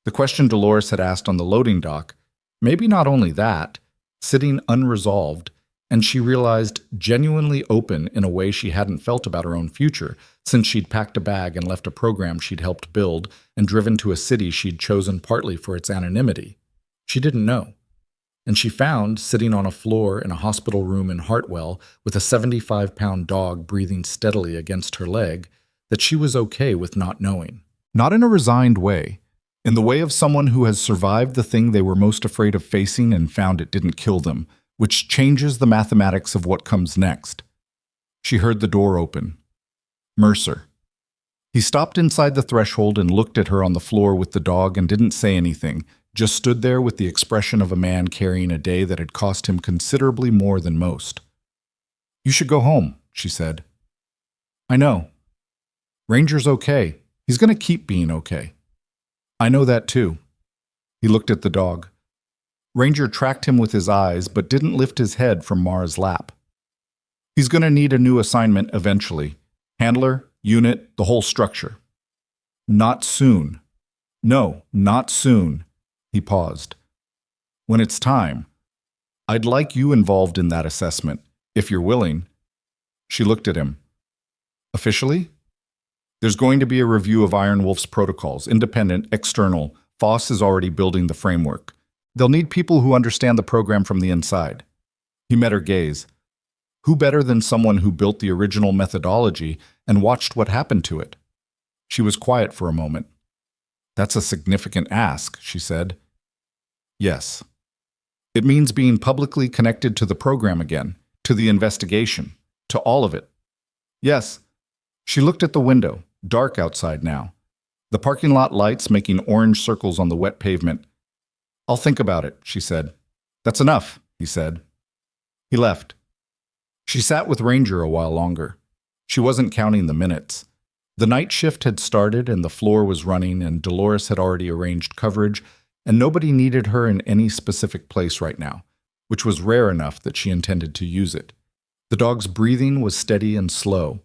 A: The question Dolores had asked on the loading dock, maybe not only that, sitting unresolved, and she realized genuinely open in a way she hadn't felt about her own future since she'd packed a bag and left a program she'd helped build and driven to a city she'd chosen partly for its anonymity. She didn't know. And she found, sitting on a floor in a hospital room in Hartwell with a 75-pound dog breathing steadily against her leg, that she was okay with not knowing. Not in a resigned way, in the way of someone who has survived the thing they were most afraid of facing and found it didn't kill them, which changes the mathematics of what comes next. She heard the door open. Mercer. He stopped inside the threshold and looked at her on the floor with the dog and didn't say anything, just stood there with the expression of a man carrying a day that had cost him considerably more than most. "You should go home," she said. "I know. Ranger's okay. He's going to keep being okay." "I know that too." He looked at the dog. Ranger tracked him with his eyes but didn't lift his head from Mara's lap. "He's going to need a new assignment eventually. Handler, unit, the whole structure." "Not soon." "No, not soon." He paused. "When it's time. I'd like you involved in that assessment, if you're willing." She looked at him. "Officially?" "There's going to be a review of Iron Wolf's protocols, independent, external. Foss is already building the framework. They'll need people who understand the program from the inside." He met her gaze. Who better than someone who built the original methodology and watched what happened to it? She was quiet for a moment. "That's a significant ask," she said. "Yes. It means being publicly connected to the program again, to the investigation, to all of it." "Yes." She looked at the window, dark outside now. the parking lot lights making orange circles on the wet pavement. "I'll think about it," she said. "That's enough," he said. He left. She sat with Ranger a while longer. She wasn't counting the minutes. The night shift had started and the floor was running and Dolores had already arranged coverage and nobody needed her in any specific place right now, which was rare enough that she intended to use it. The dog's breathing was steady and slow.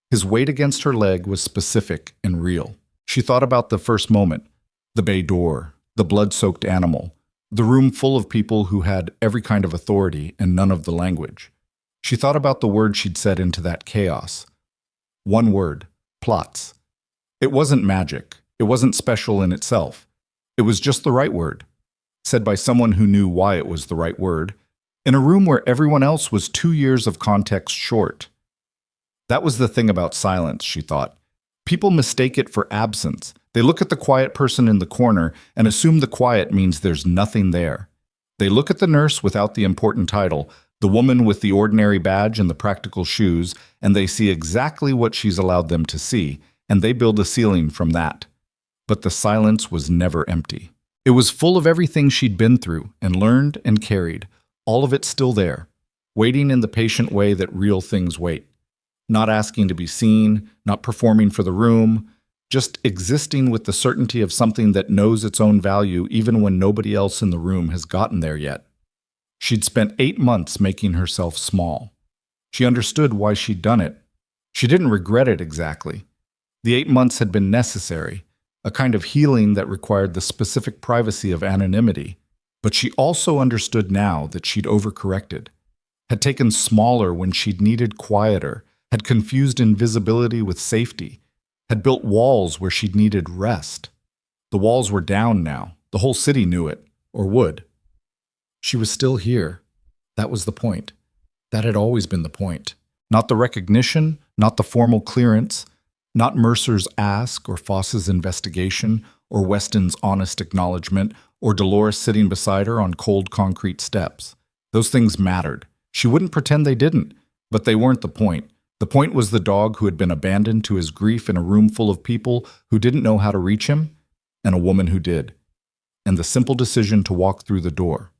A: His weight against her leg was specific and real. She thought about the first moment, the bay door, the blood-soaked animal, the room full of people who had every kind of authority and none of the language. She thought about the word she'd set into that chaos. One word, plots. It wasn't magic. It wasn't special in itself. It was just the right word, said by someone who knew why it was the right word, in a room where everyone else was 2 years of context short. That was the thing about silence, she thought. People mistake it for absence. They look at the quiet person in the corner and assume the quiet means there's nothing there. They look at the nurse without the important title, the woman with the ordinary badge and the practical shoes, and they see exactly what she's allowed them to see, and they build a ceiling from that. But the silence was never empty. It was full of everything she'd been through and learned and carried, all of it still there, waiting in the patient way that real things wait. Not asking to be seen, not performing for the room, just existing with the certainty of something that knows its own value even when nobody else in the room has gotten there yet. She'd spent 8 months making herself small. She understood why she'd done it. She didn't regret it exactly. The 8 months had been necessary, a kind of healing that required the specific privacy of anonymity. But she also understood now that she'd overcorrected, had taken smaller when she'd needed quieter, had confused invisibility with safety, had built walls where she'd needed rest. The walls were down now. The whole city knew it, or would. She was still here. That was the point. That had always been the point. Not the recognition, not the formal clearance, not Mercer's ask or Foss's investigation or Weston's honest acknowledgement or Dolores sitting beside her on cold concrete steps. Those things mattered. She wouldn't pretend they didn't, but they weren't the point. The point was the dog who had been abandoned to his grief in a room full of people who didn't know how to reach him, and a woman who did. And the simple decision to walk through the door.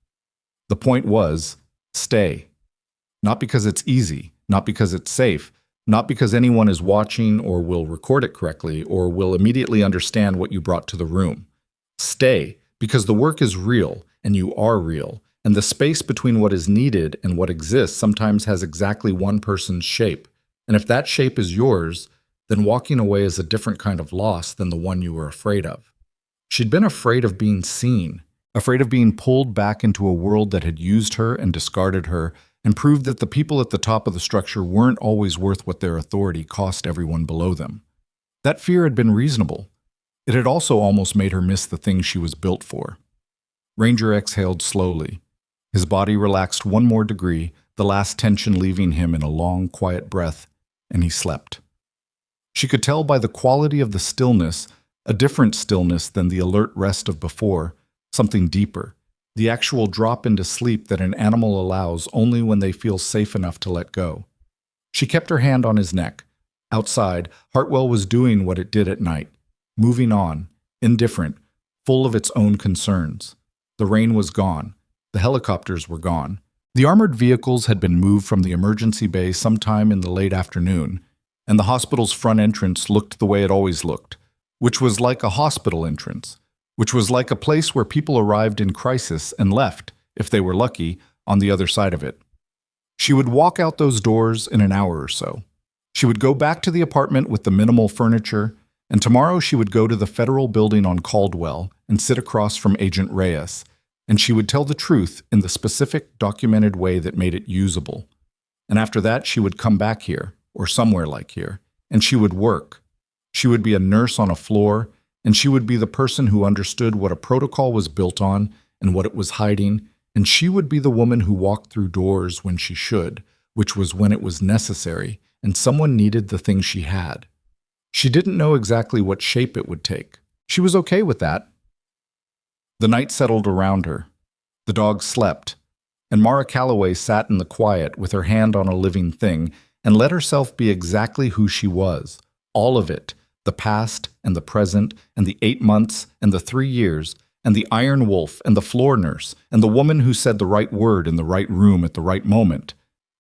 A: The point was, stay. Not because it's easy, not because it's safe, not because anyone is watching or will record it correctly or will immediately understand what you brought to the room. Stay, because the work is real, and you are real, and the space between what is needed and what exists sometimes has exactly one person's shape. And if that shape is yours, then walking away is a different kind of loss than the one you were afraid of. She'd been afraid of being seen, afraid of being pulled back into a world that had used her and discarded her, and proved that the people at the top of the structure weren't always worth what their authority cost everyone below them. That fear had been reasonable. It had also almost made her miss the thing she was built for. Ranger exhaled slowly. His body relaxed one more degree, the last tension leaving him in a long, quiet breath, and he slept. She could tell by the quality of the stillness, a different stillness than the alert rest of before, something deeper, the actual drop into sleep that an animal allows only when they feel safe enough to let go. She kept her hand on his neck. Outside, Hartwell was doing what it did at night, moving on, indifferent, full of its own concerns. The rain was gone. The helicopters were gone. The armored vehicles had been moved from the emergency bay sometime in the late afternoon, and the hospital's front entrance looked the way it always looked, which was like a hospital entrance, which was like a place where people arrived in crisis and left, if they were lucky, on the other side of it. She would walk out those doors in an hour or so. She would go back to the apartment with the minimal furniture, and tomorrow she would go to the federal building on Caldwell and sit across from Agent Reyes, and she would tell the truth in the specific, documented way that made it usable. And after that, she would come back here, or somewhere like here, and she would work. She would be a nurse on a floor, and she would be the person who understood what a protocol was built on and what it was hiding, and she would be the woman who walked through doors when she should, which was when it was necessary, and someone needed the thing she had. She didn't know exactly what shape it would take. She was okay with that. The night settled around her. The dog slept, and Mara Calloway sat in the quiet with her hand on a living thing and let herself be exactly who she was, all of it, The past and the present and the 8 months and the 3 years and the iron wolf and the floor nurse and the woman who said the right word in the right room at the right moment.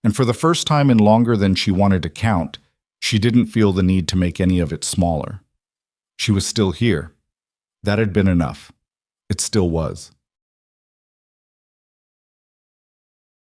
A: And for the first time in longer than she wanted to count, she didn't feel the need to make any of it smaller. She was still here. That had been enough. It still was.